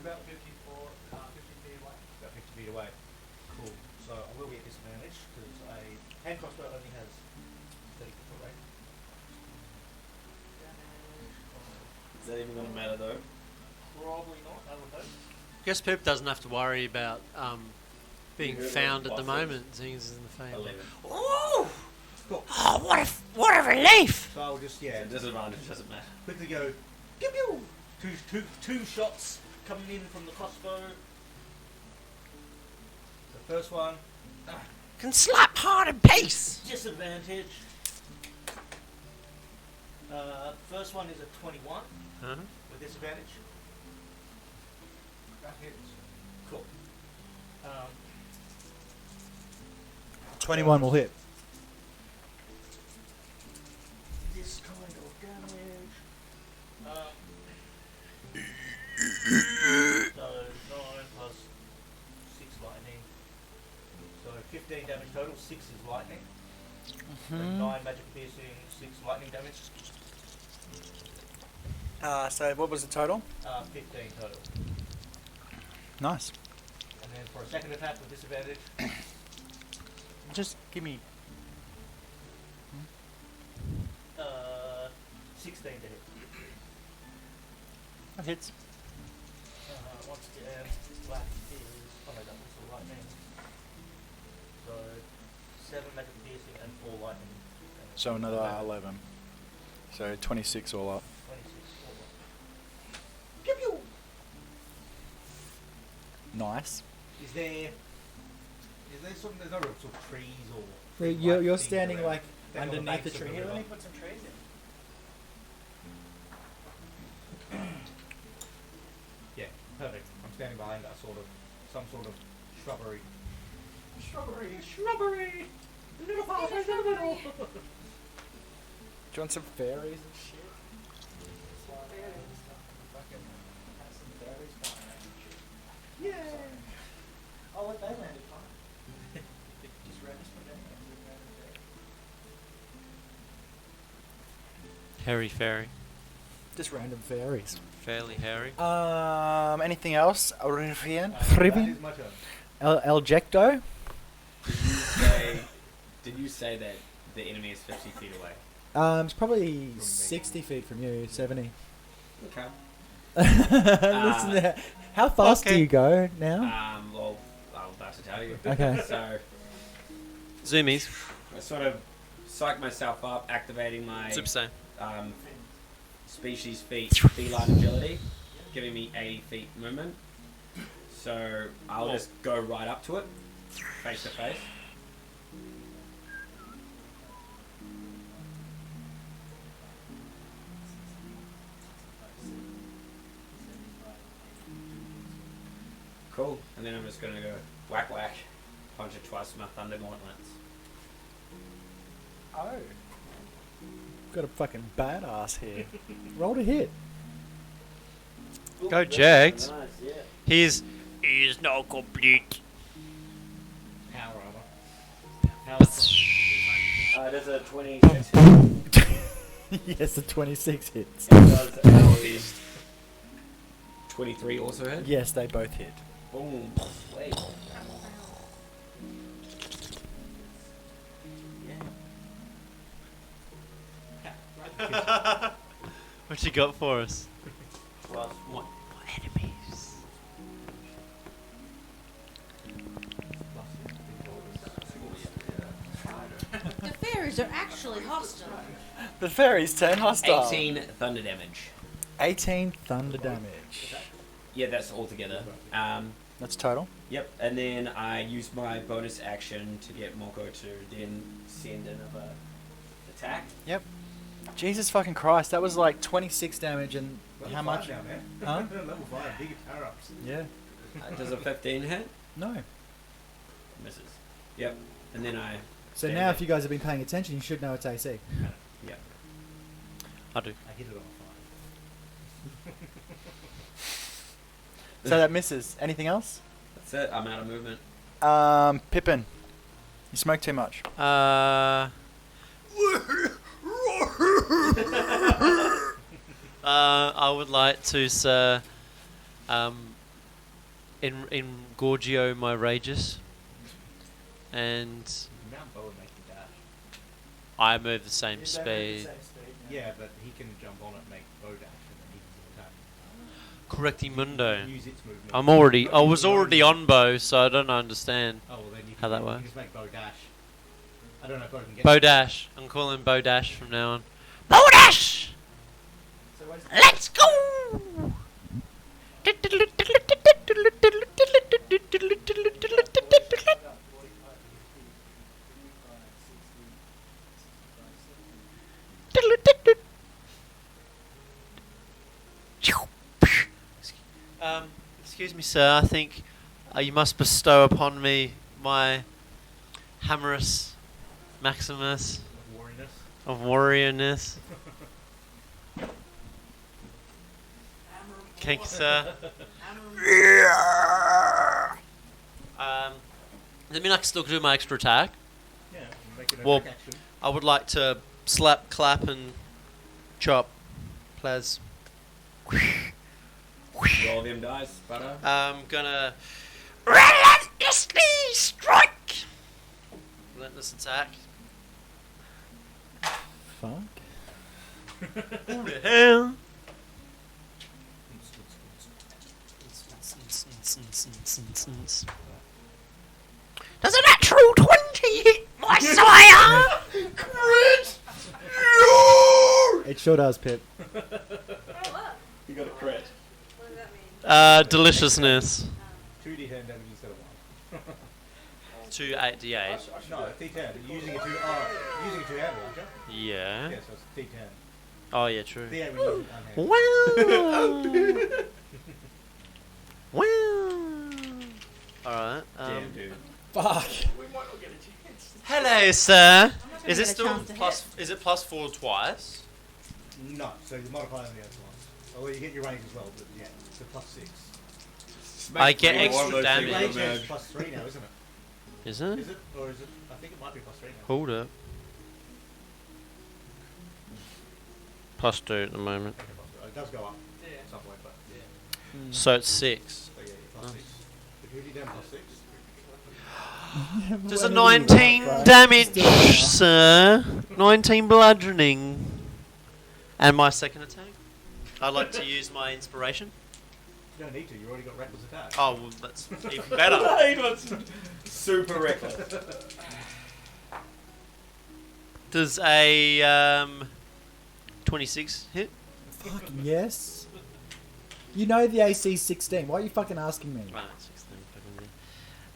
about 50 feet away. About 50 feet away. Cool. So I will be at disadvantage because a hand crossbow only has 30 foot range. Is that even going to matter though? Probably not. I would hope. Guess Pip doesn't have to worry about being You heard found those at the buffers? moment. Seeing as he's in the fame. 11. Ooh! Cool. Oh, what a relief! So I'll just Disadvantage doesn't matter. quickly go pew pew. Two shots coming in from the crossbow. The first one, Can slap hard and pace. disadvantage. First one is a 21 Uh-huh. with disadvantage. That hits. Cool. 21 will hit. This kind of damage. So 9 plus 6 lightning. So 15 damage total. 6 is lightning. So 9 magic piercing, 6 lightning damage. So what was the total? 15 total. Nice. And then for a second attack with disadvantage, Just give me... 16 to hit. That hits. Once again, black is... Oh no, that was the lightning. So 7 magic piercing and 4 lightning. So another 11. So 26 all up. 26 all up. Pew pew! Nice. Is there no real sort of trees or... You're things standing around? like Stand on Underneath the banks of tree. Here, river. let me put some trees in. Yeah, perfect. I'm standing behind some sort of shrubbery. Shrubbery! Little pathways in the middle! Do you want some fairies and shit? Yeah! Oh, look, they landed fine. Just ran from down Hairy fairy. Just random fairies. Fairly hairy. Anything else? Rivian? That is my turn. El Jecto? Did you say that the enemy is 50 feet away? It's probably 60 feet from you, 70. Okay. Listen there. How fast do okay. you go now? Well, I'm about to tell you. Okay. So, Zoomies. I sort of psych myself up, activating my Super saiyan. species feline agility, giving me 80 feet movement. So I'll just go right up to it, face to face. Cool. And then I'm just gonna go whack whack, punch it twice with my thunder gauntlets. Oh. Got a fucking badass here. Roll to hit. Go Jags. Nice, yeah. He's now complete. Power armor. There's a 26 hit. Yes, the 26 hits. And does a 23 also hit? Yes, they both hit. Boom. Wait. What you got for us? Plus one. What enemies? The fairies are actually hostile. The fairies turn hostile. 18 thunder damage. 18 thunder damage. Yeah, that's all together. That's total. Yep, and then I use my bonus action to get Moko to then send another attack. Yep. Jesus fucking Christ, that was like 26 damage and Level how 5 much? now, man. Huh? Level 5, bigger power ups. Yeah. Does a 15 hit? No. Misses. Yep, and then I... So stand now there. if you guys have been paying attention, you should know it's AC. Yep. I do. I hit it on 5. So that misses. Anything else? That's it, I'm out of movement. Pippin. You smoke too much. I would like to, sir, Gorgio my rages, and Mount Bow would make you dash. I move the same speed. Yeah, but he can jump on it and make bow dash and then he can attack. Correctimundo. Use its movement. I was already on bow, so I don't understand Oh, well then you how can, that you works. can just make bow dash. I don't know if I can get Bow dash. I'm calling bow dash from now on. Bow dash! Let's go! Excuse me, sir. I think you must bestow upon me my Hammerus Maximus Warriness. of warriorness. Thank you, sir. Does that mean I can still do my extra attack? Yeah, make an Well, attack action. I would like to slap, clap, and chop. Plas. Roll them dice, butter. I'm gonna relentlessly strike. Relentless attack. Fuck. Who the hell? Does a natural 20 hit my sire? Crit! It sure does, Pip. You got a crit. What does that mean? Deliciousness. 2d10 damage instead of 1. 2 8d8. No, D10. You're using a two-handed, aren't you? Yeah. Yeah, so it's D10. Oh yeah, true. D8 when you unhanded. Wow. Wow. All right. Damn, dude. Fuck. Hello, sir. not Is gonna it get a still chance to plus? Is it +4 twice? No, so you multiply on the other ones. Although you get your range as well, but yeah, it's a +6. I get Make extra one of those damage. things Range emerge. is +3 now, isn't it? Is it? Is it? Or is it? I think it might be +3 now. Hold up. +2 at the moment. Okay, it does go up at some point, but yeah. So it's 6. So yeah, you're +6. If you do down +6. Does a 19 damage, sir. 19 bludgeoning. And my second attack. I'd like to use my inspiration. You don't need to. You already got reckless attack. Oh, well, that's even better. Super reckless. Does a 26 hit? Fucking yes. You know the AC 16. Why are you fucking asking me? Ah, 16. fucking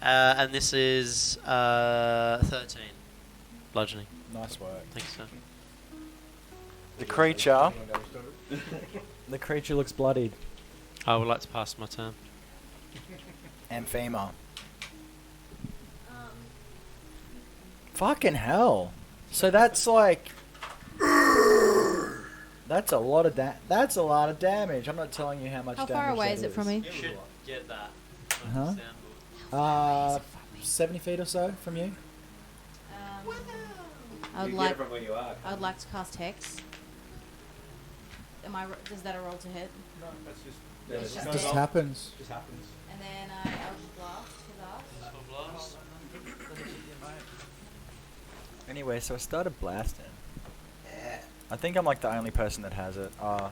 yeah. And this is 13 bludgeoning. Nice work. Thanks, sir. The creature looks bloodied. I would like to pass my turn. Amphema. Fucking hell. So that's like... That's a lot of that's a lot of damage. I'm not telling you how much How damage far away that is it from me? You should get that. Huh? Soundboard. 70 feet or so from you. I would You like. get it from where you are. I would like to cast Hex. Is that a roll to hit? No, that's just. It's it's just no Just roll. happens. Just happens. And then Eldritch Blast to that. Anyway, so I started blasting. I think I'm like the only person that has it. Yeah,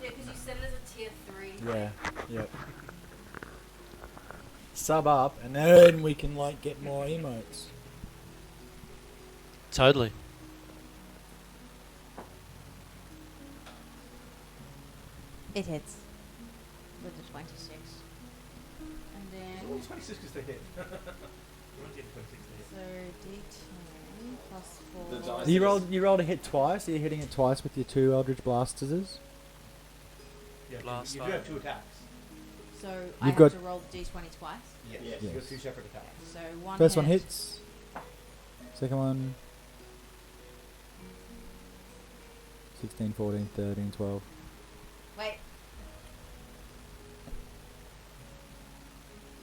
because you set it as a tier 3. Yeah. Yep. Sub up, and then we can like get more emotes. Totally. It hits. With the 26. And then. Well, 26 is the hit. You want to get 26 to hit. So D10 plus 4. The dice. You rolled a hit twice. Are you hitting it twice with your 2 Eldritch Blasters? Yeah, Blast you do have 2 attacks. So You've I have got- to roll the D20 twice. Yes. Yes. You got Yes. 2 separate attacks. So one First hit. one hits. Second one. 16, 14, 13, 12. Wait.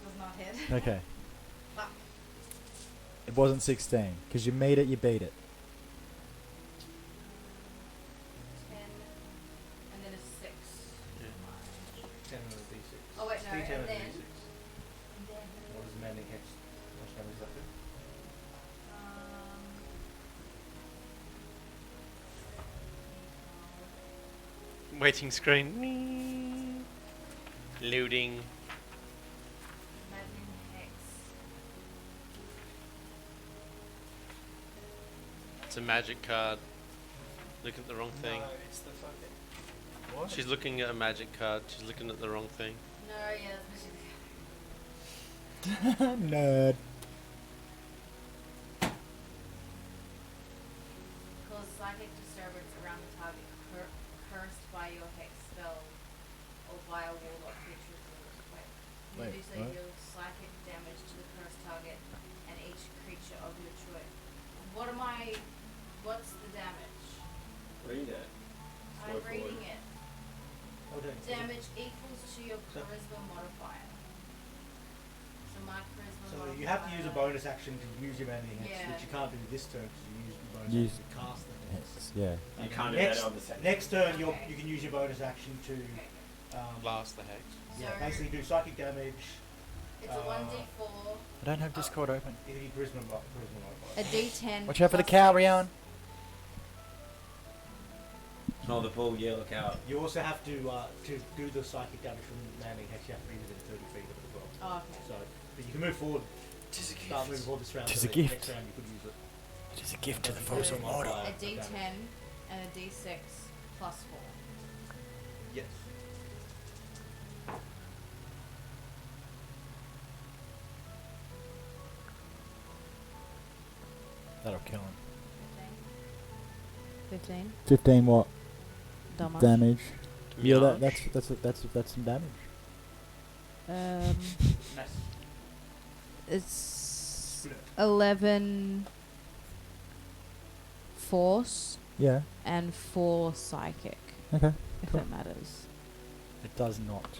Does not hit. Okay. Fuck. It wasn't 16. Because you made it, you beat it. 10. And then a 6. 10 and a d6. Oh, wait, no, D10 and and a then- d6. And then. What is Mending Hex? How much damage is that do? Waiting screen. Loading. Maddening Hex. It's a magic card. Looking at the wrong thing. it's the fucking... What? She's looking at a magic card. She's looking at the wrong thing. No, yeah, that's Nerd. Cause psychic disturbance around the target cursed by your hex spell or by a warlock creature. You Wait, do so what? you deal psychic damage to the cursed target and each creature of your choice. What's the damage? Read it. I'm Go forward. reading it. Oh, don't. Damage equals to your charisma modifier. So my charisma So modifier. you have to use a bonus action to use your Mending Hex, Yeah. which you can't do this turn because you use your bonus Use- action to cast the hex. Yeah. You can't do next, that on the second. Next turn, you Okay. can use your bonus action to Blast the hex. yeah, So- basically do psychic damage. It's a 1d4, I don't have Discord open. Any charisma modifier. a d10. Watch out for the plus cow, six. Rion. Oh, the bull, yeah, look out. You also have to do the psychic damage from Mending Hex. You have to be within 30 feet of it as well. Oh, okay. So, but you can move forward. Start moving forward this round. Tis so a that gift. Next round you could use it. It is a gift to the Doesn't foes of modify Mordor. A the d10 damage. and a d6 plus 4. Yes. That'll kill him. 15. 15 what? Damage. Damage. Yeah, Damage. that's some damage. It's 11 force Yeah. and 4 psychic, Okay. if Cool. it matters. It does not.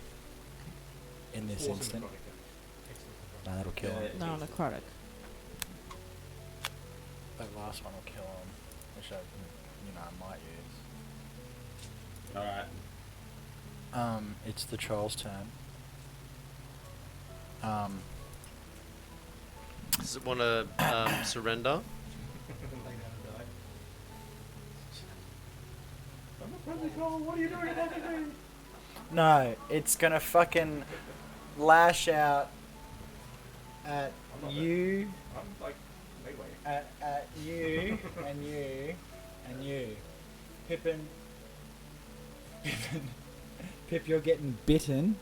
In this Force instant. necrotic, yeah. Excellent. No, that'll kill him. No, necrotic. That last one will kill him. Which I might use. Alright. It's the troll's turn. Does it want to surrender? Lay down and die. I'm a friendly troll, what are you doing about me? No, it's gonna fucking lash out at I'm not you, I'm like, anyway. at you, and you, and you. Pippin, Pip, you're getting bitten.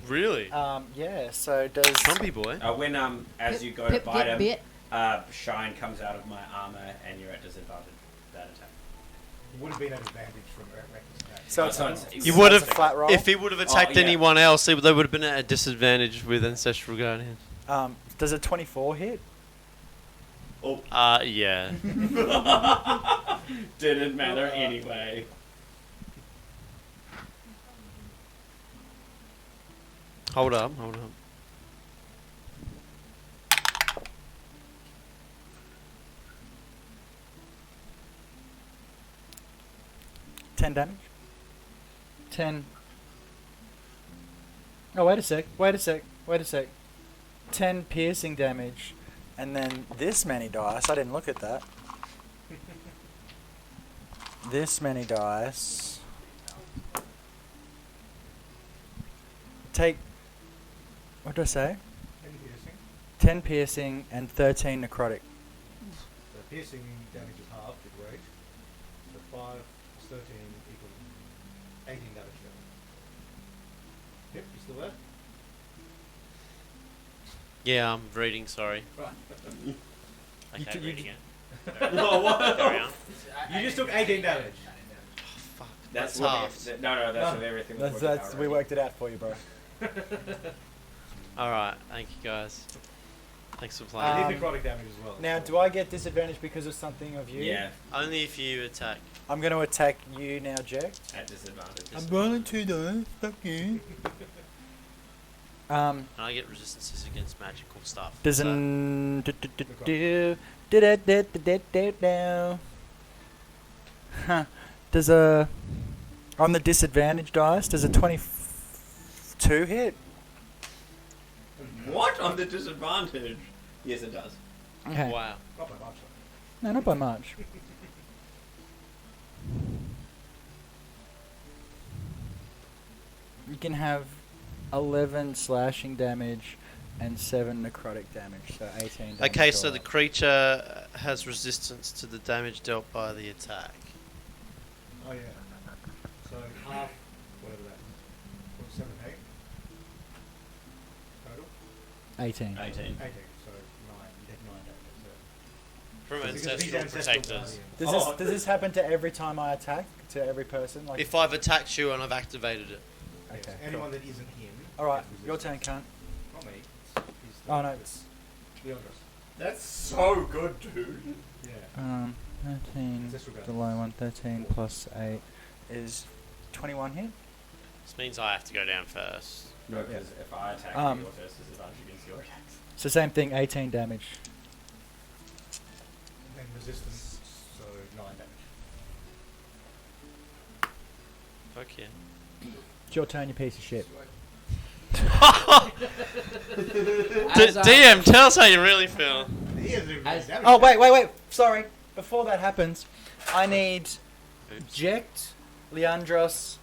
Really? Yeah. So does Trumpy boy. When as Pip- you go to Pip bite get him, bit. shine comes out of my armor and you're at disadvantage that attack. You would have been at advantage from reckless attack. so it's- You would it's a have, flat roll. if he would have attacked yeah. anyone else, they would have been at a disadvantage with Ancestral Guardian. Does a 24 hit? Yeah. Didn't matter anyway. Hold up. 10 damage. 10. Oh, wait a sec. 10 piercing damage. And then this many dice. I didn't look at that. This many dice. Take. What did I say? 10 piercing. 10 piercing and 13 necrotic. So piercing damage is halved with rage. So 5 plus 13 equals 18 damage then. Yep, you still there? Yeah, I'm reading. Sorry. Right. Okay, you- reading it. No, what? Carry on. You just took 18 damage. Fuck. That's That's what half. no, that's with everything. we've worked out we already. worked it out for you, bro. All right. Thank you guys. Thanks for You playing. did necrotic damage as well. Now, do I get disadvantage because of something of you? Yeah, Only if you attack. I'm going to attack you now, Jack. at disadvantage. rolling 2 dice. Fuck you. And I get resistances against magical stuff. Does so- an does a on the disadvantage dice does a 22 hit? What on the disadvantage? Yes, it does. Okay. Wow. Not by much. No, not by much. You can have 11 slashing damage and 7 necrotic damage, so 18 damage. Okay, so the total. creature has resistance to the damage dealt by the attack. Oh yeah. So half, whatever that. What's 7, 8? Total? 18. 18. 18. So 9. You take 9 damage. From Because he's ancestral protectors. guardian. Does this happen to every time I attack? To every person? Like, If I've attacked you and I've activated it. Yes, okay, anyone that isn't him. Alright, has your turn, resistance. cunt. Not me. He's the- Oh no, it's Leandros. That's so good, dude. Yeah. 13 Ancestral the guardian. low one, 13 plus 8 is 21 hit. This means I have to go down first. No, because if I attack Um, you, your first disadvantage against your attacks. So same thing, 18 damage. And resistance, so 9 damage. Fuck yeah. It's your turn, you piece of shit. DM, tell us how you really feel. He hasn't even As- damage. Oh, wait. Sorry. Before that happens, I need Oops. Jekt, Leandros,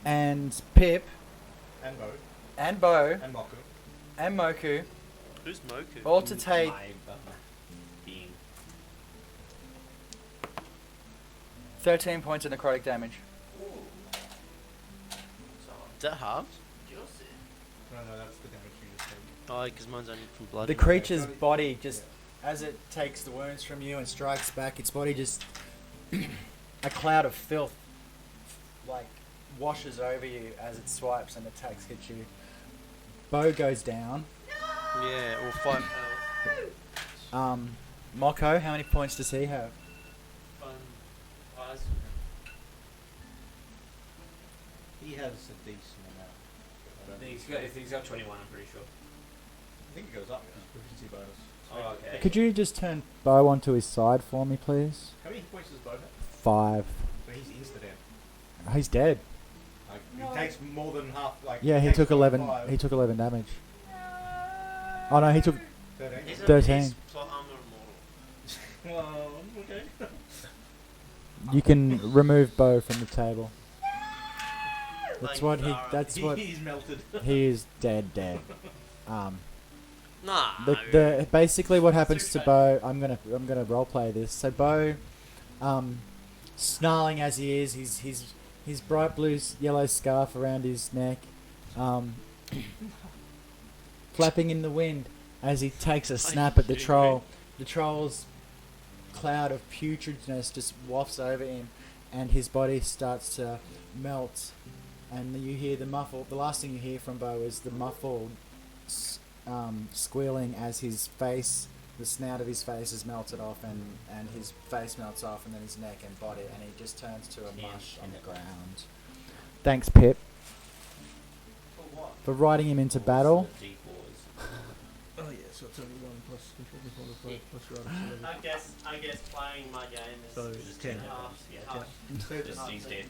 and Pip, And Bo. and Bo, And Moku. and Moku Who's Moku? all to take My, being. 13 points of necrotic damage. Is that halved? No, that's the damage you just taken. Oh, because mine's only from blood. The creature's body just as it takes the wounds from you and strikes back, its body just a cloud of filth like washes over you as it swipes and attacks hit you. Bo goes down. Yeah, well, 5 health. Moko, how many points does he have? He has a decent amount. I think he's got 21, I'm pretty sure. I think it goes up. Proficiency bonus. Oh, okay. Could you just turn Bo onto his side for me, please? How many hit points does Bo have? 5. So he's insta dead. He's dead. Like, he takes more than half. Like Yeah, he takes took 11. 5. He took 11 damage. Oh no, he took 13. He's 13. He's plot armor immortal. Well, okay. You can remove Bo from the table. That's Like, what he. alright. That's what He's melted. he is dead. Nah. The basically what happens to okay. Bo. I'm gonna roleplay this. So Bo, snarling as he is, his bright blue yellow scarf around his neck, flapping in the wind as he takes a snap at the troll. The troll's cloud of putridness just wafts over him, and his body starts to melt. And you hear the muffled. The last thing you hear from Bo is the muffled squealing as his face, the snout of his face is melted off, and his face melts off, and then his neck and body, and he just turns to a mush on the ground. Thanks, Pip, for riding him into battle. Oh yeah, so it's only 1 plus control modifier plus your other level. I guess playing my game is So just 10. Just he's dead.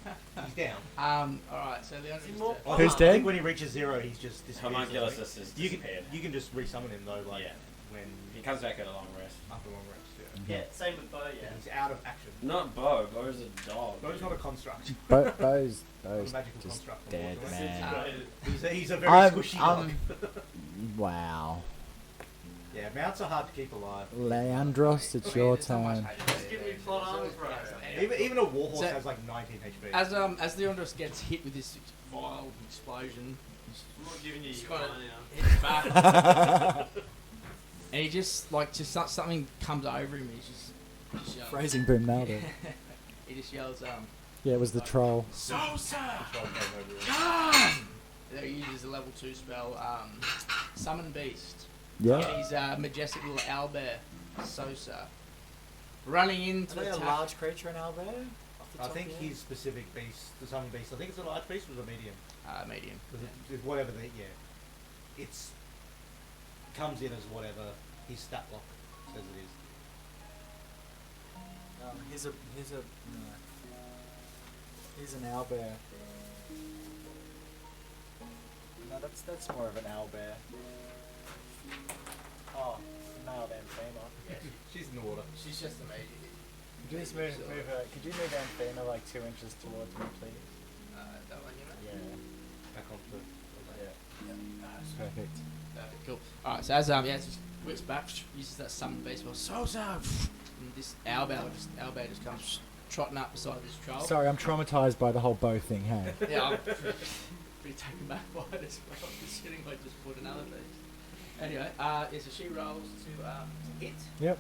He's down. Alright, so the other I Who's think- dead? I think when he reaches 0, he's just disappears. Homunculus is You can disappeared. you can just resummon him though, like Yeah. when He comes back at a long rest. after long rest. Yeah, same with Bo, yeah. He's out of action. Not Bo. Bo's a dog. Bo's not a construct. Bo's Not a magical just construct. dead, unfortunately. man. He's a very I'm- squishy I'm- dog. Wow. Yeah, mounts are hard to keep alive. Leandros, it's your turn. Just give me plot armor, bro. Even a warhorse So- has like 19 HP. As Leandros gets hit with this vile explosion, I'm not giving you he's your got money it hits back, and he just something comes over him. He just yells. Phrasing boom nailed it. He just yells, Yeah, it was the troll. Sosa! Control came over it. Come! He uses a level 2 spell, Summon Beast. Yeah. And he's a majestic little owlbear, Sosa, running into attack. creature in Albert? I think his specific beast, the summon beast, I think it's a large beast or a medium. Medium. Because it's whatever they, yeah. It's comes in as whatever his stat block says it is. He's an owlbear. No, that's more of an owlbear. Oh, male then female. Yeah, She's in the water. she's just a medium. Could you just move her? Could you move Anthema like 2 inches towards me, please? That one, you know? Yeah. Back onto Perfect. Cool. Alright, so as just whips back, uses that summon base spell, Sosa! And this owlbear just comes trotting up beside this troll. Sorry, I'm traumatized by the whole bow thing. Hey. Yeah, I'm pretty taken back by it as well, considering I just put another beast. Anyway, so she rolls to hit. Yep.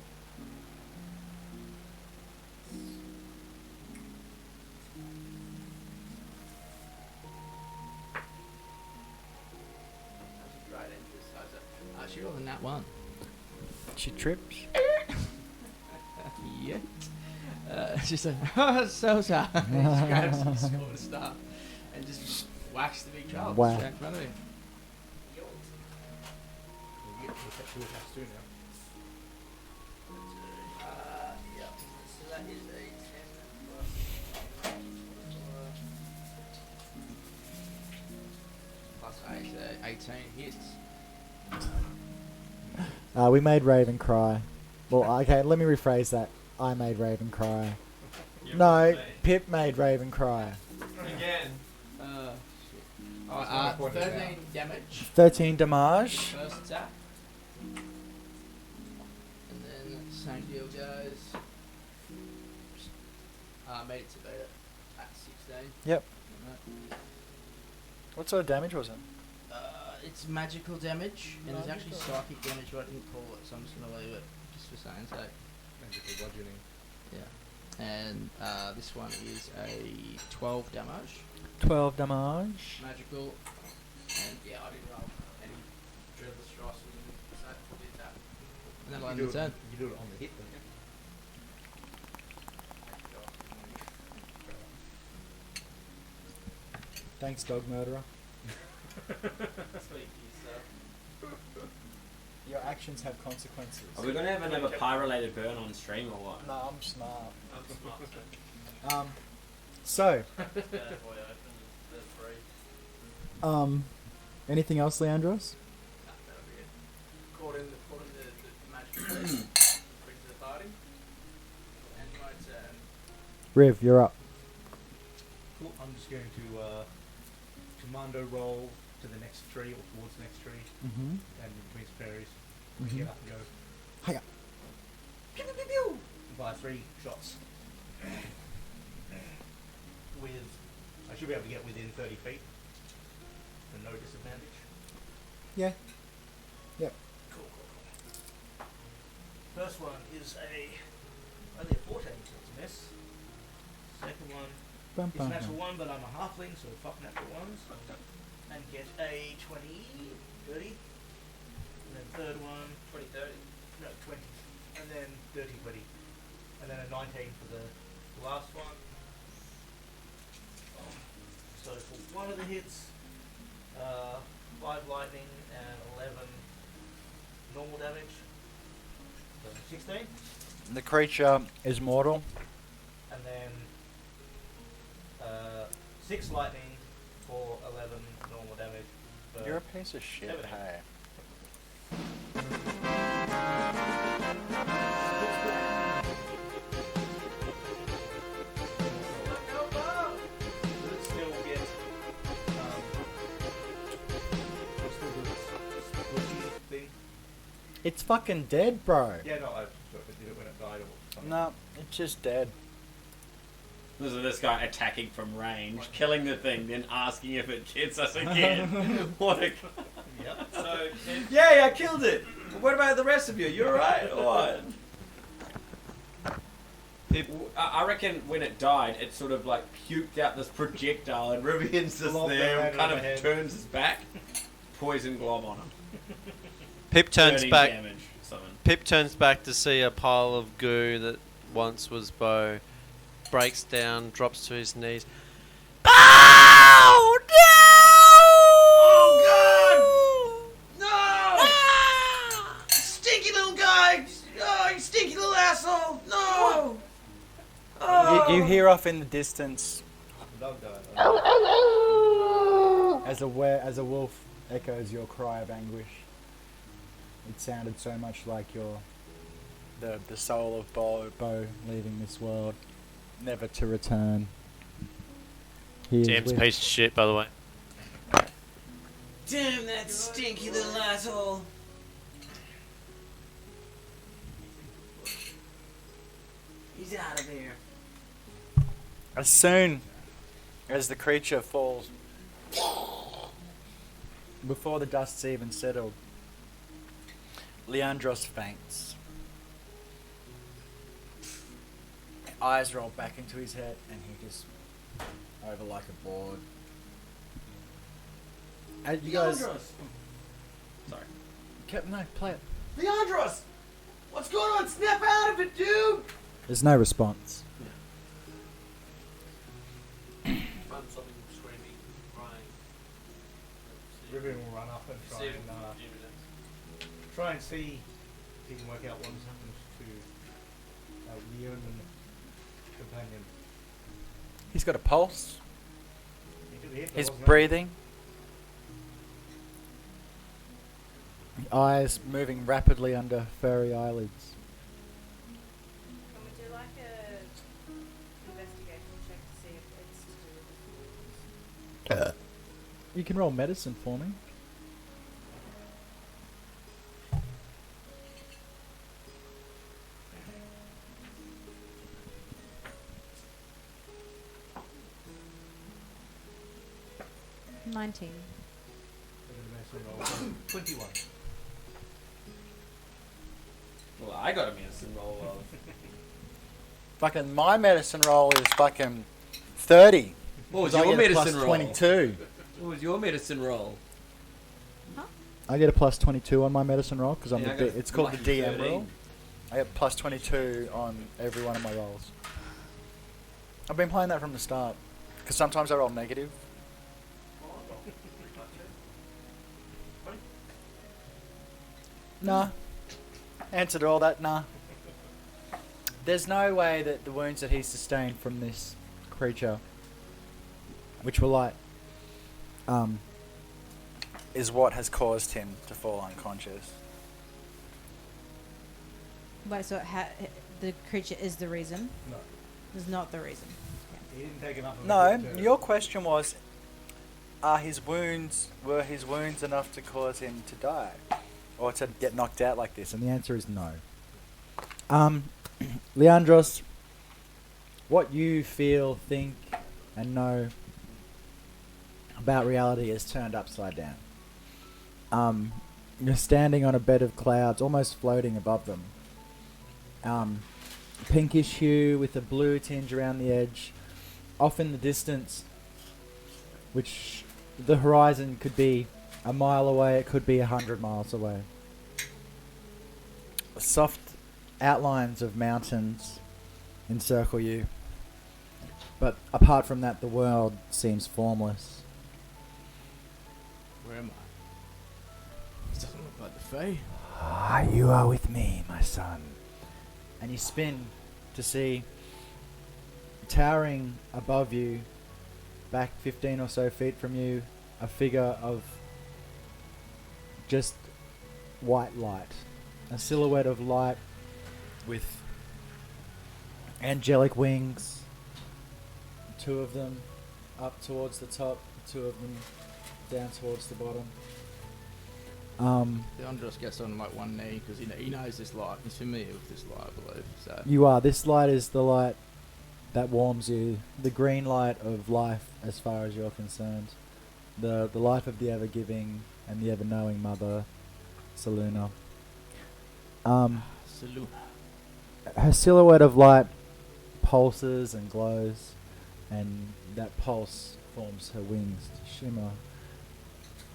That's a great entry, Sosa. She rolled a nat 1. She trips. Yeah. She said, Sosa. He just grabs his sword staff and just whacks the big troll Wow. straight in front of him. You get two attacks too now. Yeah. So that is a 10 plus 8, 18 hits. We made Raven cry. Well, okay, let me rephrase that. I made Raven cry. No, Pip made Raven cry. Again. Shit. That's Alright, my point of 13 damage. 13 damage. First attack. And then same deal goes. Made it to beta at 16. Yep. What sort of damage was it? It's magical damage, and there's actually psychic damage, but I didn't call it, so I'm just going to leave it just for saying so. Magical bludgeoning. Yeah. And this one is a 12 damage. 12 damage. Magical. And yeah, I didn't roll any dreadless strikes so I did that. And then I You do, landed it, you do it on the hit, don't you? Thanks, dog murderer. Your actions have consequences. Are we going to have another pie-related burn on stream or what? No, I'm smart. I'm smart. So, Bad boy open. They're free. anything else, Leandros? That'll be it. Caught in the magic brings to the party. And my turn. Riv, you're up. Cool. I'm just going to commando roll to the next tree or towards the next tree Mm-hmm. and between fairies. Mhm. Get up and go. Hiya. Pew, pew, pew, pew. By 3 shots. With, I should be able to get within 30 feet for no disadvantage. Yeah. Yep. Cool. First one is only a 14, so it's a miss. Second one Bum, is bum, a natural bum. 1, but I'm a halfling, so fuck natural ones. And get a 20, 30. And then third one, 20, 30. no, 20. And then 30, 20. And then a 19 for the last one. So for one of the hits, 5 lightning and 11 normal damage. So 16. The creature is mortal. And then 6 lightning for 11 normal damage. For You're a piece of shit, 17. hey. Still get squishy thing. It's fucking dead, bro. Yeah, no, I did it when it died or something. No, it's just dead. This is this guy attacking from range, killing the thing, then asking if it gets us again. What a... Yep. So, yay, I killed it! What about the rest of you? You alright or what? People, I reckon when it died, it sort of like puked out this projectile, and Rivian's just Glob there right and kind over of head. turns his back. Poison glob on him. Pip turns 13 back. damage, something. Pip turns back to see a pile of goo that once was Bo. Breaks down, drops to his knees. Oh no! Oh god! No! Stinky little guy! Oh, you stinky little asshole! No! Oh. You hear off in the distance The dog died. as a wolf echoes your cry of anguish. It sounded so much like the soul of Bo leaving this world, never to return. He is Damn's with- piece of shit, by the way. Damn that stinky little asshole! He's out of here. As soon as the creature falls, before the dust's even settled, Leandros faints. Eyes roll back into his head, and he just over like a board. And you guys, Leandros! Sorry. no, play it. Leandros! What's going on? Snap out of it, dude! There's no response. Find something screaming, crying. Rivian will run up and try and see if he can work out what has happened to Leon and companion. He's got a pulse. He could be hit, He's wasn't it? breathing. Eyes moving rapidly under furry eyelids. Can we do like a investigation check to see if it's to do with the You can roll medicine for me. $19. 21. Well, I got a medicine roll of. Fucking my medicine roll is fucking 30. What was 'Cause I your get a medicine plus roll? 22. What was your medicine roll? I get a plus 22 on my medicine roll because Yeah, I got a it's called the lucky DM 13. roll. I get plus 22 on every one of my rolls. I've been playing that from the start because sometimes I roll negative. Nah. Answer to all that, nah. There's no way that the wounds that he sustained from this creature, which were light, is what has caused him to fall unconscious. Wait, so the creature is the reason? No. Is not the reason. He didn't take enough of No, it to- your question was, were his wounds enough to cause him to die? Or to get knocked out like this? And the answer is no. Leandros, what you feel, think, and know about reality is turned upside down. You're standing on a bed of clouds, almost floating above them. Pinkish hue with a blue tinge around the edge. Off in the distance, which the horizon could be a mile away, it could be 100 miles away. Soft outlines of mountains encircle you. But apart from that, the world seems formless. Where am I? This doesn't look like the Fae. You are with me, my son. And you spin to see, towering above you, back 15 or so feet from you, a figure of just white light. A silhouette of light with angelic wings. Two of them up towards the top, two of them down towards the bottom. Leandros gets on like one knee because he knows this light. He's familiar with this light, I believe. So You are. This light is the light that warms you. The green light of life, as far as you're concerned. The life of the ever-giving and the ever-knowing Mother, Seluna. Salute. Her silhouette of light pulses and glows, and that pulse forms her wings to shimmer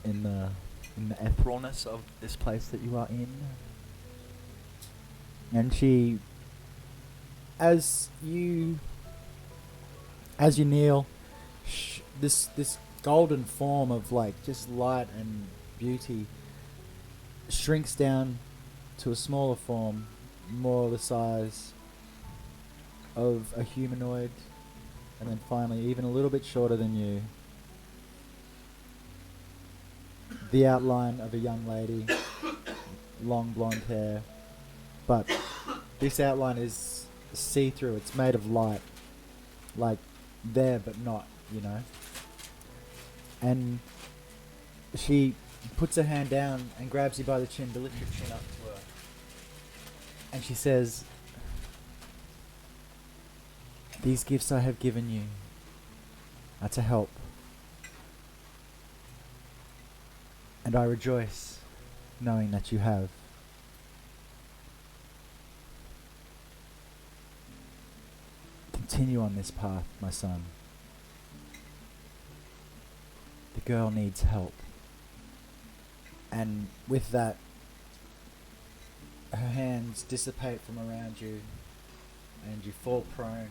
in the etherealness of this place that you are in. And she, as you kneel, this golden form of like just light and beauty shrinks down to a smaller form, more the size of a humanoid, and then finally even a little bit shorter than you. The outline of a young lady, long blonde hair, but this outline is see-through. It's made of light, like there but not, you know. And she puts her hand down and grabs you by the chin to lift your chin up to her, and she says, "These gifts I have given you are to help. And I rejoice knowing that you have. Continue on this path, my son. The girl needs help." And with that, her hands dissipate from around you, and you fall prone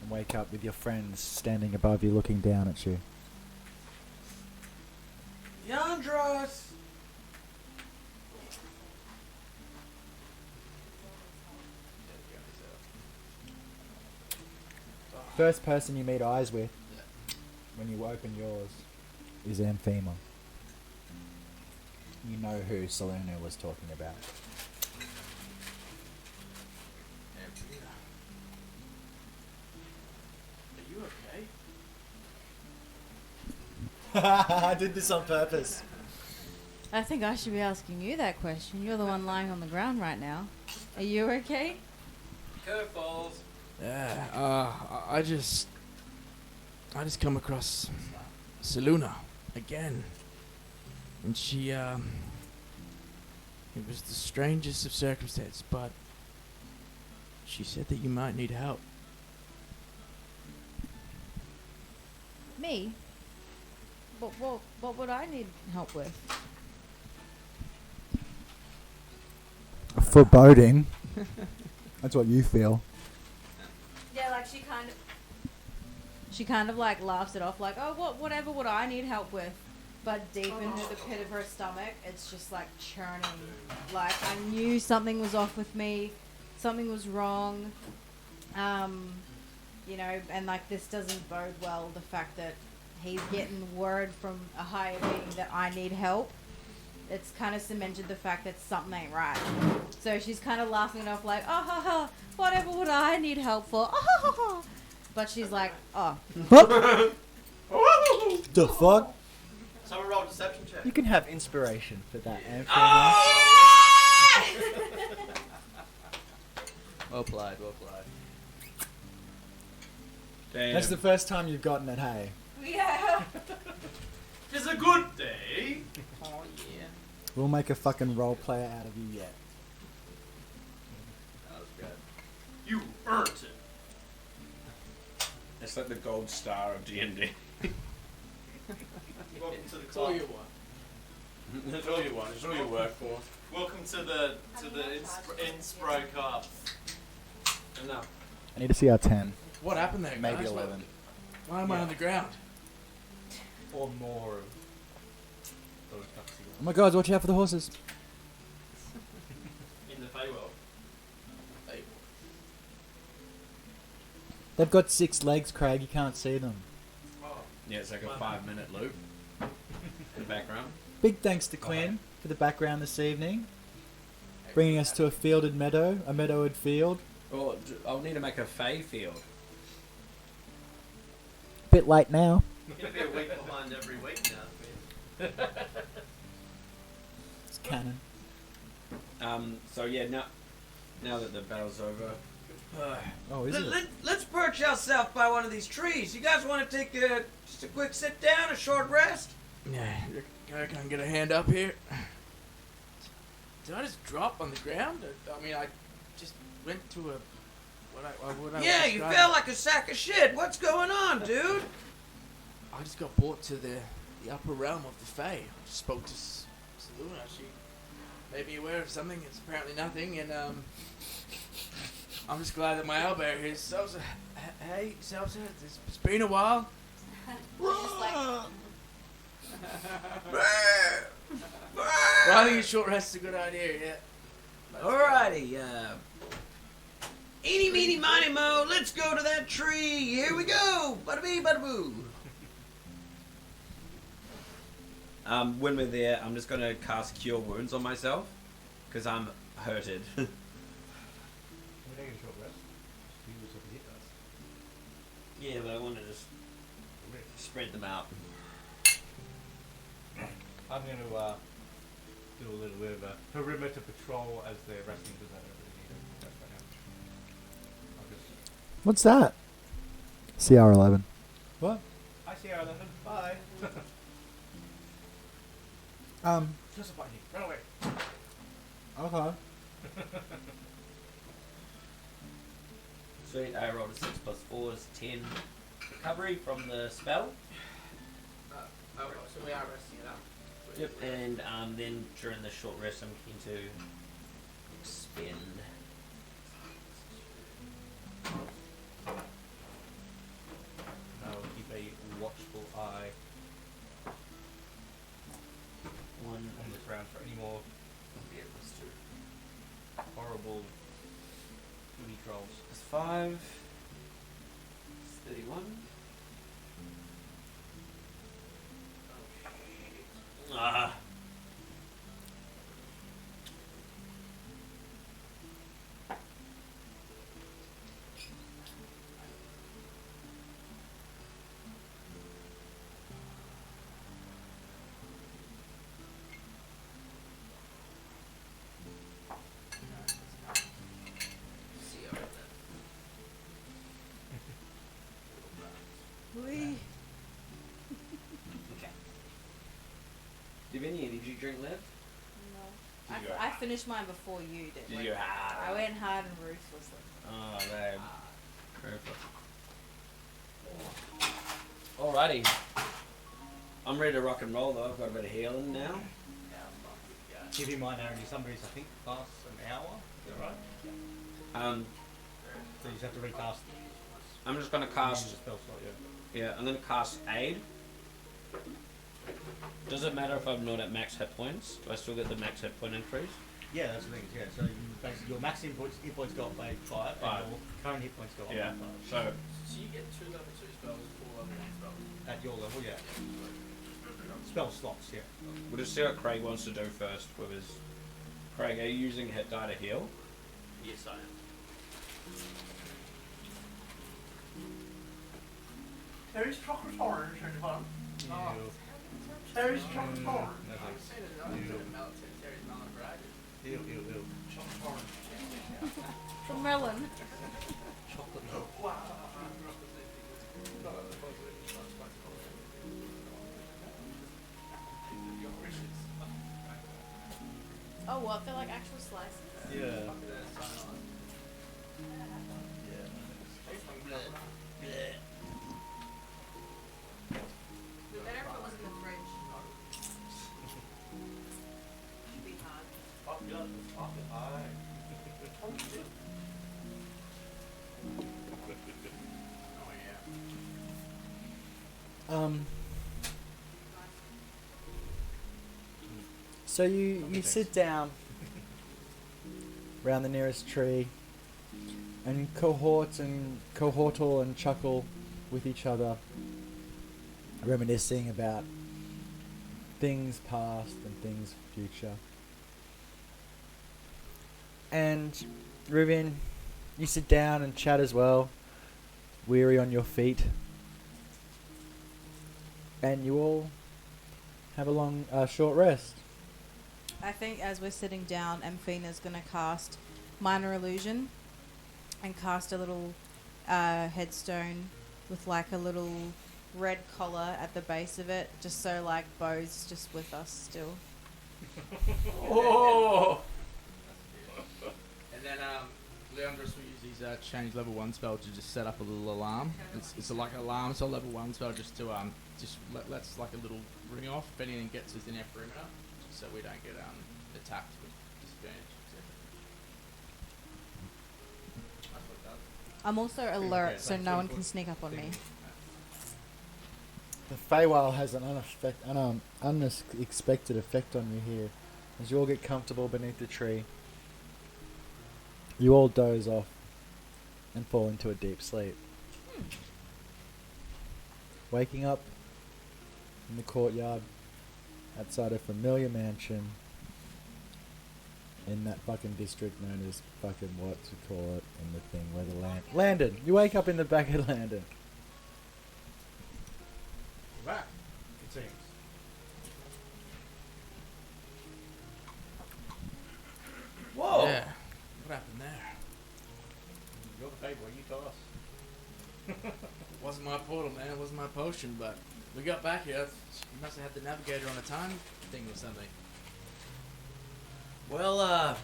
and wake up with your friends standing above you looking down at you. Leandros! First person you meet eyes with when you open yours is Amphema. You know who Selena was talking about. Are you okay? I did this on purpose. I think I should be asking you that question. You're the one lying on the ground right now. Are you okay? Curveballs. Yeah, I just come across Seluna again, and she It was the strangest of circumstances, but she said that you might need help. Me? What would I need help with? Foreboding. That's what you feel. Yeah, like she kind of like laughs it off, like, oh, whatever would I need help with? But deep into the pit of her stomach, it's just like churning. Like, I knew something was off with me, something was wrong. You know, and like this doesn't bode well. The fact that he's getting word from a higher being that I need help. It's kind of cemented the fact that something ain't right. So she's kind of laughing it off like, oh, ha, ha, whatever would I need help for? Oh, ha, ha, ha. But she's like, oh. The fuck? Someone roll a deception check. You can have inspiration for that, Anthony. Well played, well played. Damn. That's the first time you've gotten it, hey? Yeah. It's a good day. Oh yeah. We'll make a fucking role player out of you yet. That was good. You earned it. It's like the gold star of D&D. Welcome to the That's all club. you want. That's all you want. It's all you work for. Welcome to the Inspro Cup. Enough. I need to see our 10. What happened there, Maybe guys? 11. Why am I on the ground? Or more of those cutscenes. Oh my god, watch out for the horses. In the Feywild. They've got 6 legs, Craig. You can't see them. Yeah, it's like a 5-minute loop in the background. Big thanks to Quinn for the background this evening. Bringing us to a fielded meadow, a meadowed field. Oh, I'll need to make a Fey field. Bit late now. You're going to be a week behind every week now. It's canon. So yeah, now that the battle's over, Oh, is it? let's perch ourselves by one of these trees. You guys want to take just a quick sit down, a short rest? Yeah, I can get a hand up here. Did I just drop on the ground? I mean, I just went to a... What I Yeah, was you describing. fell like a sack of shit. What's going on, dude? I just got brought to the upper realm of the Fae. I just spoke to Luna. She made me aware of something. It's apparently nothing, and I'm just glad that my owlbear is. Salsa, hey, Salsa, it's been a while. Just like, Well, I think a short rest is a good idea. Yeah. Alrighty, eeny, meeny, miny, mo, let's go to that tree. Here we go. Bada bee, bada boo. When we're there, I'm just gonna cast Cure Wounds on myself because I'm hurted. We're taking a short rest. He was up hit us. Yeah, but I want to just spread them out. I'm going to do a little bit of a perimeter patrol as they're resting because I don't really need a rest right now. I'll just... What's that? CR11. What? I see our 11. Bye. Just a button here. Run away. Okay. Sweet, I rolled a 6 plus 4 is 10 recovery from the spell. Oh, so we are resting it up. Yep, and then during the short rest, I'm keen to expend. I will keep a watchful eye One on the ground for any more yeah, plus 2. horrible booty trolls. Plus 5. It's 31. Ah. we. Do you have any energy drink left? No. Did you go, I finished mine before you did. Did you? I went hard and ruthlessly. Oh, babe. Perfect. Alrighty. I'm ready to rock and roll though. I've got a bit of healing now. Keep in mind, Aaron, your summaries I think last an hour. Is that right? So you just have to recast. I'm just gonna cast. Spell slot, Yeah, I'm gonna cast Aid. Does it matter if I'm not at max hit points? Do I still get the max hit point increase? Yeah, that's the thing. Yeah, so you basically your max hit points go up by 5, and your current hit points go up by 5. So So you get 2 level 2 spells, 4 level 1 spells. At your level, yeah. Spell slots, yeah. we'll just see what Craig wants to do first with his. Craig, are you using hit die to heal? Yes, I am. Terry's chocolate orange, anyone? Oh. Terry's chocolate orange. No I'm thanks. saying it, I'm saying Terry's melon variety. Ew. Chocolate orange. From Merlin. Chocolate. Wow. Oh, what? They're like actual slices? Yeah. Be better if it was in the fridge. Should be hard. So you sit down around the nearest tree and cohort and chuckle with each other, reminiscing about things past and things future. And Rivian, you sit down and chat as well, weary on your feet, and you all have a long, short rest. I think as we're sitting down, Amphina's going to cast Minor Illusion and cast a little headstone with like a little red collar at the base of it, just so like Bo's just with us still. Oh! And then Leandros will use his change level 1 spell to just set up a little alarm. It's like an alarm, so level 1 spell just to let's like a little ring off if anything gets within our perimeter, so we don't get attacked with disadvantage. That's what it does. I'm also alert, so no one can sneak up on me. The Feywild has an unexpected effect on you here. As you all get comfortable beneath the tree, you all doze off and fall into a deep sleep. Waking up in the courtyard outside a familiar mansion in that fucking district known as fucking what to call it in the thing where the Landon. You wake up in the back of Landon. Back, it seems. Whoa! Yeah. What happened there? You're the favourite, you tell us. Wasn't my portal, man. It wasn't my potion, but we got back here. You must have had the navigator on a time thing or something. Well,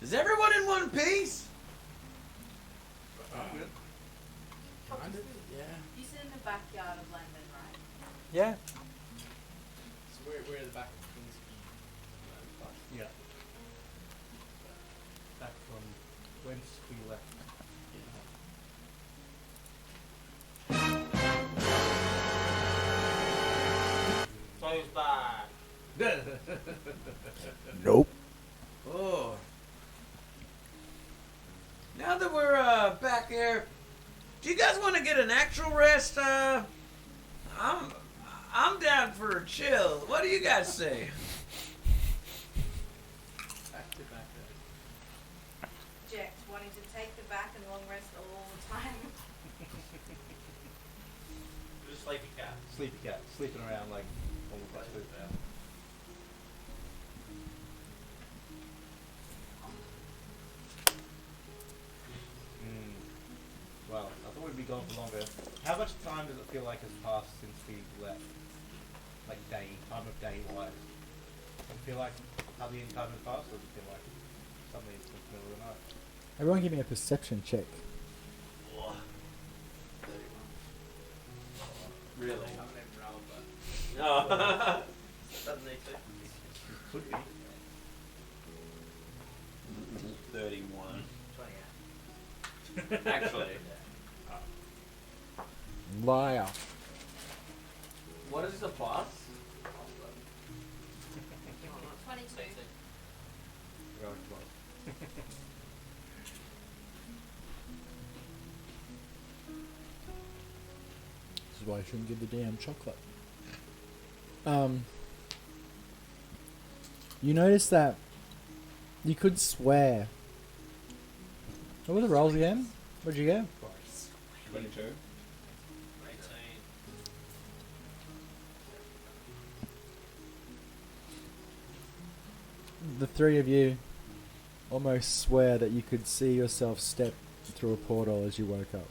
is everyone in one piece? Kind of, yeah. You sit in the backyard of Landon, right? Yeah. So we're at the back of Kingsby. Yeah. Back from whence we left. So's back. Nope. Oh. Now that we're back there, do you guys want to get an actual rest? I'm down for a chill. What do you guys say? Back to back there. Jack, wanting to take the back and long rest all the time. Just sleepy cat. Sleepy cat. Sleeping around like all the place food now. Well, I thought we'd be gone for longer. How much time does it feel like has passed since we left? Like time of day wise. I feel like Are the encounters fast, or do you feel like something in the middle of the night? Everyone give me a perception check. Really? I haven't even rolled, but No. Doesn't need to. Could be. 31. 28. Actually. Liar. What is the plus? 22. Rolling 12. This is why I shouldn't give the damn chocolate. You notice that you could swear. What were the rolls again? What'd you get? 22. 18. The three of you almost swear that you could see yourself step through a portal as you woke up.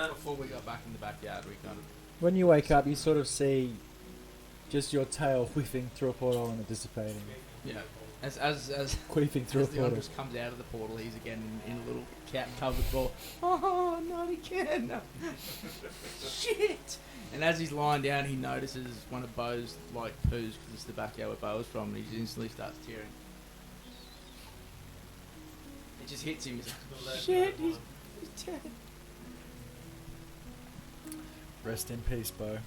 before we got back in the backyard, we kind of When you wake up, you sort of see just your tail whiffing through a portal and it dissipating. yeah. As Queefing through as a the portal. Andros comes out of the portal, he's again in a little cat covered ball. Oh, not again! Shit! And as he's lying down, he notices one of Bo's like poos because it's the backyard where Bo was from, and he instantly starts tearing. It just hits him. He's like, shit! He's dead. Rest in peace, Bo.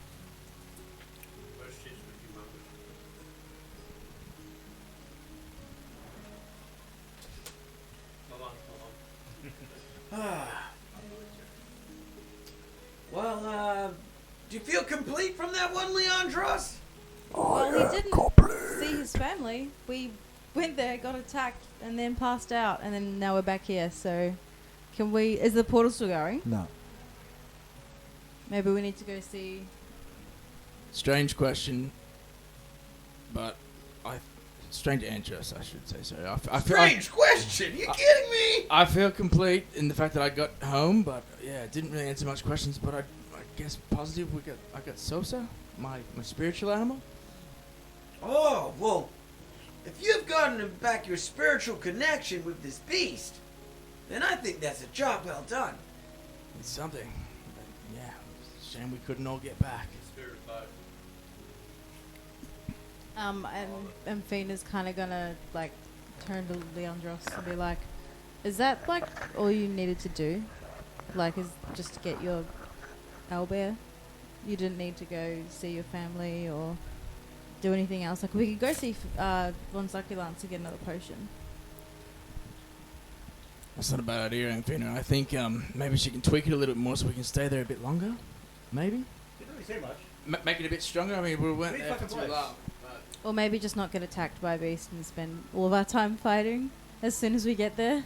Well, do you feel complete from that one, Leandros? Well, he didn't see his family. We went there, got attacked, and then passed out, and then now we're back here. So, can we? Is the portal still going? No. Maybe we need to go see. Strange question, but strange answers, I should say. Sorry, I feel. Strange question. You kidding me? I feel complete in the fact that I got home, but yeah, it didn't really answer much questions. But I guess positive. I got Sosa, my spiritual animal. Oh well, if you've gotten back your spiritual connection with this beast, then I think that's a job well done. It's something. But yeah, it's a shame we couldn't all get back. And Fina's kind of gonna like turn to Leandros and be like, "Is that like all you needed to do? Like, is just to get your owlbear? You didn't need to go see your family or do anything else. Like, we could go see Von Succulent to get another potion." That's not a bad idea, Anfina. I think maybe she can tweak it a little bit more so we can stay there a bit longer. Maybe. Didn't really say much. Make it a bit stronger. I mean, we weren't Pretty there for fucking too close. long. Or maybe just not get attacked by a beast and spend all of our time fighting as soon as we get there.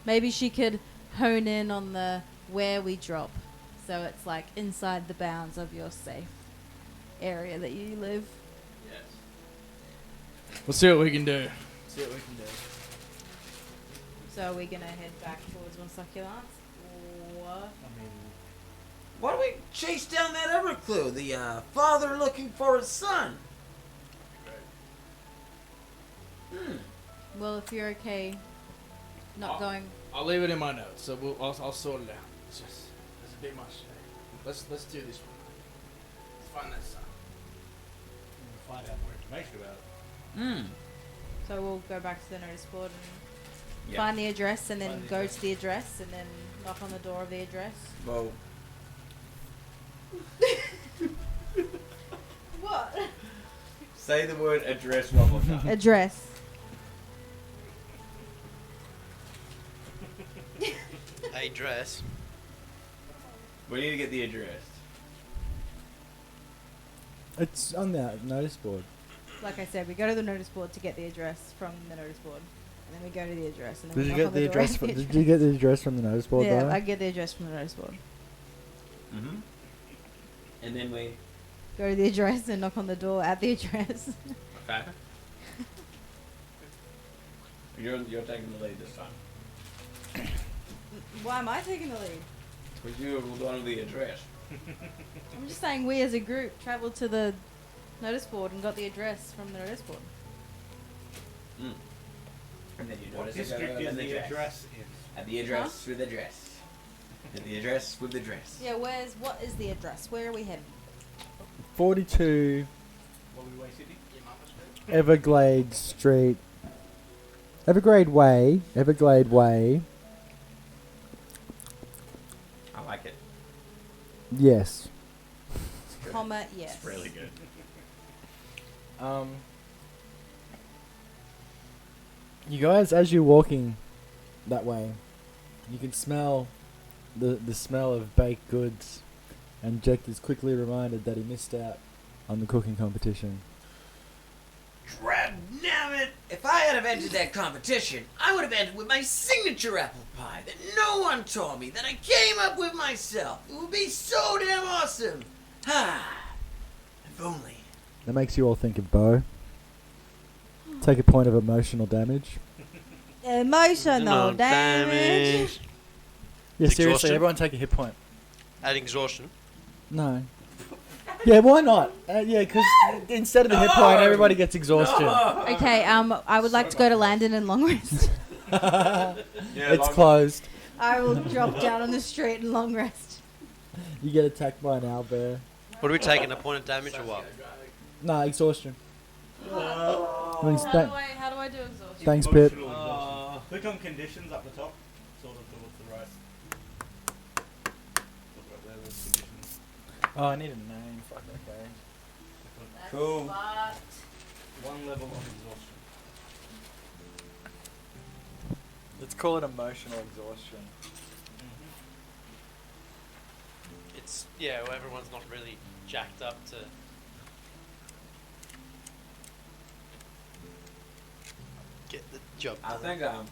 Maybe she could hone in on the where we drop, so it's like inside the bounds of your safe area that you live. Yes. We'll see what we can do. See what we can do. So are we gonna head back towards Von Succulent? Or I mean, Why don't we chase down that other clue? The father looking for his son. well, if you're okay, not going. I'll leave it in my notes, so I'll sort it out. It's just there's a bit much today. Let's do this one. Let's find that son. we'll find out more information about it. So we'll go back to the notice board and Yeah. find the address, and then Find the go address. to the address, and then knock on the door of the address. Well, What? say the word address one more time. Address. A dress. We need to get the address. It's on the notice board. Like I said, we go to the notice board to get the address from the notice board, and then we go to the address, and then Did we you knock get on the door address? at the Did you get the address from the notice board? Yeah, though? I get the address from the notice board. Mm-hmm. And then we. Go to the address and knock on the door at the address. Okay. You're taking the lead this time. Why am I taking the lead? Because you were on the address. I'm just saying we as a group travelled to the notice board and got the address from the notice board. Mm. And then you What notice district is the address in? At the address with the dress. At the address with the dress. Yeah, what is the address? Where are we heading? 42 What were we way, Sydney? Everglade Street. Everglade Way. I like it. Yes. It's good. Comma, yes. It's really good. You guys, as you're walking that way, you can smell the smell of baked goods, and Jack is quickly reminded that he missed out on the cooking competition. Nabbit! If I had have entered that competition, I would have entered with my signature apple pie that no one taught me, that I came up with myself. It would be so damn awesome. If only. That makes you all think of Bo. Take a point of emotional damage. Emotional damage. Yeah, seriously, Exhaustion? everyone take a hit point. Adding exhaustion. No. Yeah, why not? Yeah, because instead of the hit point, everybody gets exhaustion. Okay, I would like to go to Landon and long rest. It's closed. I will drop down on the street and long rest. You get attacked by an owlbear. What are we taking? A point of damage or what? Nah, exhaustion. Thanks, How do I do exhaustion? Thanks, Pip. Click on conditions up the top, sort of towards the right. Look right there, there's conditions. Oh, I need a name. Fuck, okay. Cool. One level of exhaustion. Let's call it emotional exhaustion. It's well, everyone's not really jacked up to. Get the job done.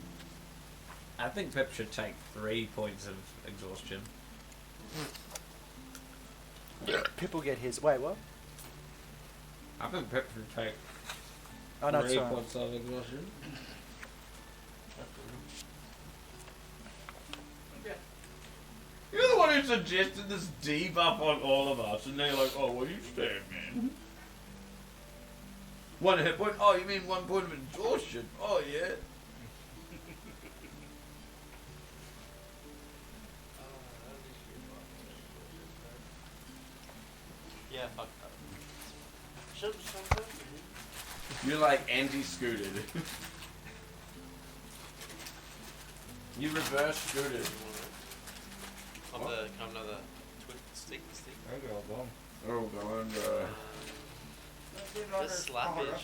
I think Pip should take 3 points of exhaustion. Pip will get his. Wait, what? I think Pip should take Oh, no, 3 sorry. points of exhaustion. You're the one who suggested this debuff on all of us, and they're like, "Oh, well, you stand, man." 1 hit point. Oh, you mean 1 point of exhaustion? Oh, yeah. Yeah, fuck that. You're like anti-scooted. You reverse scooted. On the twin stick. Oh, God. Just slappage.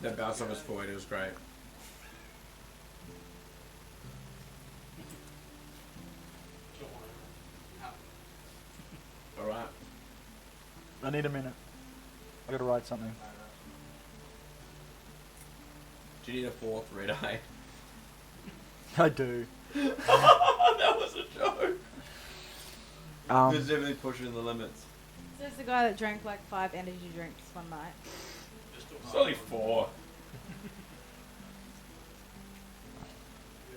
That bounce off his forehead, it was great. Alright. I need a minute. I gotta write something. Do you need a 4th red eye? I do. That was a joke. There's definitely pushing the limits. So it's the guy that drank like 5 energy drinks one night. It's only 4.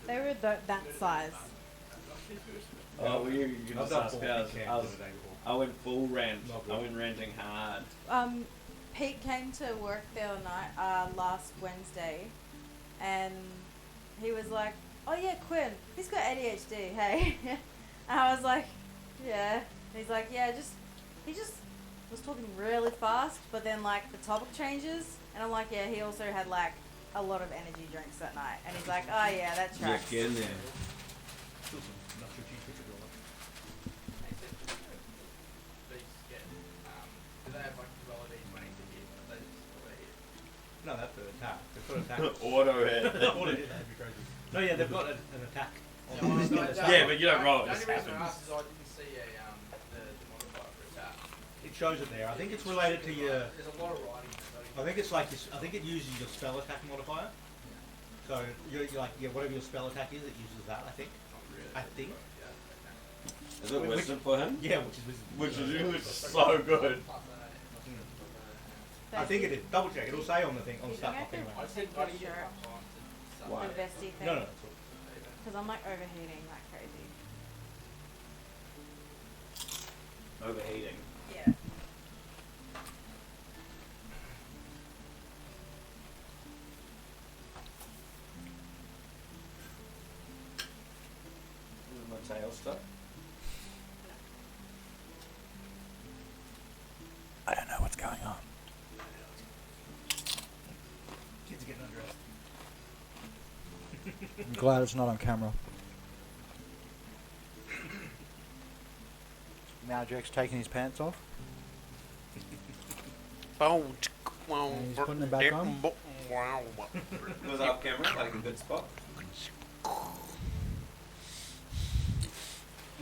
They were that size. Oh, well, you can I've just done ask 4 me. big cans the day before. I went full rant. Not I good. went ranting hard. Pete came to work the other night, last Wednesday, and he was like, "Oh yeah, Quinn, he's got ADHD, hey." And I was like, "Yeah." And he's like, "Yeah, he just was talking really fast, but then like the topic changes." And I'm like, "Yeah, he also had like a lot of energy drinks that night." And he's like, "Oh yeah, that Yeah, tracks." get in there. Still some nacho cheese pizza roll. Do they have like roller D20 to hit? Are they just No, that's an attack. They've got an attack. Auto hit. Auto hit, that'd be crazy. No, yeah, they've got an attack. Yeah, but you don't roll it, The it just only reason I happens. asked is I didn't see the modifier for attack. It shows it there. I think it's related to your. There's a lot of writing. I think it's like I think it uses your spell attack modifier. So you're like whatever your spell attack is, it uses that. I think. I think. Is it wisdom for him? Yeah, which is wisdom. Which is so good. I think it is. Double check. It'll say on the thing on the start I clock can anyway. take your shirt, Why? the vesty thing. No. Because I'm like overheating like crazy. Overheating. Yeah. My tail stuck. I don't know what's going on. Kids are getting undressed. I'm glad it's not on camera. Now Jack's taking his pants off. And he's putting them back on. Was that off camera? Like a good spot.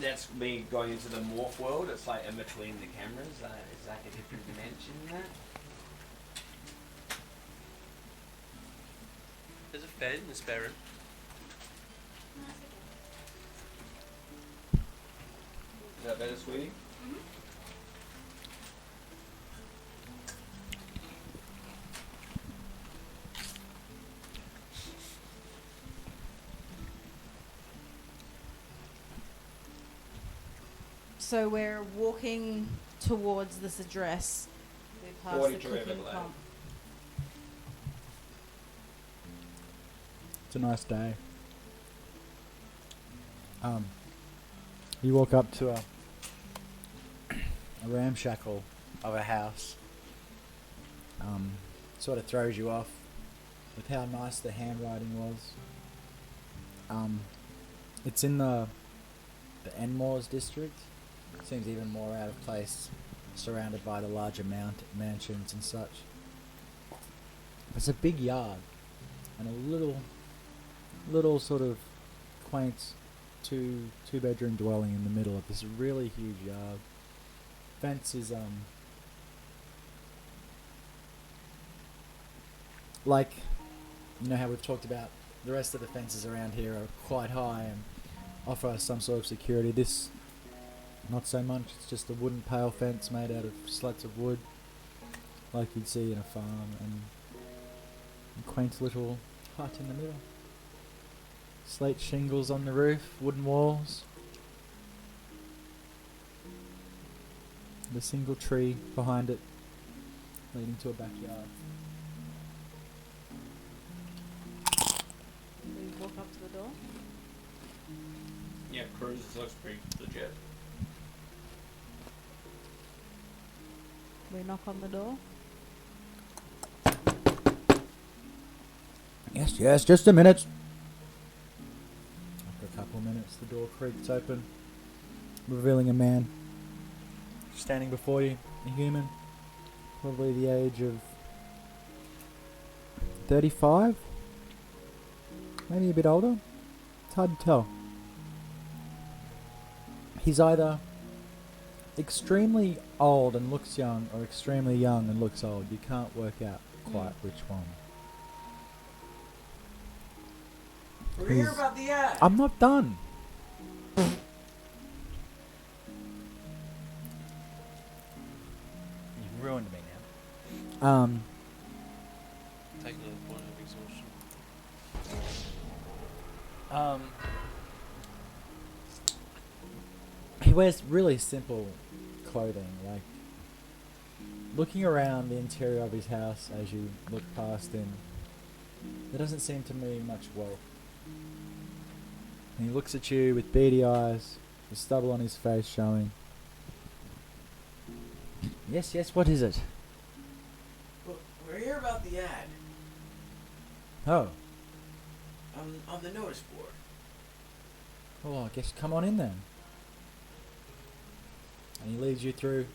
That's me going into the morph world. It's like in between the cameras. It's like a different dimension. That. There's a fan in the spare room. Is that better, sweetie? So we're walking towards this address. We pass 40 the to cooking Everglade. pump. It's a nice day. You walk up to a ramshackle of a house. Sort of throws you off with how nice the handwriting was. It's in the Enmores district. Seems even more out of place, surrounded by the larger mansions and such. It's a big yard and a little sort of quaint two-bedroom dwelling in the middle of this really huge yard. Fence is like, you know how we've talked about the rest of the fences around here are quite high and offer some sort of security. This, not so much. It's just a wooden pale fence made out of slats of wood, like you'd see in a farm, and a quaint little hut in the middle. Slate shingles on the roof, wooden walls. And a single tree behind it, leading to a backyard. We walk up to the door. Yeah, Cruise looks pretty legit. We knock on the door. Yes, just a minute. After a couple of minutes, the door creaks open, revealing a man standing before you, a human, probably the age of 35, maybe a bit older. It's hard to tell. He's either extremely old and looks young, or extremely young and looks old. You can't work out quite which one. We're here He's- about the ad. I'm not done. You've ruined me now. Take another point of exhaustion. He wears really simple clothing. Like, looking around the interior of his house as you look past him, there doesn't seem to be much wealth. And he looks at you with beady eyes, the stubble on his face showing. Yes, what is it? Well, we're here about the ad Oh, on the notice board. well, I guess come on in then. And he leads you through,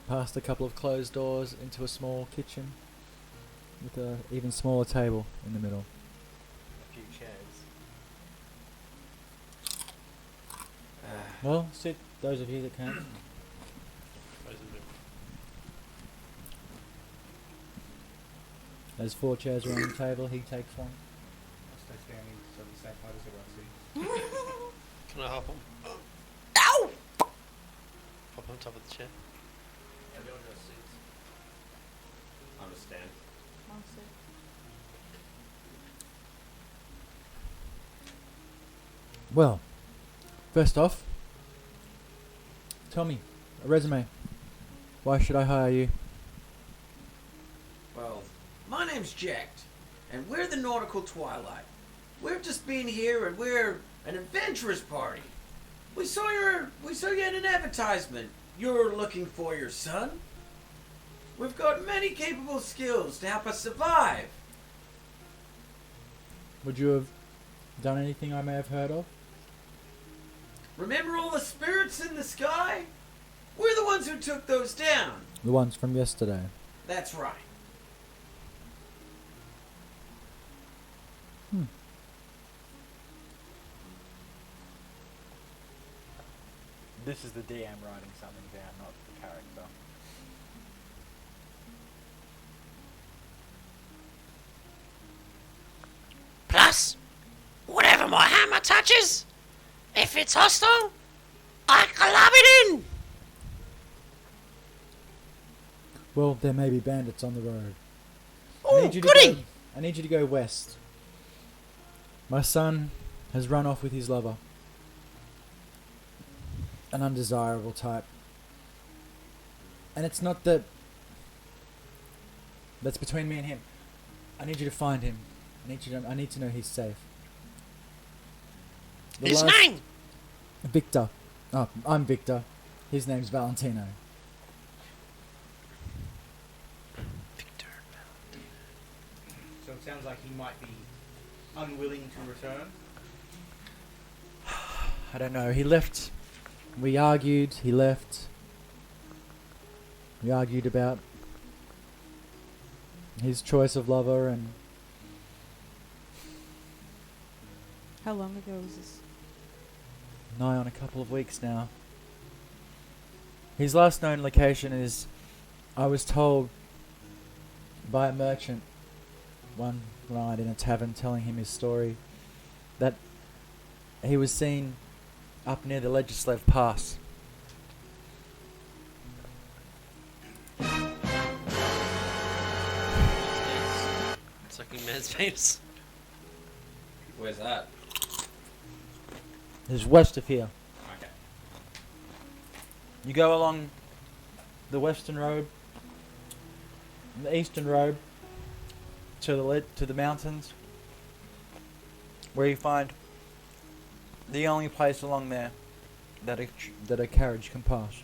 past a couple of closed doors, into a small kitchen with a even smaller table in the middle. A few chairs. Well, sit, those of you that can. There's 4 chairs around the table. He takes one. I'll stay standing so the same height as everyone sees. Can I hop on? Ow! Hop on top of the chair. understand. Well, first off, tell me, a resume. Why should I hire you? Well, my name's Jacked, and we're the Nautical Twilight. We've just been here, and we're an adventurous party. We saw you in an advertisement. You're looking for your son. We've got many capable skills to help us survive. Would you have done anything I may have heard of? Remember all the spirits in the sky? We're the ones who took those down. The ones from yesterday. That's right. This is the DM writing something down, not the character. Plus, whatever my hammer touches, if it's hostile, I club it in. Well, there may be bandits on the road. Oh, goody! I need you to go west. My son has run off with his lover. An undesirable type. And it's not that... That's between me and him. I need you to find him. I need to know he's safe. His name? Victor. Oh, I'm Victor. His name's Valentino. So it sounds like he might be unwilling to return. I don't know. He left. We argued. He left. We argued about his choice of lover and... How long ago was this? Nigh on a couple of weeks now. His last known location is... I was told by a merchant one night in a tavern telling him his story that he was seen up near the Legislev Pass. Sucking man's face. Where's that? It's west of here. Okay. You go along the western road, and the eastern road to the mountains, where you find the only place along there that a carriage can pass.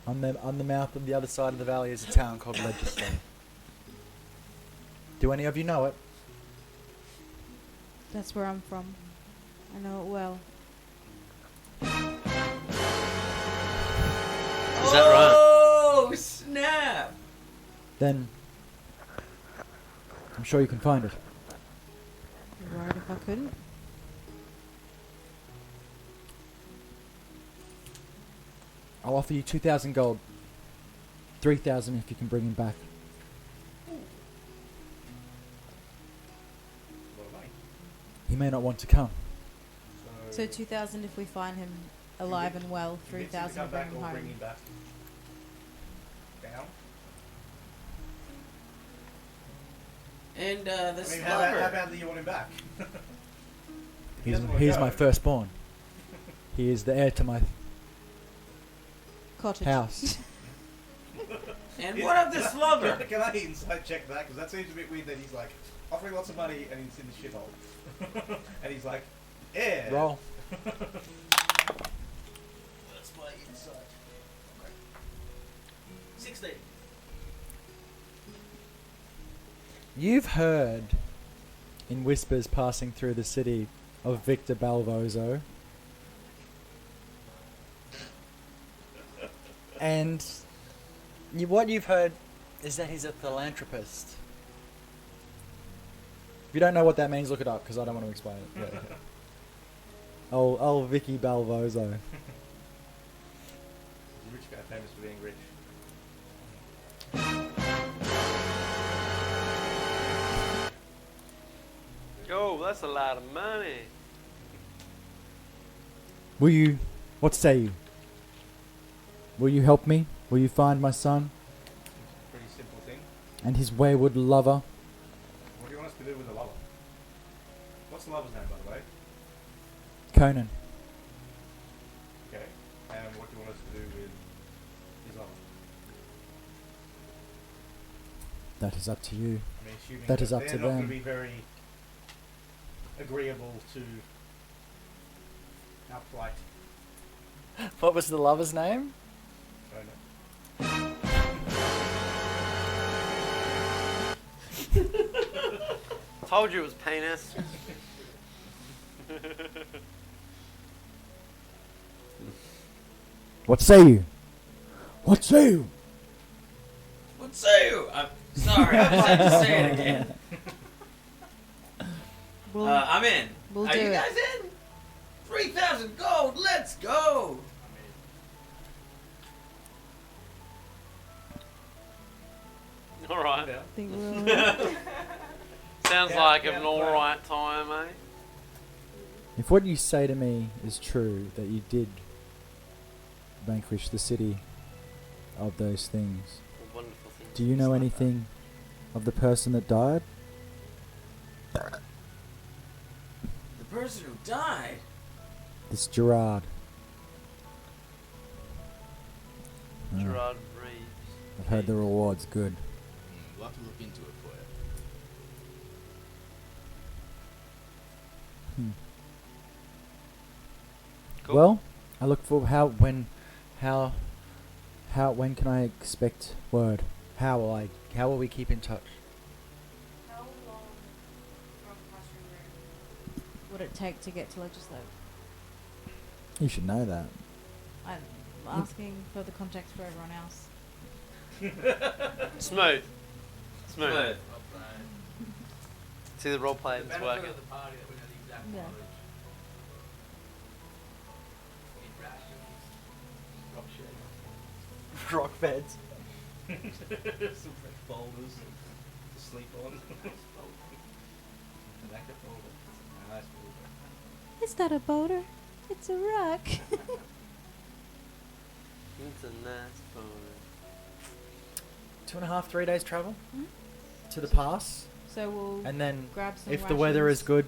On the mouth of the other side of the valley is a town called Legislev. Do any of you know it? That's where I'm from. I know it well. Is that right? Oh, snap! Then I'm sure you can find it. You're right if I couldn't. I'll offer you 2,000 gold. 3,000 if you can bring him back. He may not want to come. So 2,000 if we find him alive and well. 3,000 to bring him home. Bring him back. Down. And this how badly you want him back? He's my firstborn. He is the heir to my Cottage. house. And what of this lover? Can I inside check that? Because that seems a bit weird that he's like offering lots of money and he's in the shithole. And he's like, yeah. Roll. That's my inside. Okay. 16. You've heard in whispers passing through the city of Victor Balvozo. And what you've heard is that he's a philanthropist. If you don't know what that means, look it up, because I don't want to explain it. Yeah. Old Vicky Balvozo. Rich guy famous for being rich. Oh, that's a lot of money. What say you? Will you help me Will you find my son It's a pretty simple thing. and his wayward lover? What do you want us to do with the lover? What's the lover's name, by the way? Conan. Okay. And what do you want us to do with his lover? That is up to you. I mean, assuming That is up they're to not going to them. be very agreeable to our plight. What was the lover's name? Conan. Told you it was penis. What say you? What say you? What say you? I'm sorry, I just had to say it again. I'm in. We'll Are do you it. guys in? 3,000 gold, let's go! All right. I think we'll. Sounds Yeah, like yeah, an all right time, eh? If what you say to me is true, that you did vanquish the city of those things, A wonderful thing. do you know anything of the person that died? The person who died? This Gerard. Gerard Reeves. I've heard the reward's good. We'll have to look into it for you. Cool. Well, I look for when can I expect word? How will we keep in touch? How long from Mushroom Room? Would it take to get to Legislate? You should know that. I'm asking for the context for everyone else. Smooth. Smooth. Smooth. See the role play The that's benefit working. of the party that we know the exact Yeah. knowledge. Need rations, rock shed. Rock beds. Some fresh boulders to sleep on. I like a boulder. It's a nice boulder. Is that a boulder? It's a rock. It's a nice boy. 2.5, 3 days travel Hmm? to the pass, So we'll and then grab some if the weather is rations. good,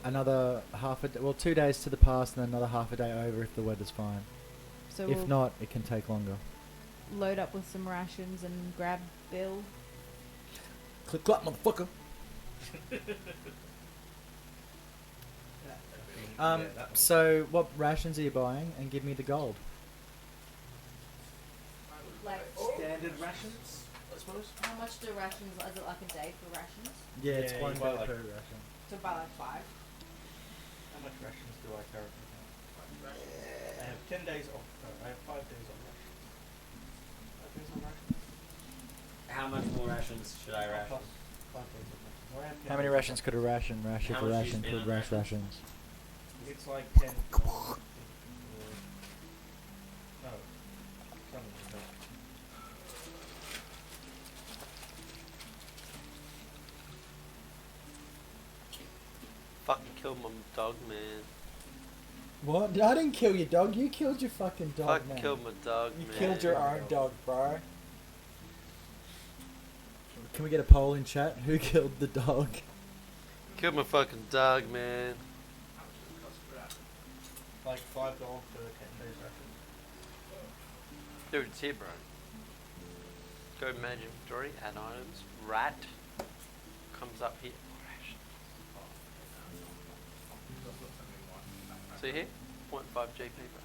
another half a day. Well, 2 days to the pass, and then another half a day over if the weather's fine. So If we'll not, it can take longer. load up with some rations and grab Bill. Click clap, motherfucker. Yeah, that one. So what rations are you buying? And give me the gold. Like, Standard rations, I suppose. how much do rations? Is it like a day for rations? Yeah, it's one gold day per per ration. So buy like 5. How much rations do I currently have? I have 10 days off. No, I have 5 days on rations. 5 days on rations? How much more rations should I ration? Plus 5 days on rations. So I have 10 How many days. rations could a ration? Ration How for much you ration spend could on rash rations. It's like 10 gold. No. Something like that. Fucking killed my dog, man. What? I didn't kill your dog. You killed your fucking dog, Fucking man. killed my dog, You man. killed your own dog, bro. Can we get a poll in chat? Who killed the dog? Killed my fucking dog, man. Like $5 for 10 days rations. Dude, it's here, bro. Go Magic Inventory, add items, rat. Comes up here. See here? 0.5 GP, bro.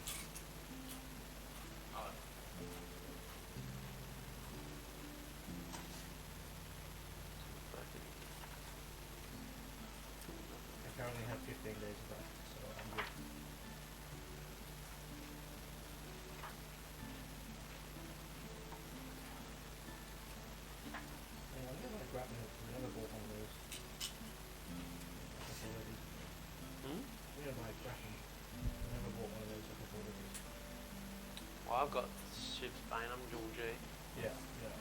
I currently have 15 days of rations, so I'm good. Yeah, I never like grabbing it. I never bought one of those. That's already. Hmm? We have like rations. I never bought one of those. I've bought it. Well, I've got ship's bane, I'm dual G. Yeah, yeah.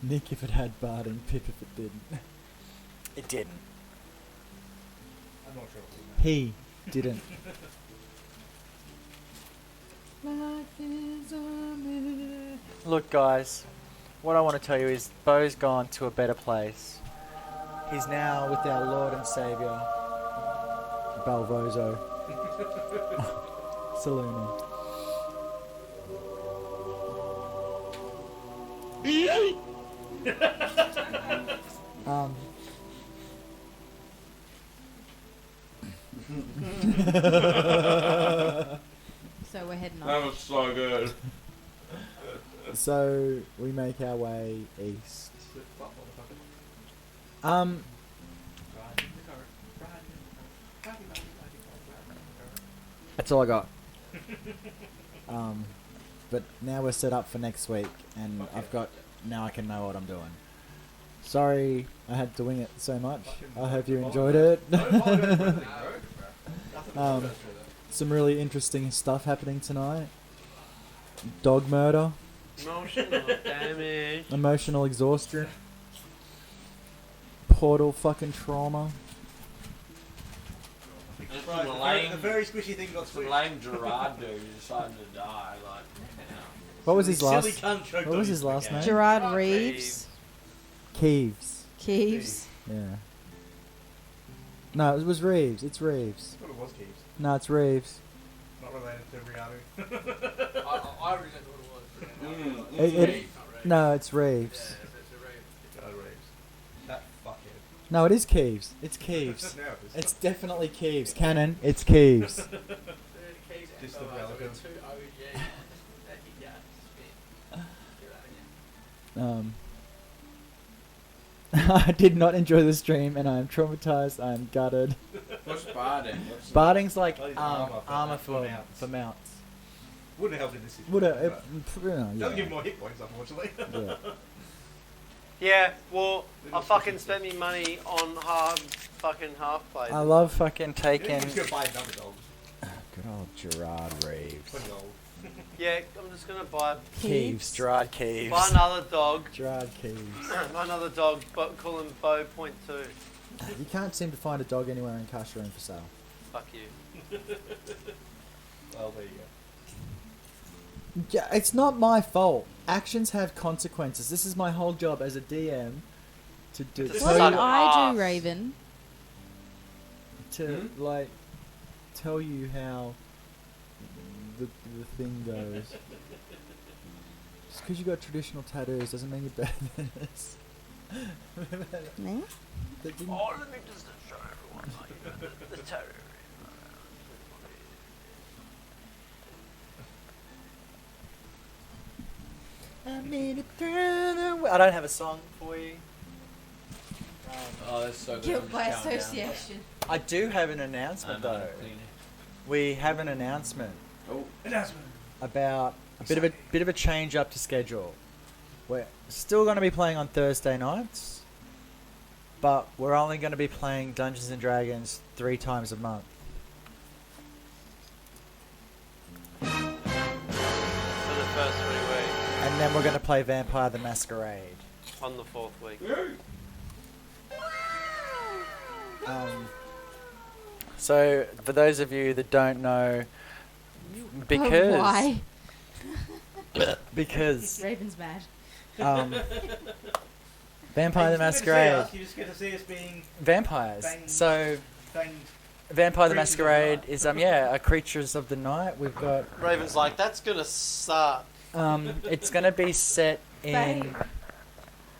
Nick if it had Barding, Pip if it didn't. It didn't. I'm not sure. He didn't. Look, guys, what I want to tell you is Bo's gone to a better place. He's now with our Lord and Saviour, Balvozo. Saluni. um. So we're heading That off. was so good. So we make our way east. That's all I got. But now we're set up for next week, and now I can know what I'm doing. Sorry, I had to wing it so much. I hope you enjoyed it. Some really interesting stuff happening tonight. Dog murder. Emotional damage. Emotional exhaustion. Portal fucking trauma. Right, a very squishy thing got Some squished. lame Gerard dude who decided to die. Like, What was his Silly last? cunt choked What on was his his last game. name? Gerard Reeves. Keeves. Keeves. Yeah. No, it was Reeves. It's Reeves. I thought it was Keeves. No, it's Reeves. Not related to Riadu. I originally thought it was. No, it's Reeves. Gerard Reeves. That fuckhead. No, it is Keeves. It's Keeves. No, it is. It's definitely Keeves. Canon, it's Keeves. Distant relative. I did not enjoy the stream, and I am traumatized. I am gutted. What's Barding? Barding's like Oh, it's armor for for mounts. Wouldn't have helped in this situation. Would it? Doesn't Yeah. give him more hit points, unfortunately. Yeah. Yeah, well, I fucking spent me money on fucking half plays. I love fucking You taking. just go buy another dog. Good old Gerard Reeves. 20 gold. Yeah, I'm just gonna buy Keeves. Gerard Keeves. buy another dog. Gerard Keeves. Buy another dog, but call him Bo.2. You can't seem to find a dog anywhere in Kasharoon for sale. Fuck you. Well, there you go. Yeah, it's not my fault. Actions have consequences. This is my whole job as a DM to do. To What suck did I ass. do, Raven? To like tell you how the thing goes. Just because you got traditional tattoos doesn't mean you're better than us. Me? That didn't- Oh, let me just show everyone like, the terror. I made it through the. I don't have a song for you. Oh, that's so good. Guilt I'm by just counting down. association. I do have an announcement though. We have an announcement Oh, Announcement. about a bit of a change up to schedule. We're still going to be playing on Thursday nights, but we're only going to be playing Dungeons and Dragons 3 times a month. For the first 3 weeks. And then we're going to play Vampire the Masquerade. On the 4th week. So, for those of you that don't know, because Oh, why? because Raven's mad. Vampire the Masquerade, You just get to see us being vampires. banged. So, banged. Vampire the Creatures of the Masquerade night. is a creatures of the night. We've got Raven's like, that's gonna suck. it's going to be set in Bang.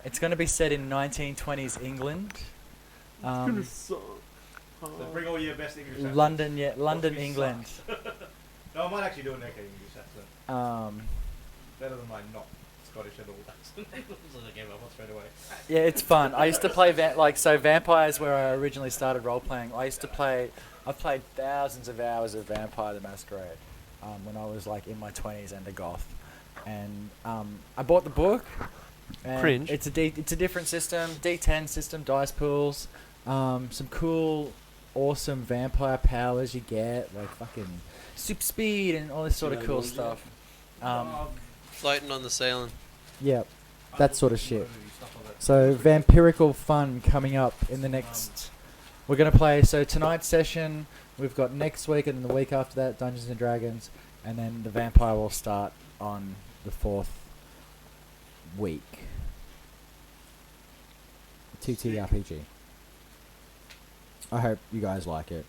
it's going to be set in 1920s England. So bring all your best English accents. London, London, Watch me England. suck. No, I might actually do a naked English accent. Better than my not Scottish at all accent. So I gave up on straight away. Yeah, it's fun. I used to play Vampires where I originally started role playing. I've played thousands of hours of Vampire the Masquerade when I was like in my 20s and a goth. And I bought the book. And Cringe. It's a different system, D10 system, dice pools, some cool, awesome vampire powers you get, like fucking super speed and all this sort of cool stuff. Floating on the ceiling. Yep. that sort of shit. So vampirical fun coming up in the next. We're gonna play. So tonight's session, we've got next week and then the week after that Dungeons and Dragons, and then the vampire will start on the 4th week. TTRPG. I hope you guys like it.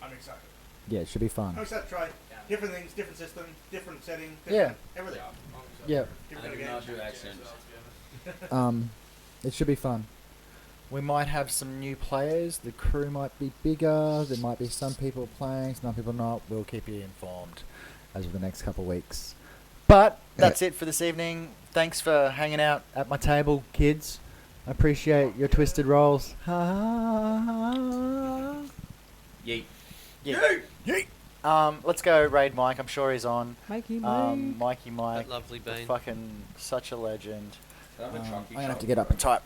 I'm excited. Yeah, it should be fun. I'm excited to try different things, different system, different setting, Yeah. everything. Yeah. Different I kind do of not game. do accents. It should be fun. We might have some new players. The crew might be bigger. There might be some people playing, some people not. We'll keep you informed as of the next couple of weeks. But that's it for this evening. Thanks for hanging out at my table, kids. I appreciate your twisted rolls. Yeet. Yeet. Let's go raid Mike. I'm sure he's on. Mikey Mikey Mike. That lovely bean. Fucking such a legend. Can I have a I'm chunky gonna have to chunk? get up and type.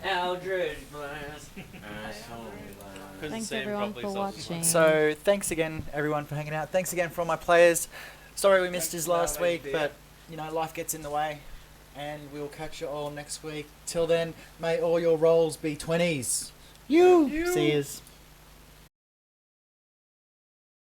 Eldridge Blast. Couldn't Thanks see him everyone properly, for so I was watching. So thanks again, everyone, for hanging out. Thanks again for all my players. Sorry we missed his last week, but you know life gets in the way, and we'll catch you all next week. Till then, may all your rolls be 20s. You. See yous.